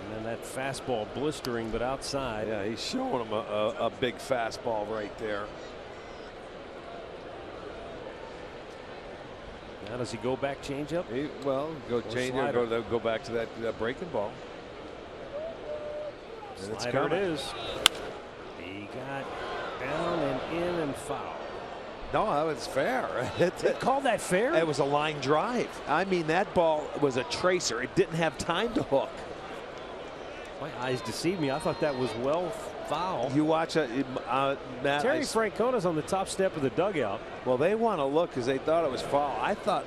And then that fastball blistering, but outside. Yeah, he's showing him a big fastball right there. Now does he go back changeup? Well, go change it, go back to that breaking ball. And it's Slider it coming. is. He got down and in and foul. No, that was fair. They called that fair? It was a line drive. I mean, that ball was a tracer. It didn't have time to hook. My eyes deceived me. I thought that was well foul. You watch Matt. Terry Francona's on the top step of the dugout. Well, they want to look because they thought it was foul. I thought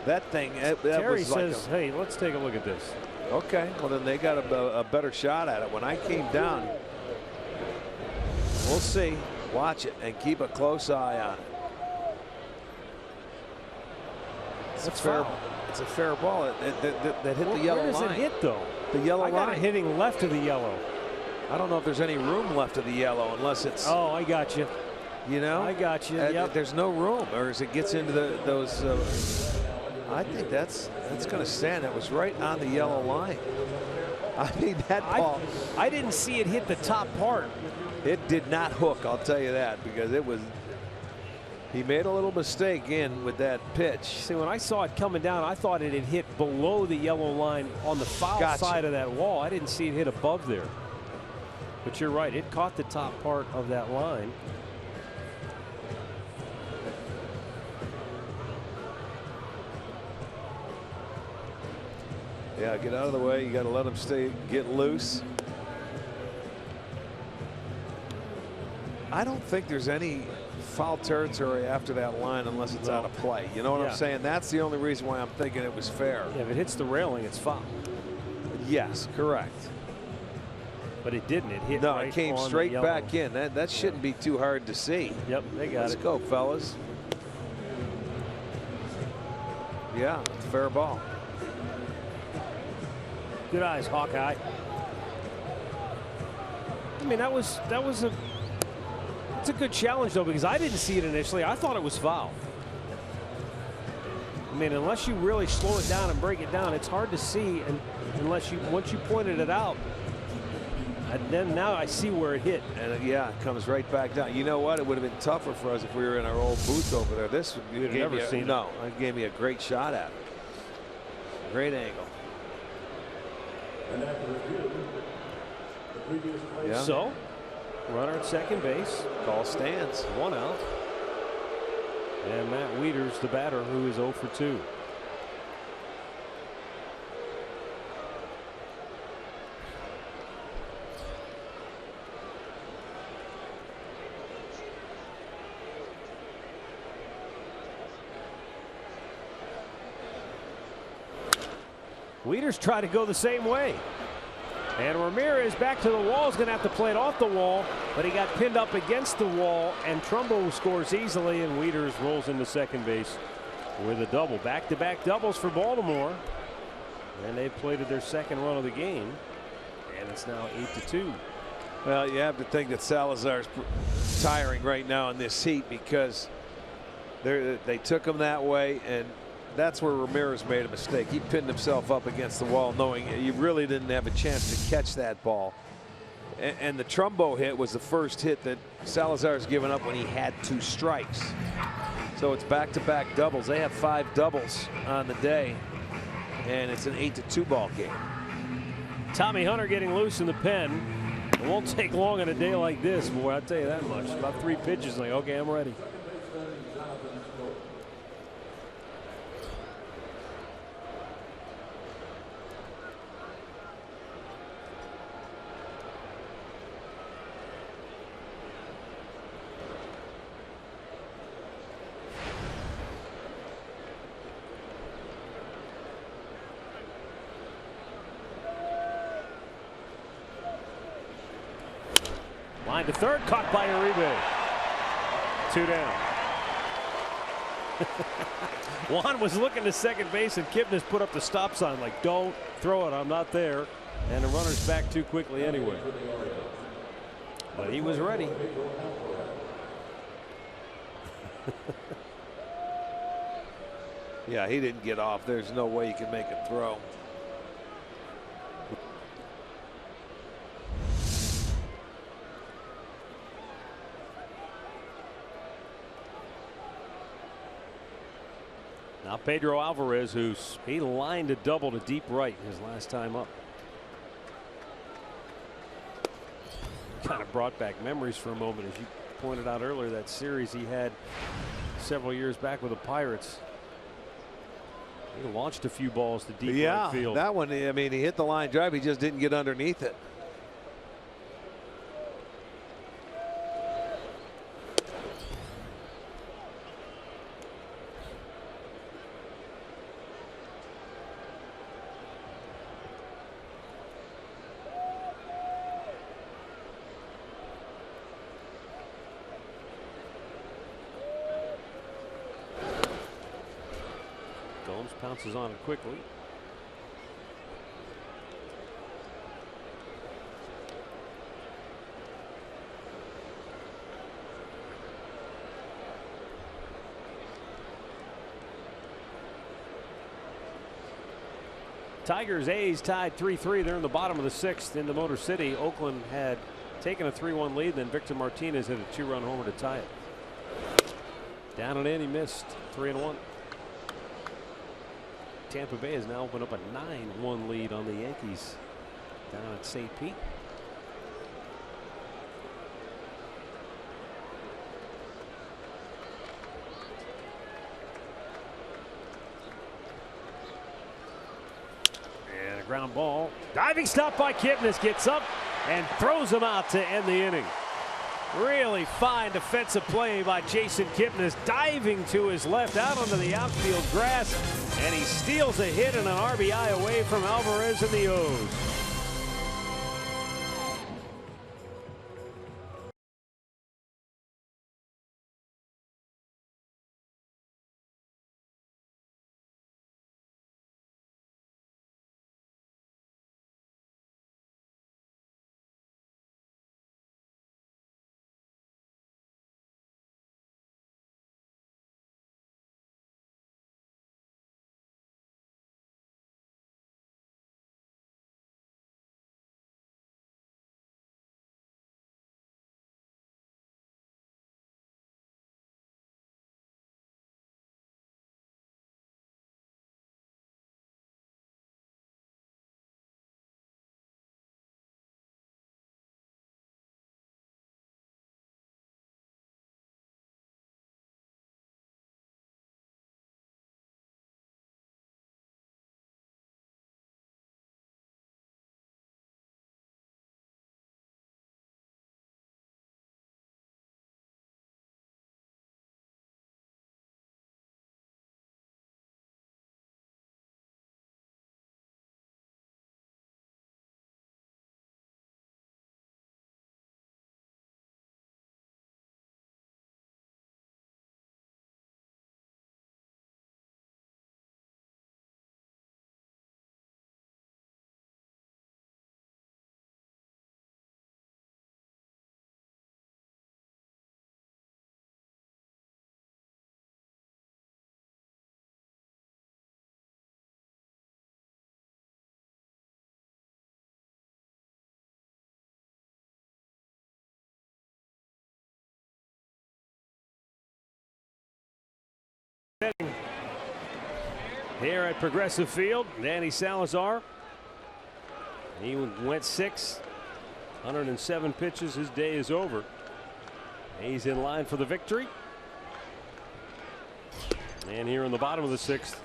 that thing. That Terry was like says, "Hey, let's take a look at this." Okay, well then they got a better shot at it. When I came down, we'll see. Watch it and keep a close eye on it. It's That's a fair. foul. It's a fair ball. That hit the yellow Where does line. it hit though? The yellow I got line. it hitting left of the yellow. I don't know if there's any room left of the yellow unless it's. Oh, I got you. You know. I got you. Yep. There's no room, or as it gets into those. I think that's going to stand. It was right on the yellow line. I mean, that ball. I didn't see it hit the top part. It did not hook, I'll tell you that, because it was. He made a little mistake in with that pitch. See, when I saw it coming down, I thought it had hit below the yellow line on the foul Gotcha. side of that wall. I didn't see it hit above there. But you're right, it caught the top part of that line. Yeah, get out of the way. You got to let him get loose. I don't think there's any foul territory after that line unless it's out of play. You know what I'm saying? That's the only reason why I'm thinking it was fair. Yeah, if it hits the railing, it's foul. Yes, correct. But it didn't. It hit No, right it came on the straight yellow. back in. That shouldn't be too hard to see. Yep, they got Let's it. go, fellas. Yeah, it's a fair ball. Good eyes, Hawkeye. I mean, it's a good challenge though, because I didn't see it initially. I thought it was foul. I mean, unless you really slow it down and break it down, it's hard to see, and once you pointed it out. And then now I see where it hit. And yeah, it comes right back down. You know what? It would have been tougher for us if we were in our old booth over there. This You'd have never seen it. No, it gave me a great shot at it. Great angle. And after review, the previous play. Yeah. So, runner at second base. Call stands. 1 out. And Matt Wieters, the batter, who is 0 for 2. Wieters tried to go the same way. And Ramirez back to the wall, is going to have to play it off the wall, but he got pinned up against the wall, and Trumbo scores easily, and Wieters rolls into second base with a double. Back-to-back doubles for Baltimore, and they've plated their second run of the game, and it's now 8-2. Well, you have to think that Salazar's tiring right now in this heat because they took him that way, and that's where Ramirez made a mistake. He pinned himself up against the wall knowing he really didn't have a chance to catch that ball. And the Trumbo hit was the first hit that Salazar's given up when he had 2 strikes. So it's back-to-back doubles. They have 5 doubles on the day, and it's an 8-2 ball game. Tommy Hunter getting loose in the pen. It won't take long on a day like this, boy, I'll tell you that much. About 3 pitches, like, okay, I'm ready. Line to third, caught by Uribe. 2 down. Juan was looking to second base, and Kipnis put up the stop sign like, don't throw it, I'm not there. And the runner's back too quickly anyway. But he was ready. Yeah, he didn't get off. There's no way you can make a throw. Now Pedro Alvarez, he lined a double to deep right his last time up. Kind of brought back memories for a moment, as you pointed out earlier, that series he had several years back with the Pirates. He launched a few balls to deep right field. That one, I mean, he hit the line drive, he just didn't get underneath it. Pounces on it quickly. Tigers A's tied 3-3. They're in the bottom of the 6th in the Motor City. Oakland had taken a 3-1 lead, then Victor Martinez hit a 2-run homer to tie it. Down and in, he missed. 3-1. Tampa Bay has now opened up a 9-1 lead on the Yankees down at St. Pete. And a ground ball. Diving stop by Kipnis, gets up and throws him out to end the inning. Really fine defensive play by Jason Kipnis, diving to his left out onto the outfield grass, and he steals a hit and an RBI away from Alvarez and the O's. inning here at Progressive Field. Danny Salazar. He went 6, 107 pitches. His day is over. He's in line for the victory. And here in the bottom of the 6th,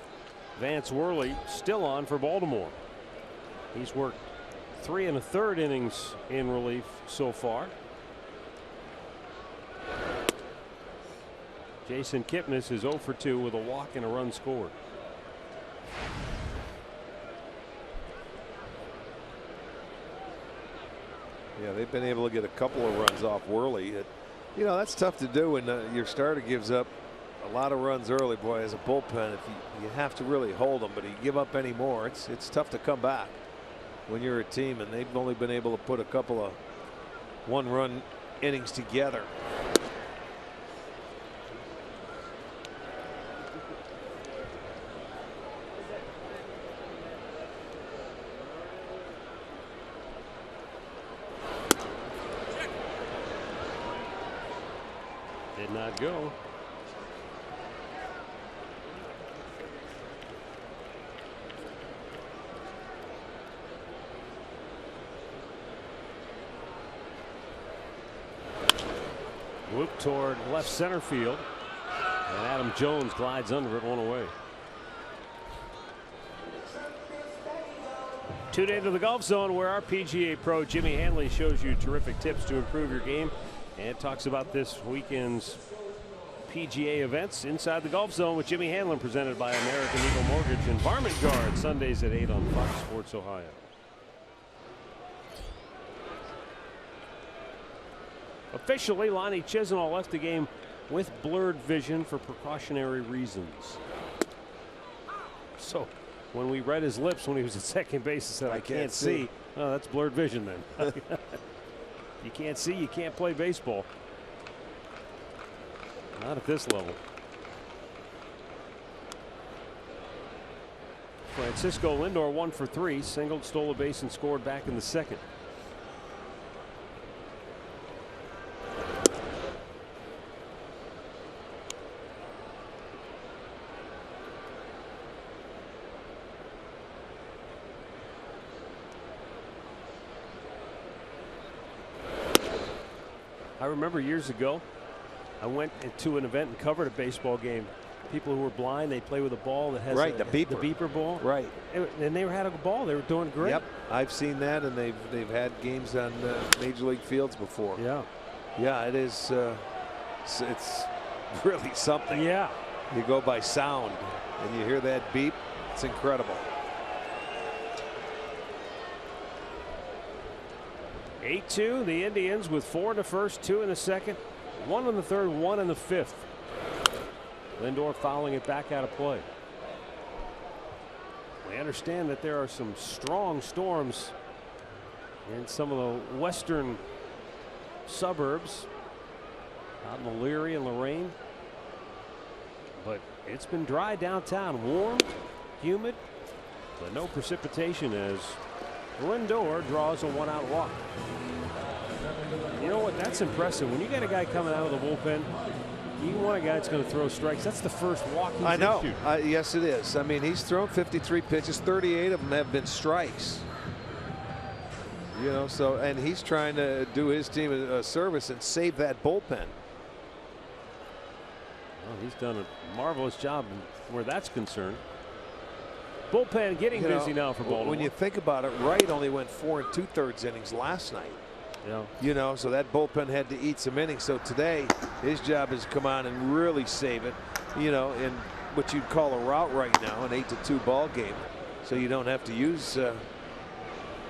Vance Worley still on for Baltimore. He's worked 3 1/3 innings in relief so far. Jason Kipnis is 0 for 2 with a walk and a run scored. Yeah, they've been able to get a couple of runs off Worley. You know, that's tough to do when your starter gives up a lot of runs early. Boy, as a bullpen, if you have to really hold them, but if you give up any more, it's tough to come back when you're a team, and they've only been able to put a couple of 1-run innings together. Did not go. Whoop toward left center field, and Adam Jones glides under it, 1 away. Tune into the Golf Zone, where our PGA pro Jimmy Hanley shows you terrific tips to improve your game and talks about this weekend's PGA events inside the Golf Zone with Jimmy Hanlon, presented by American Eagle Mortgage and Varmint Guard, Sundays at 8 on Fox Sports Ohio. Officially, Lonnie Chisenhall left the game with blurred vision for precautionary reasons. So when we read his lips when he was at second base and said, I can't see. Oh, that's blurred vision then. You can't see, you can't play baseball. Not at this level. Francisco Lindor 1 for 3, singled, stole a base, and scored back in the 2nd. I remember years ago, I went to an event and covered a baseball game. People who were blind, they play with a ball that has the beeper ball. Right. And they had a ball. They were doing great. Yep, I've seen that, and they've had games on major league fields before. Yeah. Yeah, it is. It's really something. Yeah. You go by sound, and you hear that beep. It's incredible. 8-2, the Indians with 4 in the first, 2 in the second, 1 in the third, 1 in the fifth. Lindor fouling it back out of play. We understand that there are some strong storms in some of the western suburbs out in Elyria and Lorraine. But it's been dry downtown, warm, humid, but no precipitation as Lindor draws a 1-out walk. You know what? That's impressive. When you got a guy coming out of the bullpen, you want a guy that's going to throw strikes. That's the first walk he's I know. issued. Yes, it is. I mean, he's thrown 53 pitches. 38 of them have been strikes. You know, so, and he's trying to do his team a service and save that bullpen. Well, he's done a marvelous job where that's concerned. Bullpen getting busy now for Baltimore. When you think about it, Wright only went 4 2/3 innings last night. Yeah. You know, so that bullpen had to eat some innings. So today, his job is to come on and really save it. You know, in what you'd call a rout right now, an 8-2 ball game. So you don't have to use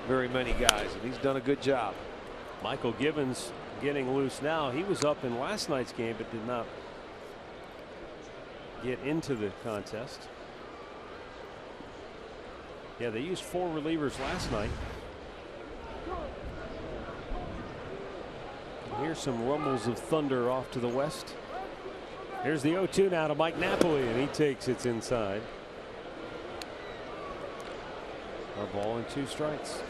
very many guys, and he's done a good job. Michael Gibbons getting loose now. He was up in last night's game, but did not get into the contest. Yeah, they used 4 relievers last night. Here's some rumbles of thunder off to the west. Here's the 0-2 now to Mike Napoli, and he takes it inside. A ball and 2 strikes.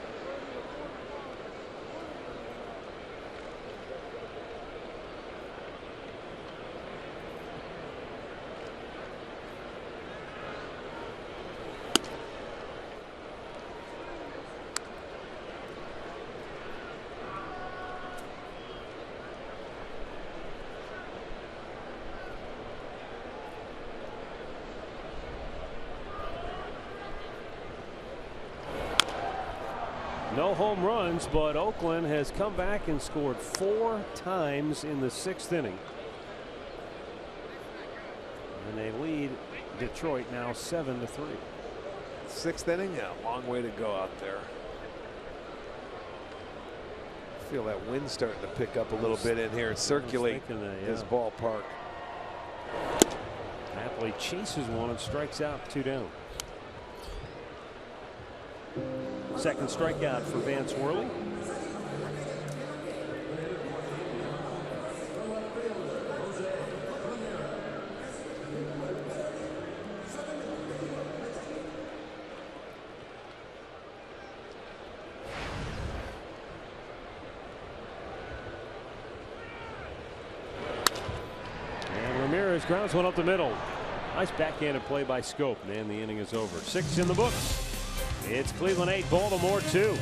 No home runs, but Oakland has come back and scored 4 times in the 6th inning. And they lead Detroit now 7-3. 6th inning, yeah, long way to go out there. I feel that wind starting to pick up a little bit in here and circulate this ballpark. Napoli chases one and strikes out, 2 down. Second strikeout for Vance Worley. And Ramirez grounds one up the middle. Nice backhanded play by Scope, and the inning is over. 6 in the books. It's Cleveland 8, Baltimore 2.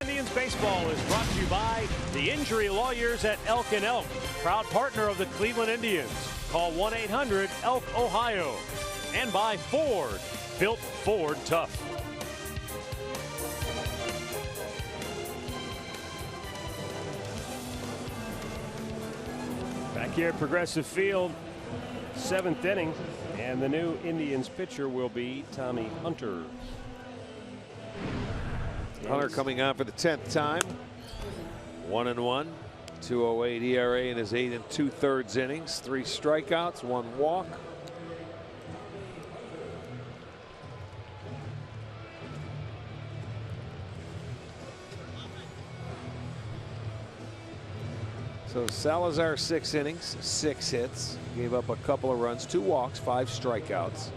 Indians baseball is brought to you by the injury lawyers at Elk & Elk, proud partner of the Cleveland Indians. Call 1-800-ELK-OHIO. And by Ford, built Ford tough. Back here at Progressive Field, 7th inning, and the new Indians pitcher will be Tommy Hunter. Hunter coming on for the 10th time. 1-1, 2.08 ERA in his 8 2/3 innings. 3 strikeouts, 1 walk. So Salazar 6 innings, 6 hits, gave up a couple of runs, 2 walks, 5 strikeouts.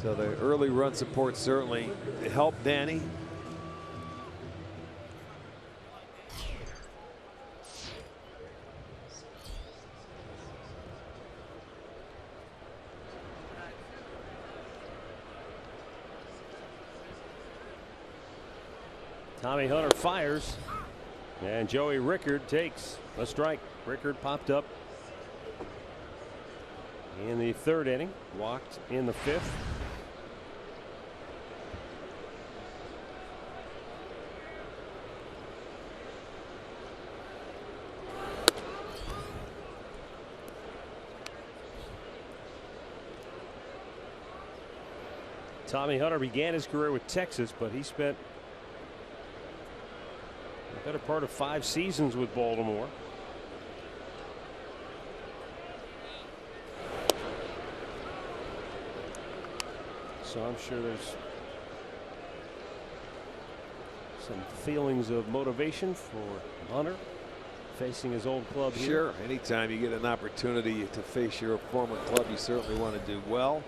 So the early run support certainly helped Danny. Tommy Hunter fires, and Joey Rickard takes a strike. Rickard popped up in the 3rd inning, walked in the 5th. Tommy Hunter began his career with Texas, but he spent the better part of 5 seasons with Baltimore. So I'm sure there's some feelings of motivation for Hunter facing his old club here. Sure, anytime you get an opportunity to face your former club, you certainly want to do well.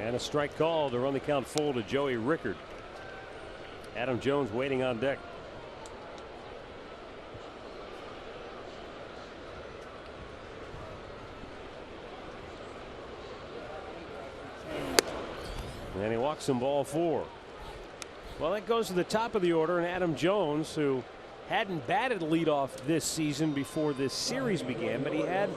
And a strike call to run the count full to Joey Rickard. Adam Jones waiting on deck. And he walks him ball 4. Well, that goes to the top of the order, and Adam Jones, who hadn't batted leadoff this season before this series began, but he had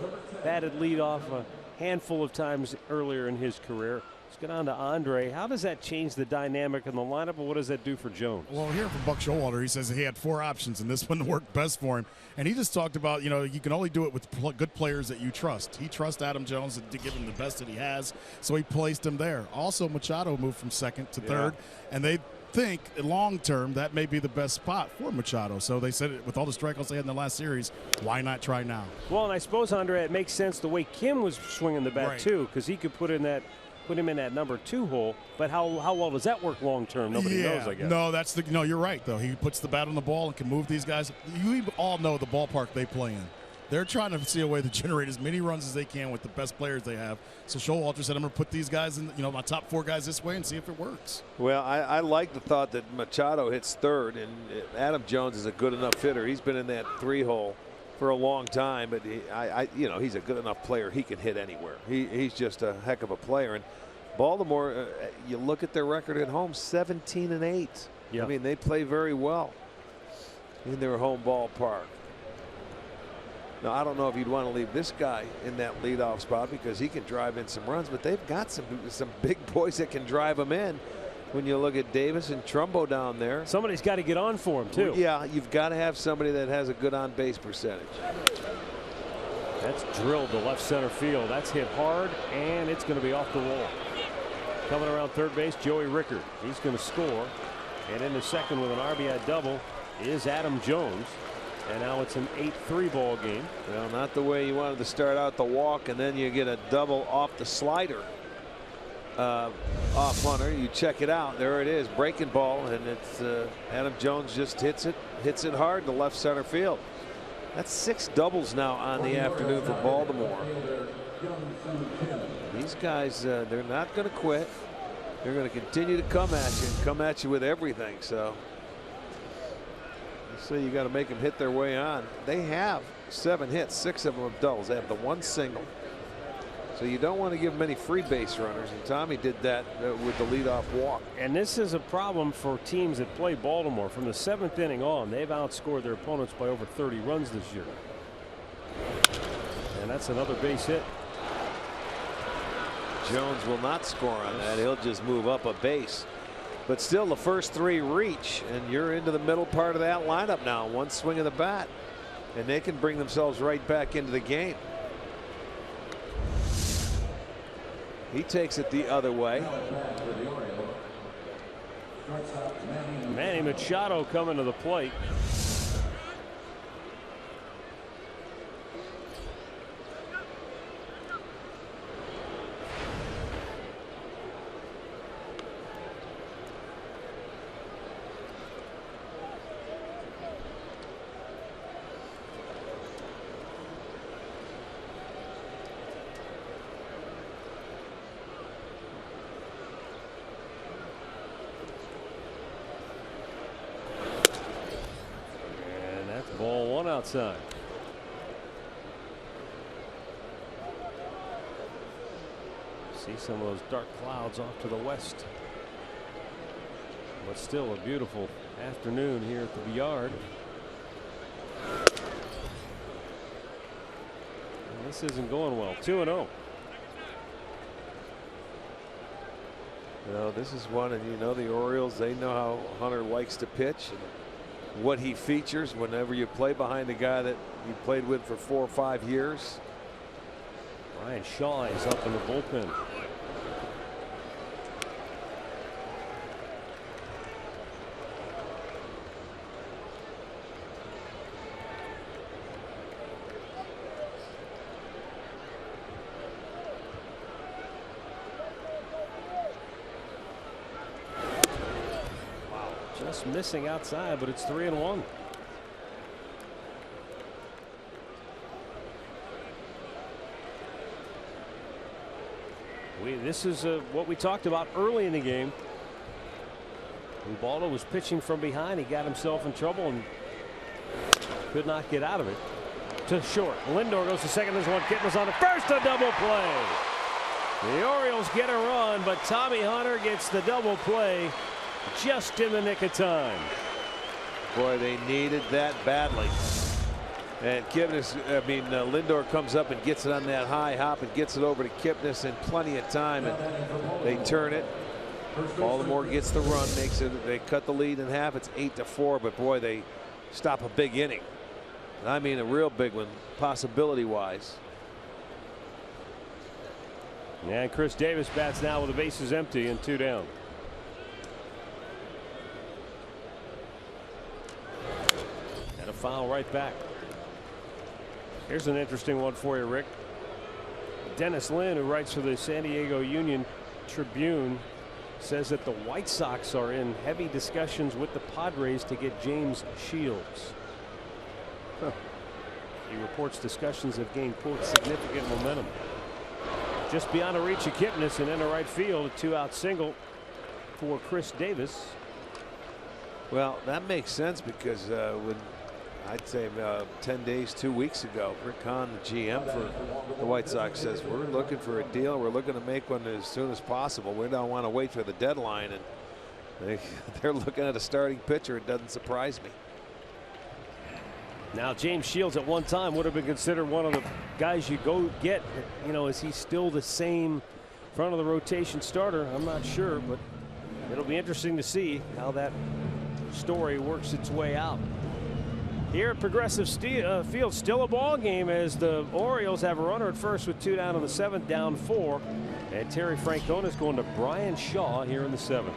batted leadoff a handful of times earlier in his career. Let's get on to Andre. How does that change the dynamic in the lineup, and what does that do for Jones? Well, here from Buck Showalter, he says he had 4 options, and this one worked best for him. And he just talked about, you can only do it with good players that you trust. He trusts Adam Jones to give him the best that he has, so he placed him there. Also, Machado moved from second to third, and they think long term that may be the best spot for Machado. So they said with all the strikeouts they had in the last series, why not try now? Well, and I suppose, Andre, it makes sense the way Kim was swinging the bat too, because he could put him in that number 2 hole. But how well does that work long term? Nobody knows, I guess. No, you're right though. He puts the bat on the ball and can move these guys. You all know the ballpark they play in. They're trying to see a way to generate as many runs as they can with the best players they have. So Showalter said, I'm going to put these guys in, my top 4 guys this way and see if it works. Well, I like the thought that Machado hits third, and Adam Jones is a good enough hitter. He's been in that 3 hole for a long time, but he's a good enough player. He can hit anywhere. He's just a heck of a player. And Baltimore, you look at their record at home, 17-8. Yeah. I mean, they play very well in their home ballpark. Now, I don't know if you'd want to leave this guy in that leadoff spot because he can drive in some runs, but they've got some big boys that can drive them in. When you look at Davis and Trumbo down there, somebody's got to get on for him too. Yeah, you've got to have somebody that has a good on-base percentage. That's drilled to left center field. That's hit hard, and it's going to be off the wall. Coming around third base, Joey Rickard. He's going to score, and in the second with an RBI double is Adam Jones. And now it's an 8-3 ball game. Well, not the way you wanted to start out the walk, and then you get a double off the slider. Off Hunter, you check it out. There it is, breaking ball, and it's Adam Jones just hits it hard to left center field. That's 6 doubles now on the afternoon for Baltimore. These guys, they're not going to quit. They're going to continue to come at you with everything. So you got to make them hit their way on. They have 7 hits, 6 of them have doubles. They have the 1 single. So you don't want to give them any free base runners, and Tommy did that with the leadoff walk. And this is a problem for teams that play Baltimore. From the 7th inning on, they've outscored their opponents by over 30 runs this year. And that's another base hit. Jones will not score on that. He'll just move up a base. But still, the first 3 reach, and you're into the middle part of that lineup now. 1 swing of the bat, and they can bring themselves right back into the game. He takes it the other way. Manny Machado coming to the plate. Ball 1 outside. See some of those dark clouds off to the west. But still a beautiful afternoon here at the yard. And this isn't going well. 2-0. This is one, and the Orioles, they know how Hunter likes to pitch and what he features whenever you play behind a guy that you played with for 4 or 5 years. Ryan Shaw is up in the bullpen. Just missing outside, but it's 3-1. This is what we talked about early in the game. Ubaldo was pitching from behind. He got himself in trouble and could not get out of it. To short. Lindor goes to second. There's one. Kipnis on the first. A double play. The Orioles get a run, but Tommy Hunter gets the double play just in the nick of time. Boy, they needed that badly. And Lindor comes up and gets it on that high hop and gets it over to Kipnis in plenty of time, and they turn it. Baltimore gets the run, makes it. They cut the lead in half. It's 8-4, but boy, they stop a big inning. I mean, a real big one, possibility-wise. And Chris Davis bats now with the bases empty and 2 down. And a foul right back. Here's an interesting one for you, Rick. Dennis Lin, who writes for the San Diego Union Tribune, says that the White Sox are in heavy discussions with the Padres to get James Shields. He reports discussions have gained, quote, significant momentum. Just beyond the reach of Kipnis and into right field, a 2-out single for Chris Davis. Well, that makes sense because when I'd say 10 days, 2 weeks ago, Rick Hahn, the GM for the White Sox, says we're looking for a deal. We're looking to make one as soon as possible. We don't want to wait for the deadline, and they're looking at a starting pitcher. It doesn't surprise me. Now James Shields at one time would have been considered one of the guys you go get. You know, is he still the same front of the rotation starter? I'm not sure, but it'll be interesting to see how that story works its way out. Here at Progressive Field, still a ball game as the Orioles have a runner at first with 2 down in the 7th, down 4, and Terry Francona is going to Brian Shaw here in the 7th.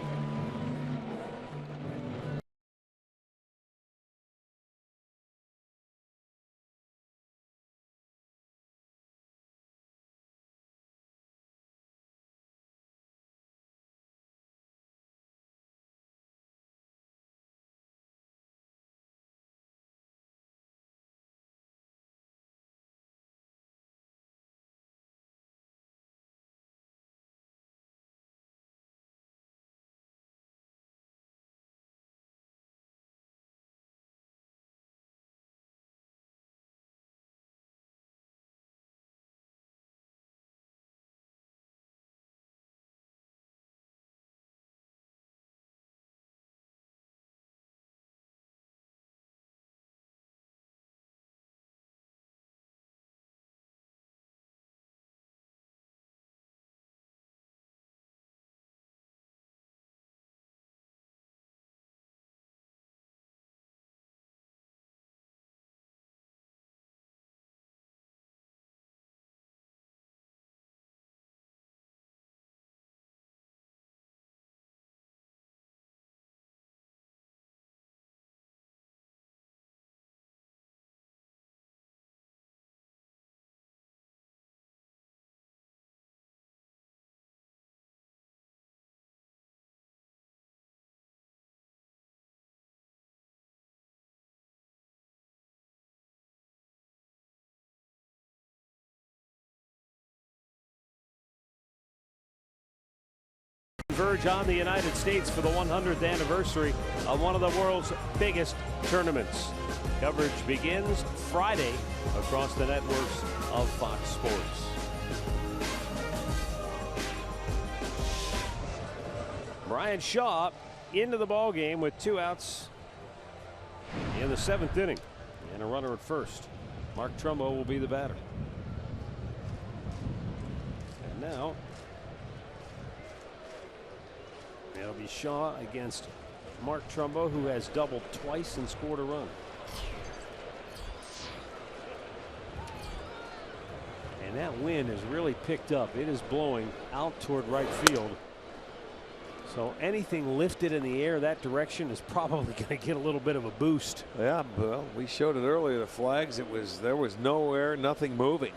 Converge on the United States for the 100th anniversary of one of the world's biggest tournaments. Coverage begins Friday across the networks of Fox Sports. Brian Shaw into the ball game with 2 outs in the 7th inning and a runner at first. Mark Trumbo will be the batter. And now it'll be Shaw against Mark Trumbo, who has doubled twice and scored a run. And that wind has really picked up. It is blowing out toward right field. So anything lifted in the air that direction is probably going to get a little bit of a boost. Yeah, well, we showed it earlier. The flags. There was no air, nothing moving.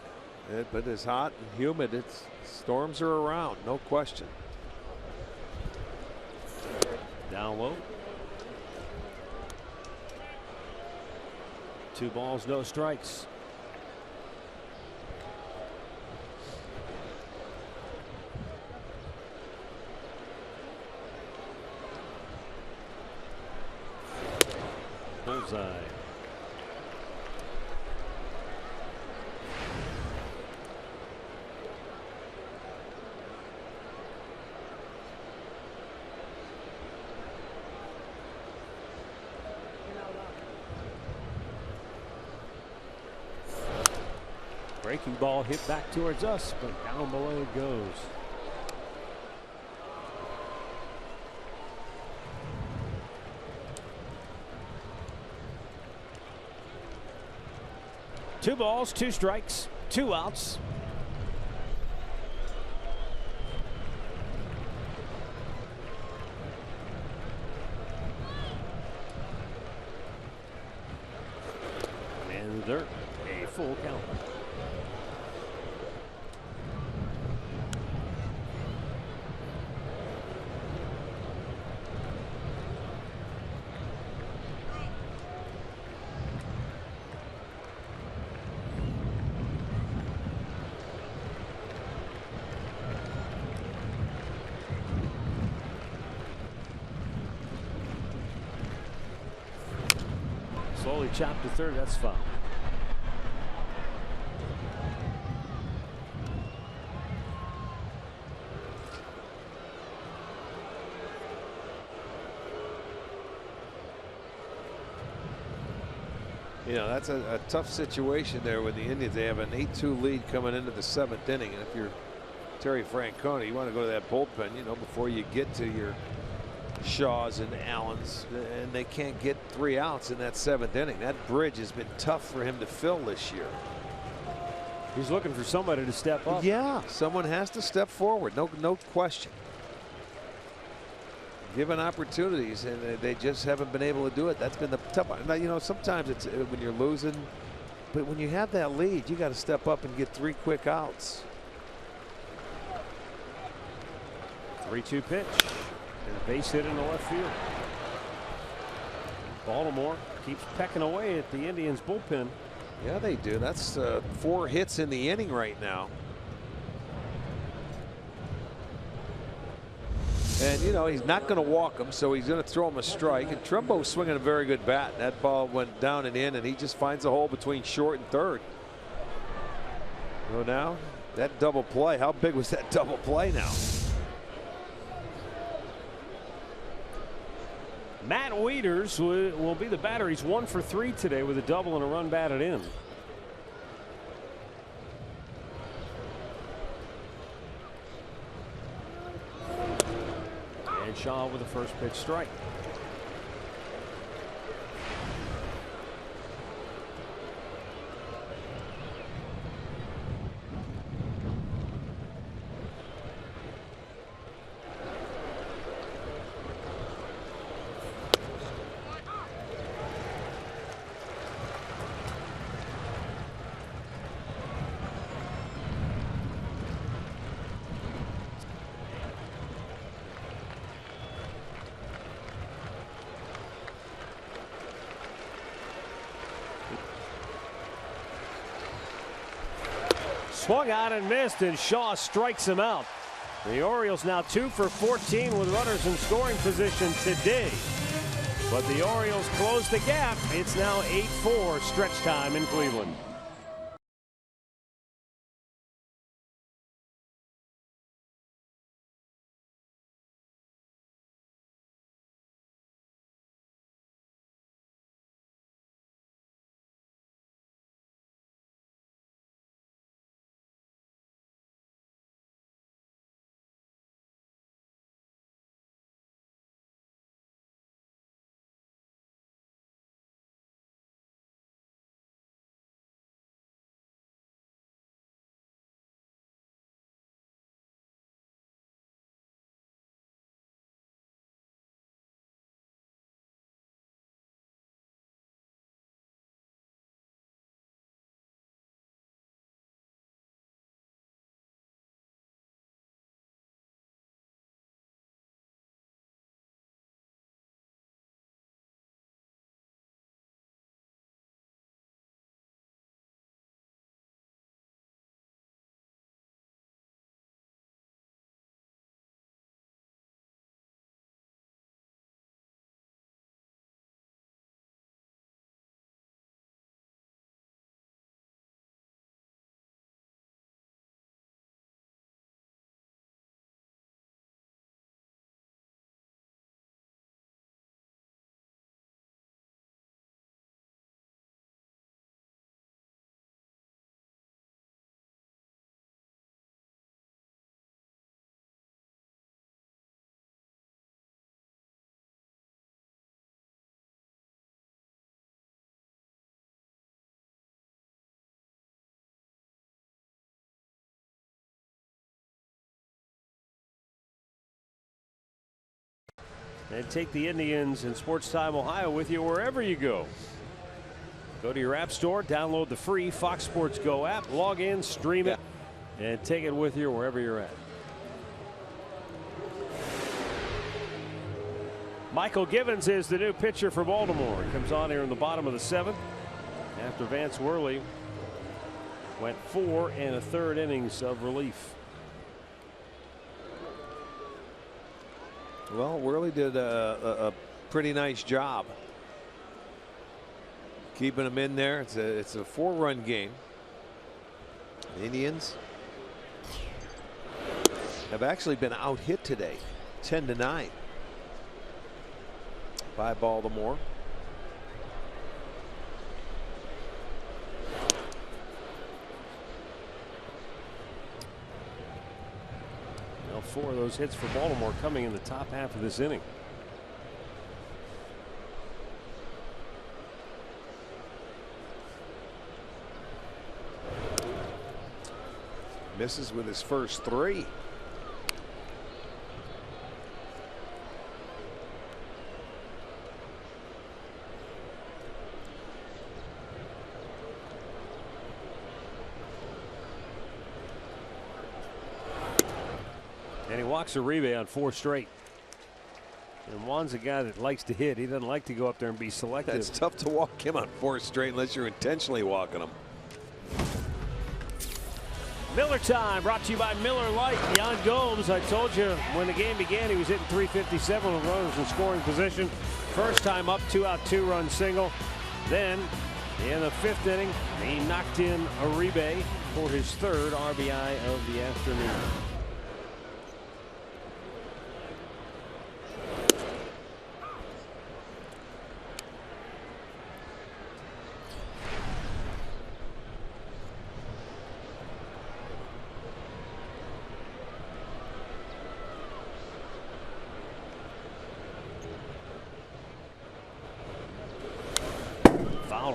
But it's hot and humid. Storms are around, no question. Down low. 2 balls, no strikes. bullseye. Breaking ball hit back towards us, but down below it goes. Two balls, two strikes, two outs. And they're a full count. Slowly chopped to third. That's foul. You know, that's a tough situation there with the Indians. They have an 8-2 lead coming into the 7th inning, and if you're Terry Francona, you want to go to that bullpen, you know, before you get to your Shaws and Allens, and they can't get 3 outs in that 7th inning. That bridge has been tough for him to fill this year. He's looking for somebody to step up. Yeah, someone has to step forward. No question. Given opportunities, and they just haven't been able to do it. That's been the tough. Now, you know, sometimes it's when you're losing, but when you have that lead, you got to step up and get 3 quick outs. 3-2 pitch. And a base hit in the left field. Baltimore keeps pecking away at the Indians bullpen. Yeah, they do. That's 4 hits in the inning right now. And, you know, he's not going to walk him, so he's going to throw him a strike. And Trumbo's swinging a very good bat. That ball went down and in, and he just finds a hole between short and third. So now, that double play, how big was that double play now? Matt Wieters will be the batter. He's 1 for 3 today with a double and a run batted in. And Shaw with a first pitch strike. Swung out and missed, and Shaw strikes him out. The Orioles now 2 for 14 with runners in scoring position today. But the Orioles close the gap. It's now 8-4 stretch time in Cleveland. and take the Indians and Sports Time Ohio with you wherever you go. Go to your app store, download the free Fox Sports Go app, log in, stream it, and take it with you wherever you're at. Michael Givens is the new pitcher for Baltimore. He comes on here in the bottom of the 7th after Vance Worley went 4 1/3 innings of relief. Well, Worley did a pretty nice job keeping him in there. It's a 4-run game. The Indians have actually been out hit today, 10-9 by Baltimore. Now 4 of those hits for Baltimore coming in the top half of this inning. Misses with his first 3. And he walks Uribe on 4 straight. And Juan's a guy that likes to hit. He doesn't like to go up there and be selective. It's tough to walk him on 4 straight unless you're intentionally walking him. Miller time brought to you by Miller Lite. Yan Gomes, I told you when the game began he was hitting .357 with runners in scoring position. First time up, 2-out, 2-run single. Then in the 5th inning he knocked in Uribe for his 3rd RBI of the afternoon.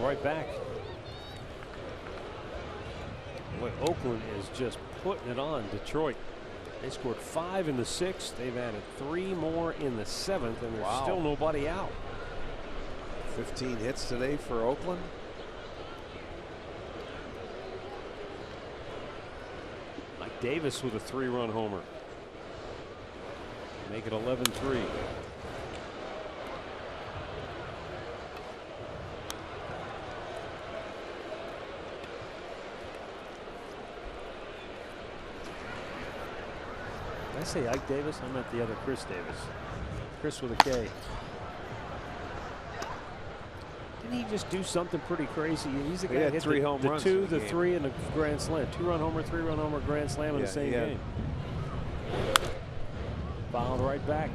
Right back. Boy, Oakland is just putting it on Detroit. They scored 5 in the 6th. They've added 3 more in the 7th, and there's still nobody out. 15 hits today for Oakland. Mike Davis with a 3-run homer. Make it 11-3. I say Ike Davis, I meant the other Chris Davis. Chris with a K. Didn't he just do something pretty crazy? He's the guy that hit 3 home runs. The 2, the 3, and the grand slam. 2-run homer, 3-run homer, grand slam in the same game. Fouled right back.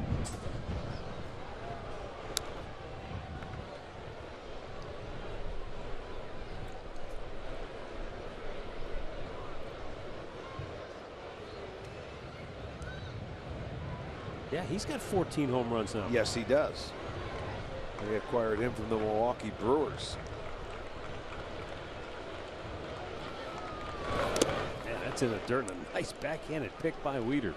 Yeah, he's got 14 home runs now. Yes, he does. They acquired him from the Milwaukee Brewers. Man, that's in the dirt. And a nice backhanded pick by Wieters.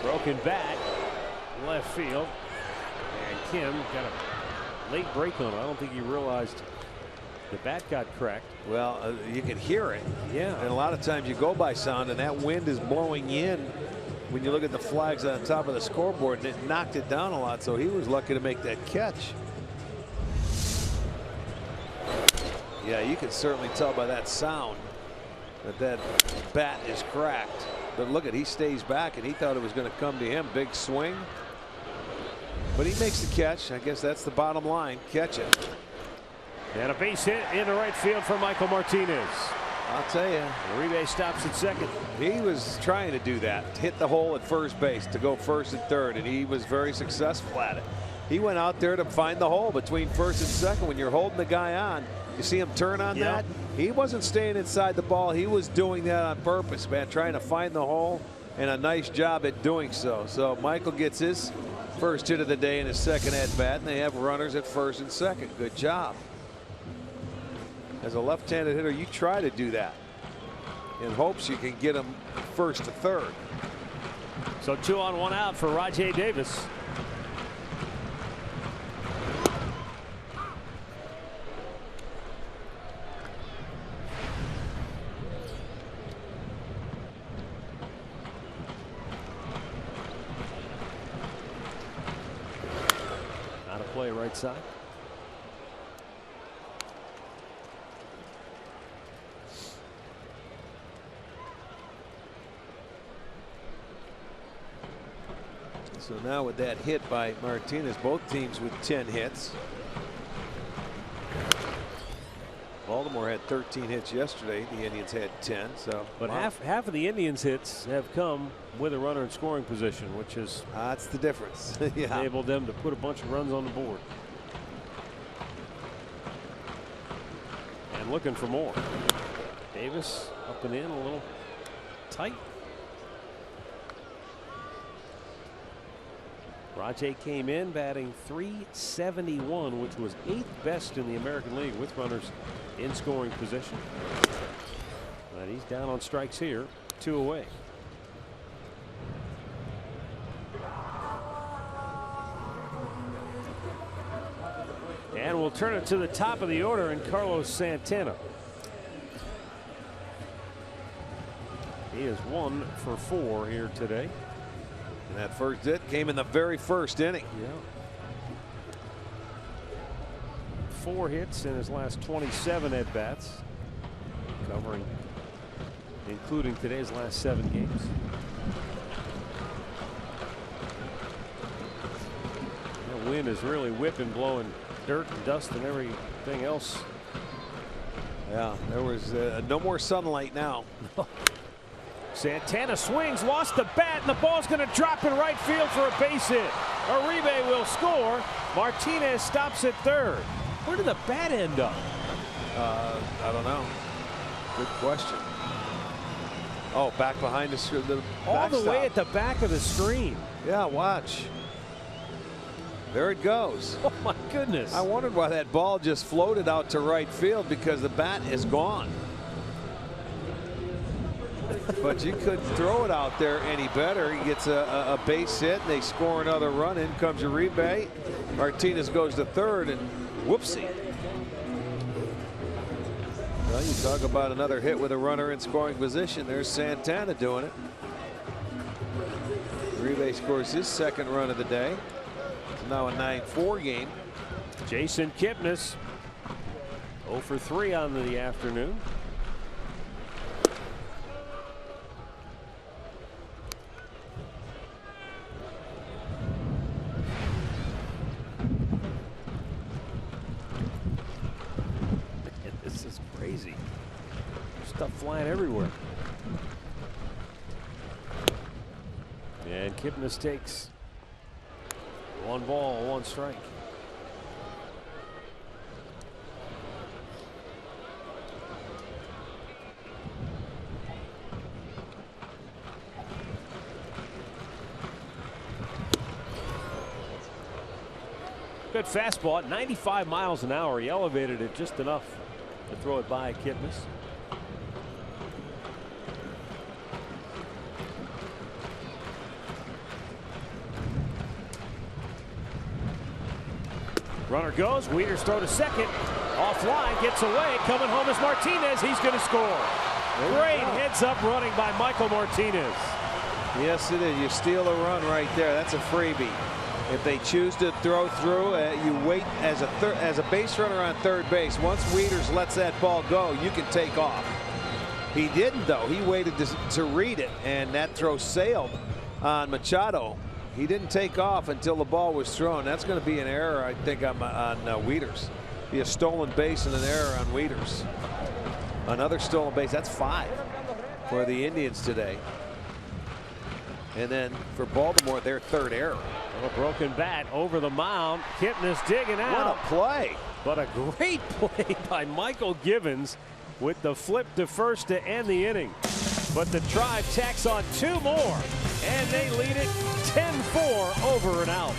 Broken bat, left field, and Kim got a late break on it. I don't think he realized the bat got cracked. Well, you can hear it. Yeah. And a lot of times you go by sound, and that wind is blowing in when you look at the flags on top of the scoreboard, and it knocked it down a lot, so he was lucky to make that catch. Yeah, you can certainly tell by that sound that bat is cracked. But look at, he stays back, and he thought it was going to come to him. Big swing. But he makes the catch. I guess that's the bottom line. Catch it. And a base hit into right field for Michael Martinez. I'll tell you. Uribe stops at second. He was trying to do that. Hit the hole at first base to go first and third, and he was very successful at it. He went out there to find the hole between first and second. When you're holding the guy on, you see him turn on that. He wasn't staying inside the ball. He was doing that on purpose, man, trying to find the hole, and a nice job at doing so. So Michael gets his first hit of the day in his second at bat, and they have runners at first and second. Good job. As a left-handed hitter, you try to do that in hopes you can get him first to third. So 2 on 1 out for Rajai Davis. Out of play right side. So now with that hit by Martinez, both teams with 10 hits. Baltimore had 13 hits yesterday. The Indians had 10. So, but half of the Indians' hits have come with a runner in scoring position, which is that's the difference. Yeah. Enabled them to put a bunch of runs on the board. And looking for more. Davis up and in a little tight. Rajai came in batting .371, which was 8th best in the American League with runners in scoring position. But he's down on strikes here, 2 away. And we'll turn it to the top of the order in Carlos Santana. He is 1 for 4 here today. And that first hit came in the very first inning. Yeah. 4 hits in his last 27 at bats, covering, including today's last 7 games. The wind is really whipping, blowing dirt and dust and everything else. Yeah, there was no more sunlight now. Santana swings, lost the bat, and the ball's going to drop in right field for a base hit. Uribe will score. Martinez stops at third. Where did the bat end up? I don't know. Good question. Oh, back behind the all the way at the back of the screen. Yeah, watch. There it goes. Oh my goodness. I wondered why that ball just floated out to right field, because the bat is gone. But you couldn't throw it out there any better. He gets a base hit, and they score another run. In comes Uribe. Martinez goes to third, and whoopsie. Well, you talk about another hit with a runner in scoring position. There's Santana doing it. Uribe scores his second run of the day. It's now a 9-4 game. Jason Kipnis 0 for 3 on the afternoon. This is crazy. Stuff flying everywhere. And Kipnis takes 1 ball, 1 strike. Good fastball at 95 miles an hour. He elevated it just enough to throw it by Kipnis. Runner goes. Wieters throw to second. Offline, gets away. Coming home is Martinez. He's going to score. Great heads up running by Michael Martinez. Yes, it is. You steal a run right there. That's a freebie. If they choose to throw through, you wait as a base runner on third base. Once Wieters lets that ball go, you can take off. He didn't, though. He waited to read it, and that throw sailed on Machado. He didn't take off until the ball was thrown. That's going to be an error, I think, on Wieters. Be a stolen base and an error on Wieters. Another stolen base. That's 5 for the Indians today. And then for Baltimore, their third error. A broken bat over the mound. Kipnis digging out. What a play. But a great play by Michael Givens with the flip to first to end the inning. But the Tribe tacks on 2 more, and they lead it 10-4 over and out.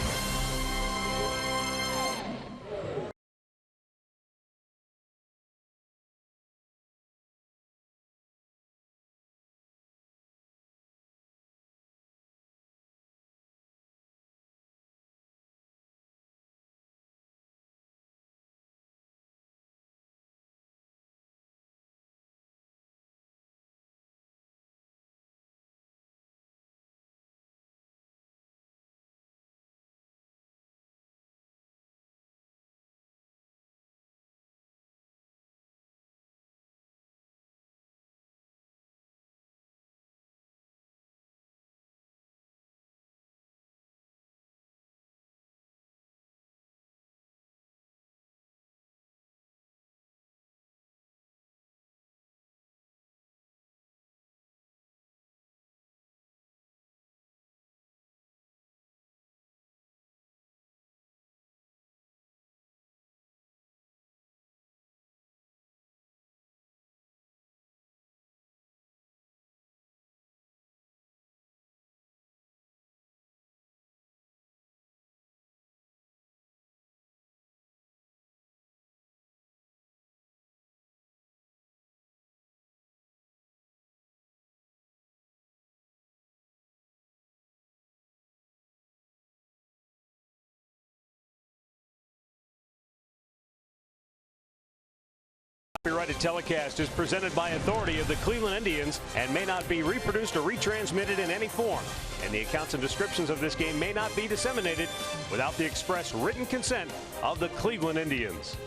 Copyrighted telecast is presented by authority of the Cleveland Indians and may not be reproduced or retransmitted in any form. And the accounts and descriptions of this game may not be disseminated without the express written consent of the Cleveland Indians.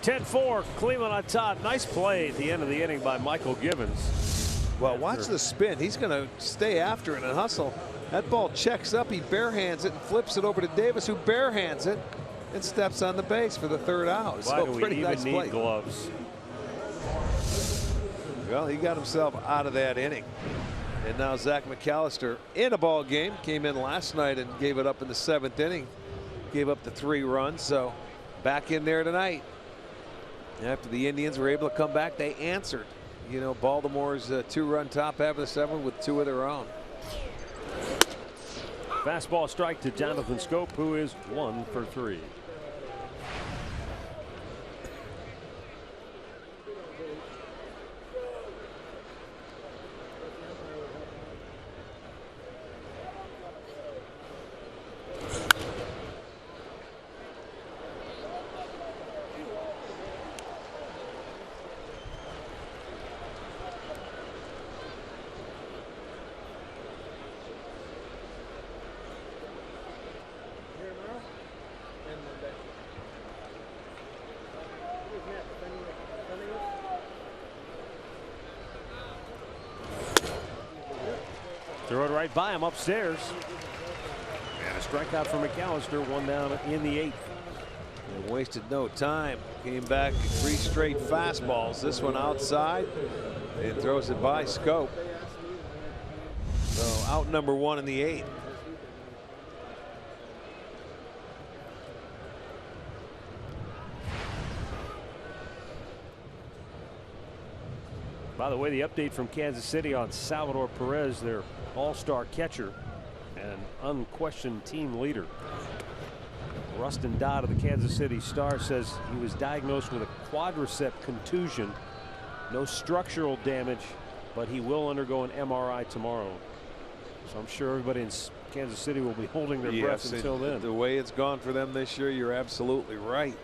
(10-4) Cleveland on top. Nice play at the end of the inning by Michael Givens. Well, watch the spin. He's going to stay after it and hustle. That ball checks up. He barehands it and flips it over to Davis, who barehands it and steps on the base for the third out. Why do we even need gloves? Well, he got himself out of that inning. And now Zach McAllister in a ball game. Came in last night and gave it up in the 7th inning. Gave up the 3 runs. So back in there tonight. After the Indians were able to come back, they answered. You know, Baltimore's 2-run top half of the 7th with 2 of their own. Fastball strike to Jonathan Schoop, who is 1 for 3. Throw it right by him upstairs. And a strikeout for McAllister, 1 down in the 8th. And wasted no time. Came back 3 straight fastballs. This one outside and throws it by Schoop. So out number 1 in the 8th. By the way, the update from Kansas City on Salvador Perez, their all-star catcher and unquestioned team leader. Rustin Dodd of the Kansas City Star says he was diagnosed with a quadricep contusion. No structural damage, but he will undergo an MRI tomorrow. So I'm sure everybody in Kansas City will be holding their breath until then. The way it's gone for them this year, you're absolutely right.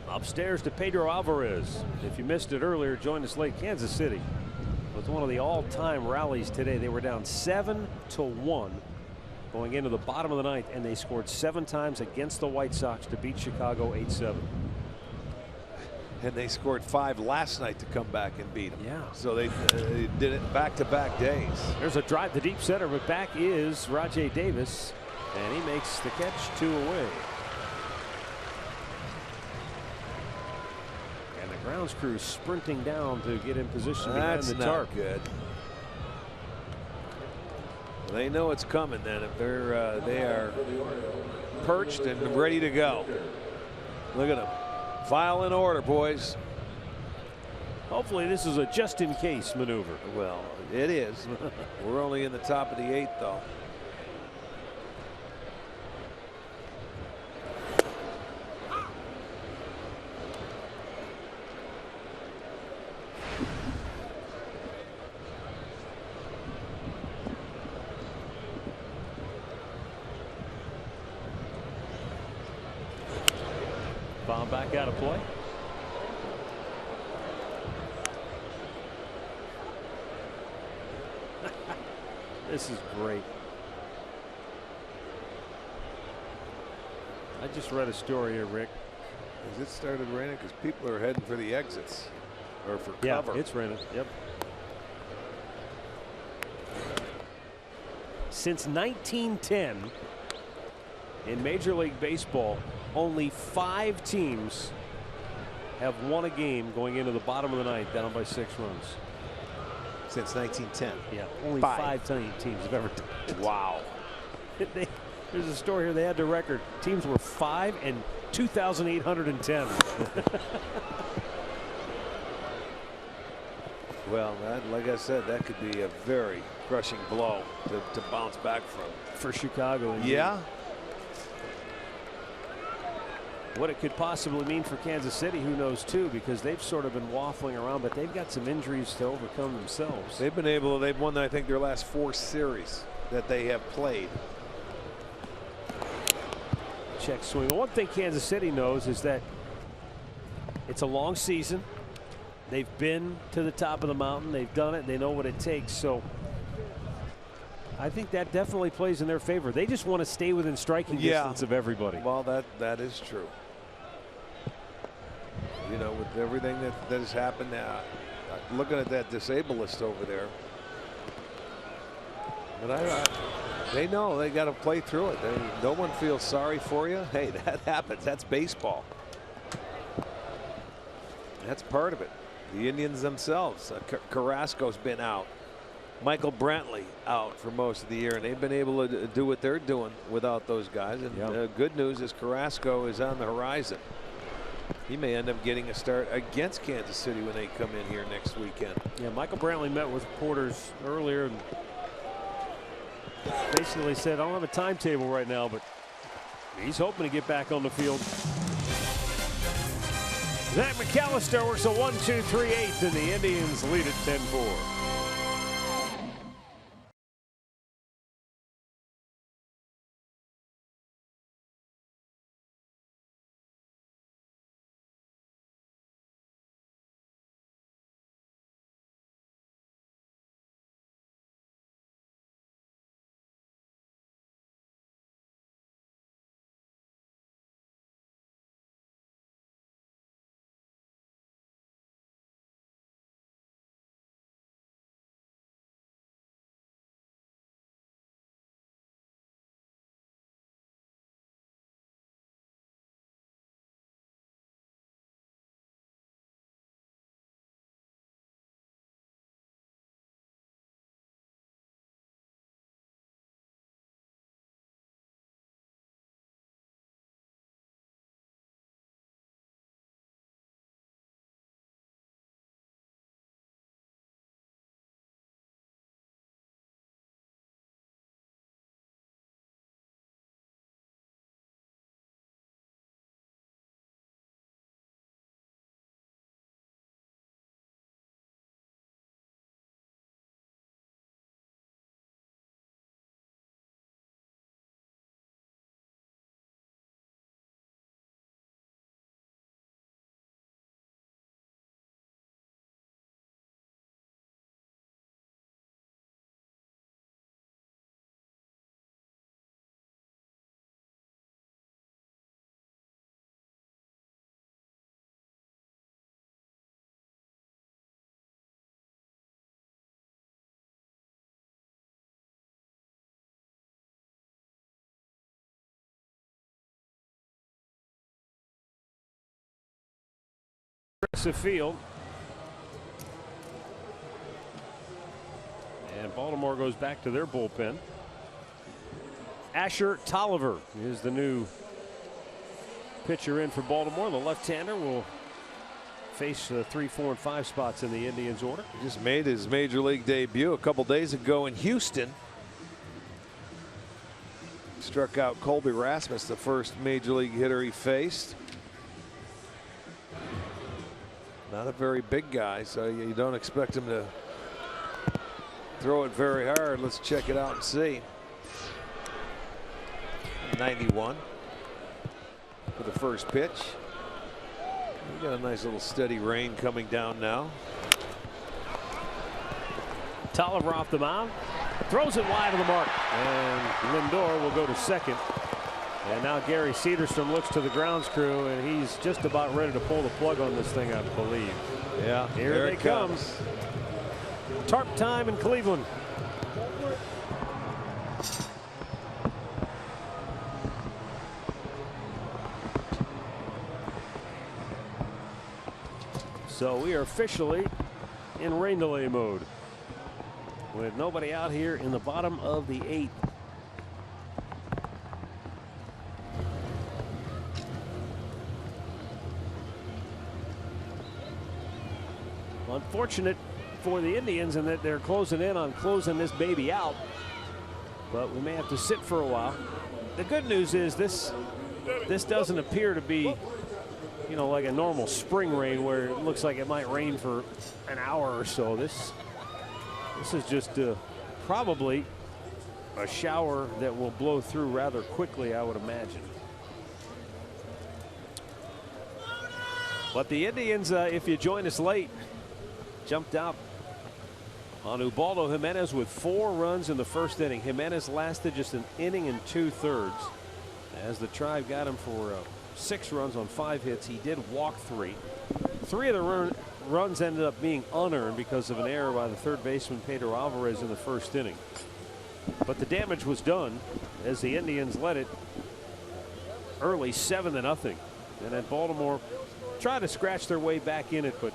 Upstairs to Pedro Alvarez. If you missed it earlier, joined us late. Kansas City with one of the all-time rallies today. They were down 7-1 going into the bottom of the 9th, and they scored 7 times against the White Sox to beat Chicago 8-7. And they scored 5 last night to come back and beat them. Yeah. So they did it back-to-back days. There's a drive to deep center, but back is Rajai Davis, and he makes the catch 2 away. grounds crew sprinting down to get in position behind That's the not tarp. good. They know it's coming then if they are perched and ready to go. Look at them. File in order, boys. Hopefully this is a just-in-case maneuver. Well, it is. We're only in the top of the 8th, though. Bomb back out of play. This is great. I just read a story here, Rick. Has it started raining? Because people are heading for the exits or for Yeah, cover. it's raining. Yep. Since 1910, in Major League Baseball, only 5 teams have won a game going into the bottom of the 9th down by 6 runs. Since 1910. Yeah, only 5 teams have ever done it. Wow. There's a story here. They had the record. Teams were 5 and 2,810. Well, like I said, that could be a very crushing blow to bounce back from. For Chicago. Indeed. Yeah. What it could possibly mean for Kansas City, who knows too, because they've sort of been waffling around, but they've got some injuries to overcome themselves. They've won, I think, their last 4 series that they have played. Check swing. One thing Kansas City knows is that it's a long season. They've been to the top of the mountain. They've done it. They know what it takes. So I think that definitely plays in their favor. They just want to stay within striking distance of everybody. Well, that is true. You know, with everything that has happened now, looking at that disabled list over there. But they know they got to play through it. No one feels sorry for you. Hey, that happens. That's baseball. That's part of it. The Indians themselves, Carrasco's been out. Michael Brantley out for most of the year, and they've been able to do what they're doing without those guys. And good news is Carrasco is on the horizon. He may end up getting a start against Kansas City when they come in here next weekend. Yeah, Michael Brantley met with reporters earlier and basically said, I don't have a timetable right now, but he's hoping to get back on the field. Zach McAllister works a 1-2-3-8, and the Indians lead at 10-4. Field. And Baltimore goes back to their bullpen. Asher Tolliver is the new pitcher in for Baltimore. The left-hander will face 3, 4, and 5 spots in the Indians order. Just made his major league debut a couple days ago in Houston. Struck out Colby Rasmus, the first major league hitter he faced. Not a very big guy, so you don't expect him to throw it very hard. Let's check it out and see. 91 for the first pitch. We got a nice little steady rain coming down now. Tolliver off the mound, throws it wide of the mark, and Lindor will go to second. And now Gary Cederstrom looks to the grounds crew, and he's just about ready to pull the plug on this thing, I believe. Yeah, here they come. Tarp time in Cleveland. So we are officially in rain delay mode with nobody out here in the bottom of the 8th. Unfortunate for the Indians in that they're closing in on closing this baby out, but we may have to sit for a while. The good news is this doesn't appear to be, you know, like a normal spring rain where it looks like it might rain for an hour or so. This is just probably a shower that will blow through rather quickly, I would imagine. But the Indians, if you join us late, jumped out on Ubaldo Jimenez with 4 runs in the first inning. Jimenez lasted just an inning and 2/3 as the Tribe got him for 6 runs on 5 hits. He did walk 3. 3 of the runs ended up being unearned because of an error by the third baseman Pedro Alvarez in the first inning. But the damage was done as the Indians led it early 7-0. And then Baltimore tried to scratch their way back in it, but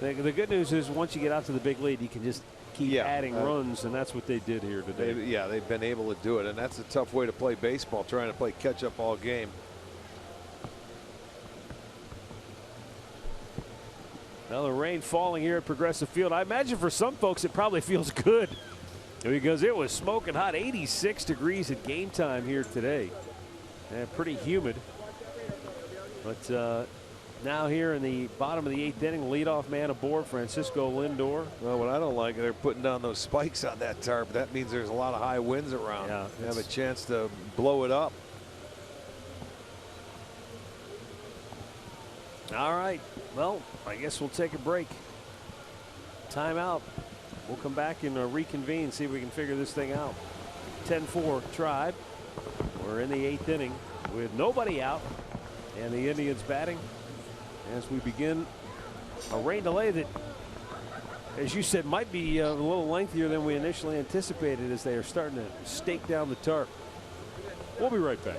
the good news is once you get out to the big lead, you can just keep adding runs, and that's what they did here today. They've been able to do it, and that's a tough way to play baseball, trying to play catch up all game. Now the rain falling here at Progressive Field. I imagine for some folks it probably feels good because it was smoking hot, 86 degrees at game time here today, and pretty humid. But now here in the bottom of the 8th inning, leadoff man aboard, Francisco Lindor. Well, what I don't like, they're putting down those spikes on that tarp. That means there's a lot of high winds around. Yeah, they have a chance to blow it up. All right. Well, I guess we'll take a break. Timeout. We'll come back and reconvene, see if we can figure this thing out. 10-4 Tribe. We're in the 8th inning with nobody out, and the Indians batting as we begin a rain delay that, as you said, might be a little lengthier than we initially anticipated as they are starting to stake down the tarp. We'll be right back.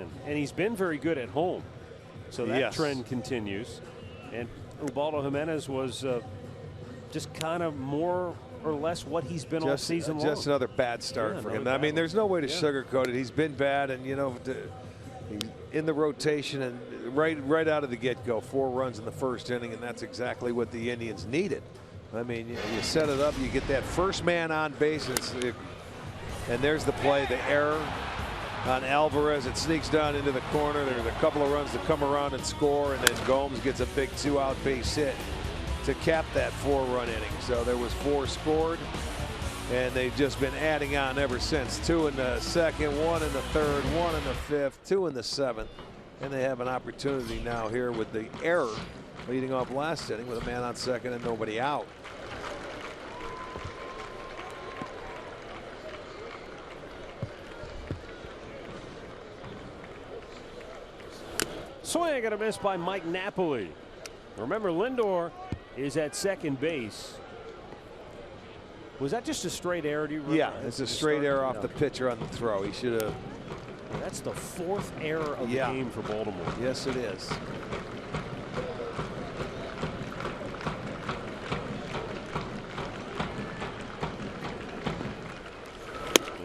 again, and he's been very good at home. So that Yes. trend continues. And Ubaldo Jimenez was just kind of more or less what he's been all season long. Just another bad start Yeah, for him. another I mean, bad there's one. no way to Yeah. sugarcoat it. He's been bad, and he's in the rotation, and right out of the get-go, 4 runs in the first inning, and that's exactly what the Indians needed. I mean, you set it up, you get that first man on base, and there's the play, the error on Alvarez. It sneaks down into the corner. There's a couple of runs to come around and score, and then Gomes gets a big 2-out base hit to cap that 4-run inning. So there was 4 scored, and they've just been adding on ever since. 2 in the second, 1 in the third, 1 in the fifth, 2 in the seventh, and they have an opportunity now here with the error leading off last inning with a man on second and nobody out. Swing and a miss by Mike Napoli. Remember, Lindor is at second base. Was that just a straight error? Do you remember? Yeah, it's a straight error off the pitcher on the throw. He should have. That's the 4th error of the game for Baltimore. Yes, it is.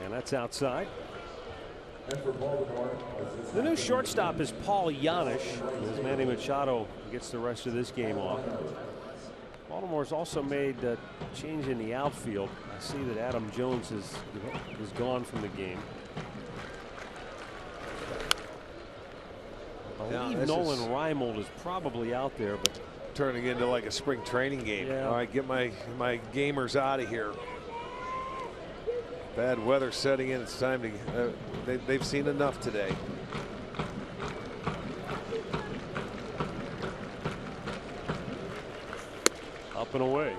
And that's outside. And for Baltimore, The new shortstop is Paul Janisch, as Manny Machado gets the rest of this game off. Baltimore's also made a change in the outfield. I see that Adam Jones is gone from the game. I believe Nolan Reimold is probably out there, but turning into like a spring training game. Yeah. All right, get my gamers out of here. Bad weather setting in. It's time to. They've seen enough today. up and away.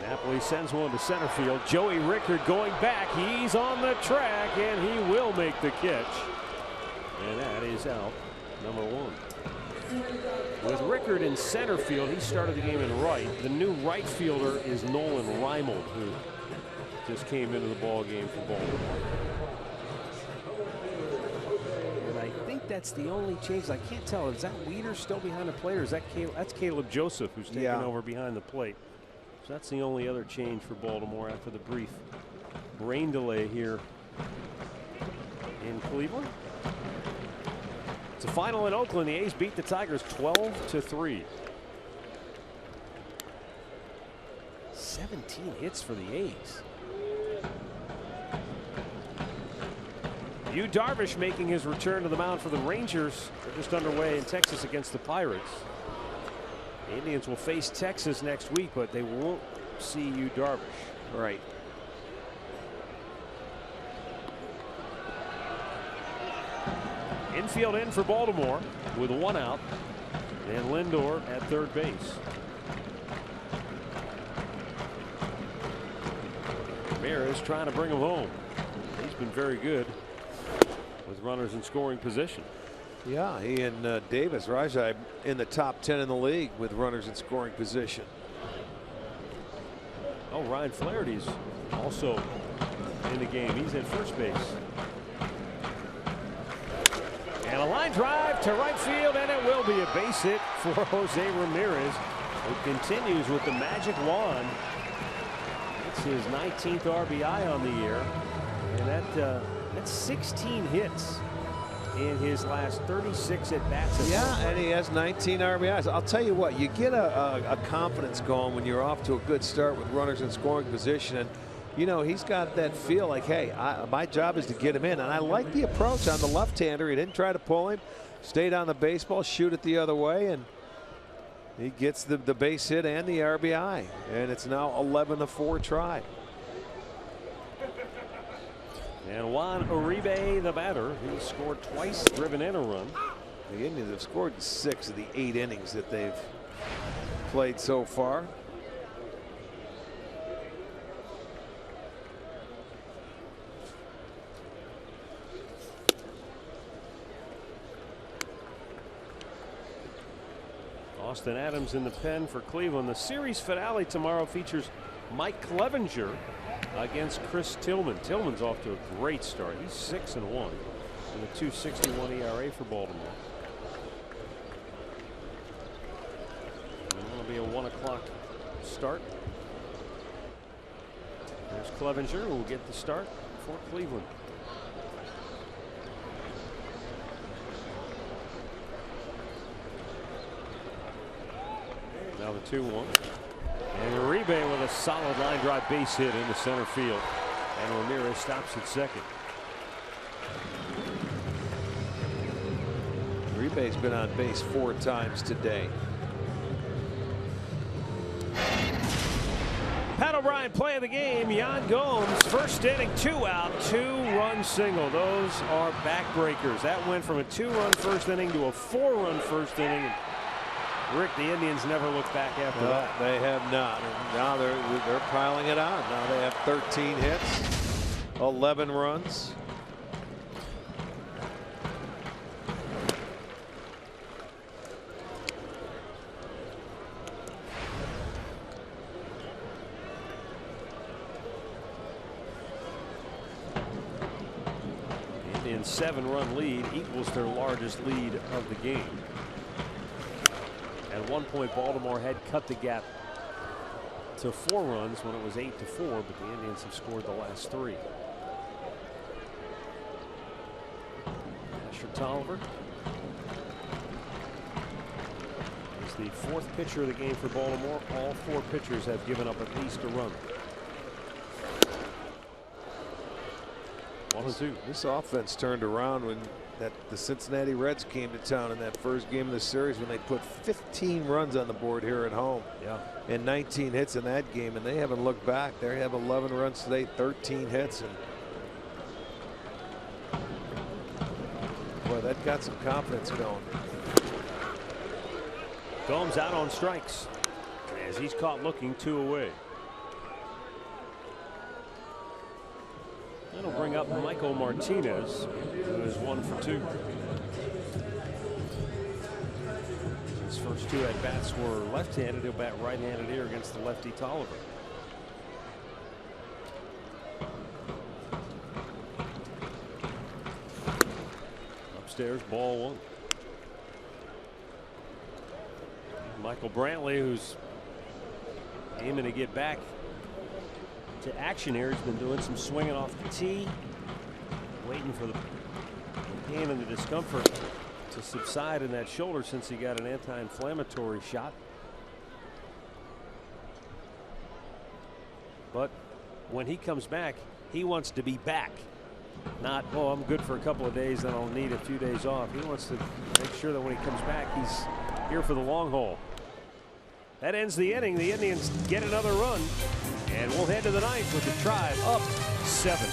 Napoli sends one to center field. Joey Rickard going back. He's on the track and he will make the catch. And that is out, number one. With Rickard in center field, he started the game in right. The new right fielder is Nolan Reimold, who just came into the ball game for Baltimore. And I think that's the only change. I can't tell. Is that Weeder still behind the plate, or is that that's Caleb Joseph who's taking over behind the plate? So that's the only other change for Baltimore after the brief rain delay here in Cleveland. It's a final in Oakland. The A's beat the Tigers 12-3. 17 hits for the A's. Yu Darvish making his return to the mound for the Rangers. They're just underway in Texas against the Pirates. The Indians will face Texas next week, but they won't see Yu Darvish. Right. Infield in for Baltimore with one out, and Lindor at third base. Ramirez trying to bring him home. He's been very good with runners in scoring position. Yeah, he and Davis Rajai in the top 10 in the league with runners in scoring position. Oh, Ryan Flaherty's also in the game. He's at first base. And a line drive to right field, and it will be a base hit for Jose Ramirez, who continues with the magic wand. It's his 19th RBI on the year, and that's 16 hits in his last 36 at bats. Yeah, and he has 19 RBIs. I'll tell you what, you get a confidence going when you're off to a good start with runners in scoring position, and you know, he's got that feel like, hey, my job is to get him in. And I like the approach on the left-hander. He didn't try to pull him, stayed on the baseball, shoot it the other way, and he gets the base hit and the RBI. And it's now 11-4 try. And Juan Uribe, the batter, he scored twice, driven in a run. The Indians have scored in 6 of the 8 innings that they've played so far. Austin Adams in the pen for Cleveland. The series finale tomorrow features Mike Clevenger against Chris Tillman. Tillman's off to a great start. He's 6-1 and a 2.61 ERA for Baltimore. And it'll be a 1 o'clock start. There's Clevenger who will get the start for Cleveland. Now the 2-1. And Uribe with a solid line drive base hit into center field. And Ramirez stops at second. Uribe's been on base 4 times today. Pat O'Brien play of the game. Yan Gomes, first inning, 2 out, 2-run single. Those are backbreakers. That went from a 2-run first inning to a 4-run first inning. And Rick, the Indians never looked back after that. They have not. And now they're piling it on. Now they have 13 hits, 11 runs. The Indians' 7-run lead equals their largest lead of the game. At one point, Baltimore had cut the gap to 4 runs when it was 8-4, but the Indians have scored the last 3. Asher Tolliver is the 4th pitcher of the game for Baltimore. All 4 pitchers have given up at least a run. 1-2. This offense turned around when the Cincinnati Reds came to town in that first game of the series, when they put 15 runs on the board here at home. Yeah. And 19 hits in that game, and they haven't looked back. They have 11 runs today, 13 hits, and boy, that got some confidence going. Gomes out on strikes as he's caught looking 2 away. That'll bring up Michael Martinez, who is 1 for 2. His first 2 at bats were left-handed. He'll bat right-handed here against the lefty Tolliver. Upstairs, ball 1. Michael Brantley, who's aiming to get back to action here. He's been doing some swinging off the tee, waiting for the pain and the discomfort to subside in that shoulder since he got an anti-inflammatory shot. But when he comes back, he wants to be back. Not, oh, I'm good for a couple of days, then I'll need a few days off. He wants to make sure that when he comes back, he's here for the long haul. That ends the inning. The Indians get another run, and we'll head to the 9th with the Tribe up 7.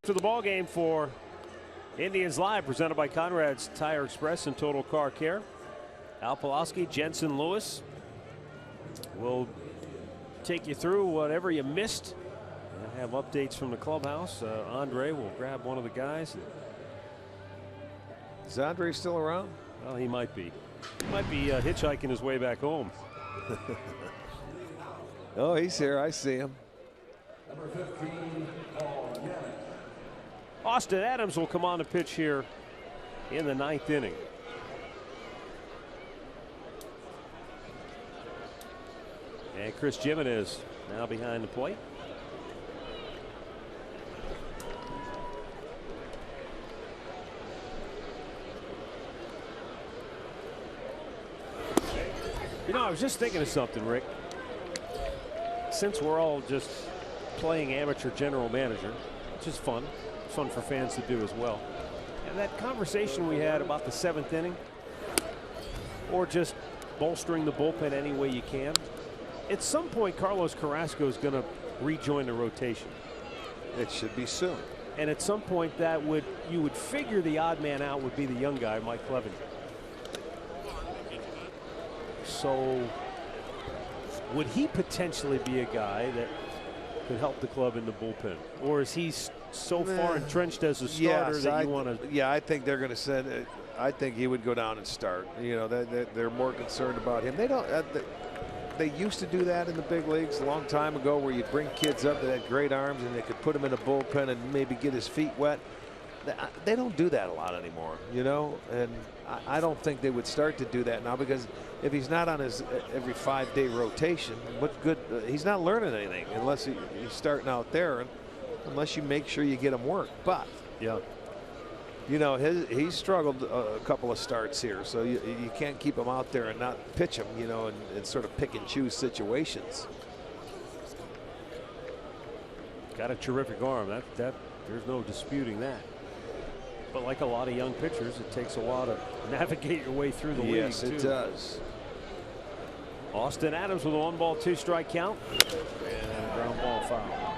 To the ball game for Indians Live, presented by Conrad's Tire Express and Total Car Care. Al Pawlowski, Jensen Lewis will take you through whatever you missed. I have updates from the clubhouse. Andre will grab one of the guys. Is Andre still around? Well, he might be. He might be hitchhiking his way back home. Oh, he's here. I see him. Number 15, Paul Yannick. Austin Adams will come on the pitch here in the 9th inning. And Chris Jimenez now behind the plate. You know, I was just thinking of something, Rick. Since we're all just playing amateur general manager, which is fun. It's fun for fans to do as well. And that conversation we had about the 7th inning, or just bolstering the bullpen any way you can. At some point, Carlos Carrasco is going to rejoin the rotation. It should be soon. And at some point, that you would figure the odd man out would be the young guy, Mike Clevenger. So would he potentially be a guy that could help the club in the bullpen? Or is he so far entrenched as a starter that you want to? Yeah, I think they're going to send it. I think he would go down and start. You know, they're more concerned about him. They don't. They used to do that in the big leagues a long time ago, where you'd bring kids up that had great arms and they could put him in a bullpen and maybe get his feet wet. They don't do that a lot anymore, you know, and I don't think they would start to do that now, because if he's not on his every 5-day rotation, what good? He's not learning anything unless he's starting out there, and unless you make sure you get him work. But yeah, you know, he's struggled a couple of starts here, so you can't keep him out there and not pitch him, you know, and sort of pick and choose situations. Got a terrific arm. That there's no disputing that. But like a lot of young pitchers, it takes a while to navigate your way through the league. Yes, it does. Austin Adams with a 1-ball, 2-strike count, and a ground ball foul.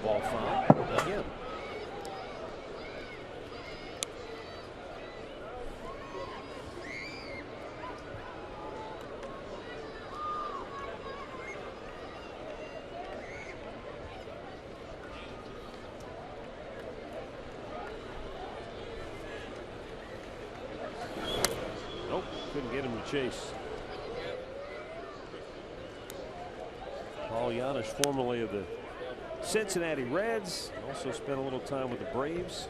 Ball foul again. Nope, couldn't get him to chase. Paul Janish, formerly of the Cincinnati Reds, also spent a little time with the Braves.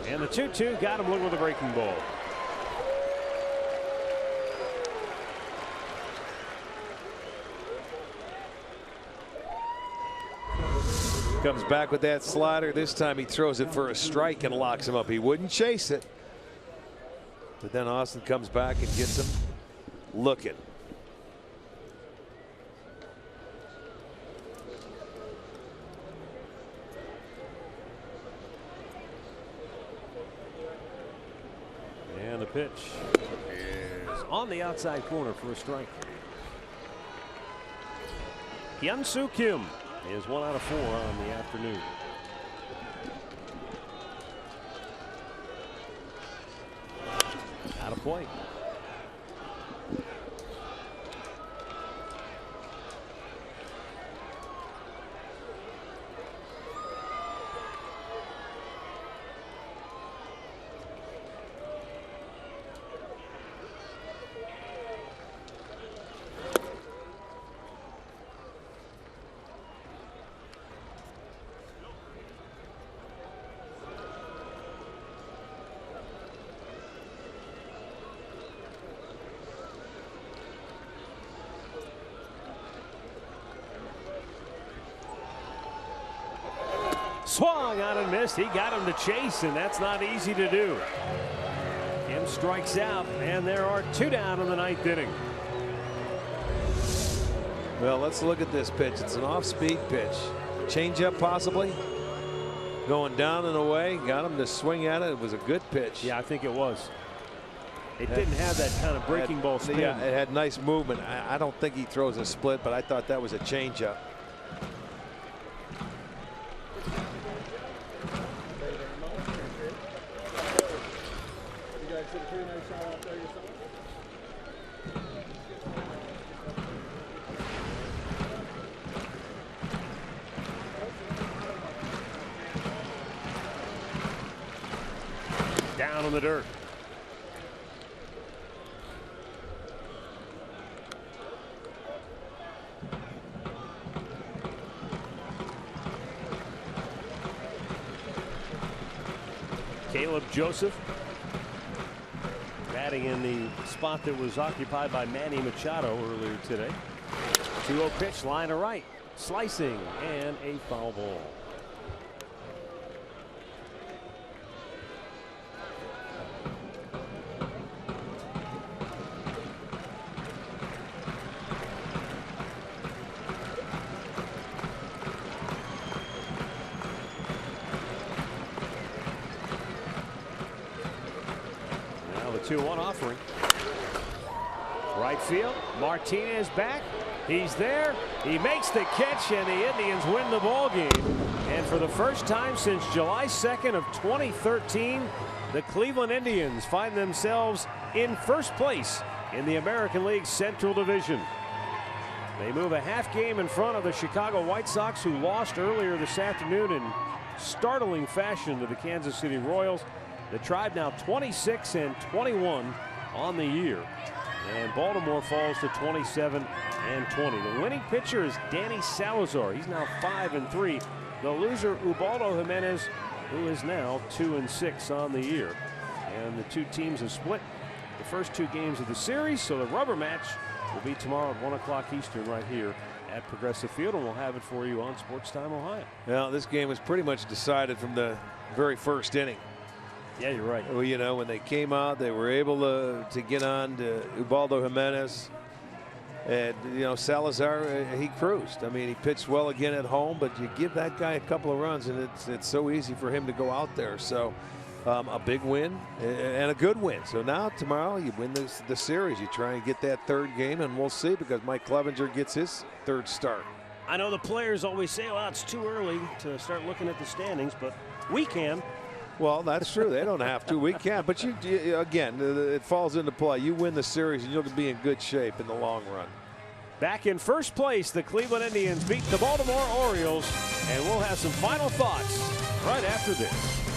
And the 2-2 got him looking with a breaking ball. Comes back with that slider. This time he throws it for a strike and locks him up. He wouldn't chase it. But then Austin comes back and gets him looking. And the pitch is on the outside corner for a strike. Hyun-Soo Kim is 1 out of 4 on the afternoon. Out of play. Swung on and missed. He got him to chase, and that's not easy to do. Kim strikes out, and there are 2 down in the 9th inning. Well, let's look at this pitch. It's an off-speed pitch. Change-up possibly. Going down and away. Got him to swing at it. It was a good pitch. Yeah, I think it was. It didn't have that kind of breaking ball spin. Yeah, it had nice movement. I don't think he throws a split, but I thought that was a changeup. Down in the dirt. Caleb Joseph batting in the spot that was occupied by Manny Machado earlier today. 2-0 pitch, line to right, slicing, and a foul ball. Now the 2-1 offering. Right field, Martinez back. He's there. He makes the catch, and the Indians win the ball game. And for the first time since July 2nd of 2013, the Cleveland Indians find themselves in first place in the American League Central Division. They move a half game in front of the Chicago White Sox, who lost earlier this afternoon in startling fashion to the Kansas City Royals. The Tribe now 26-21 on the year. And Baltimore falls to 27-20. The winning pitcher is Danny Salazar. He's now 5-3. The loser, Ubaldo Jimenez, who is now 2-6 on the year. And the 2 teams have split the first 2 games of the series, so the rubber match will be tomorrow at 1 o'clock Eastern right here at Progressive Field, and we'll have it for you on Sports Time Ohio. Well, this game was pretty much decided from the very first inning. Yeah, you're right. Well, you know, when they came out, they were able to get on to Ubaldo Jimenez. And, you know, Salazar, he cruised. I mean, he pitched well again at home, but you give that guy a couple of runs, and it's so easy for him to go out there. So a big win and a good win. So now tomorrow you win the series. You try and get that 3rd game, and we'll see, because Mike Clevenger gets his 3rd start. I know the players always say, well, it's too early to start looking at the standings, but we can. Well, that's true. They don't have to. We can. But you again, it falls into play. You win the series, and you'll be in good shape in the long run. Back in first place, the Cleveland Indians beat the Baltimore Orioles, and we'll have some final thoughts right after this.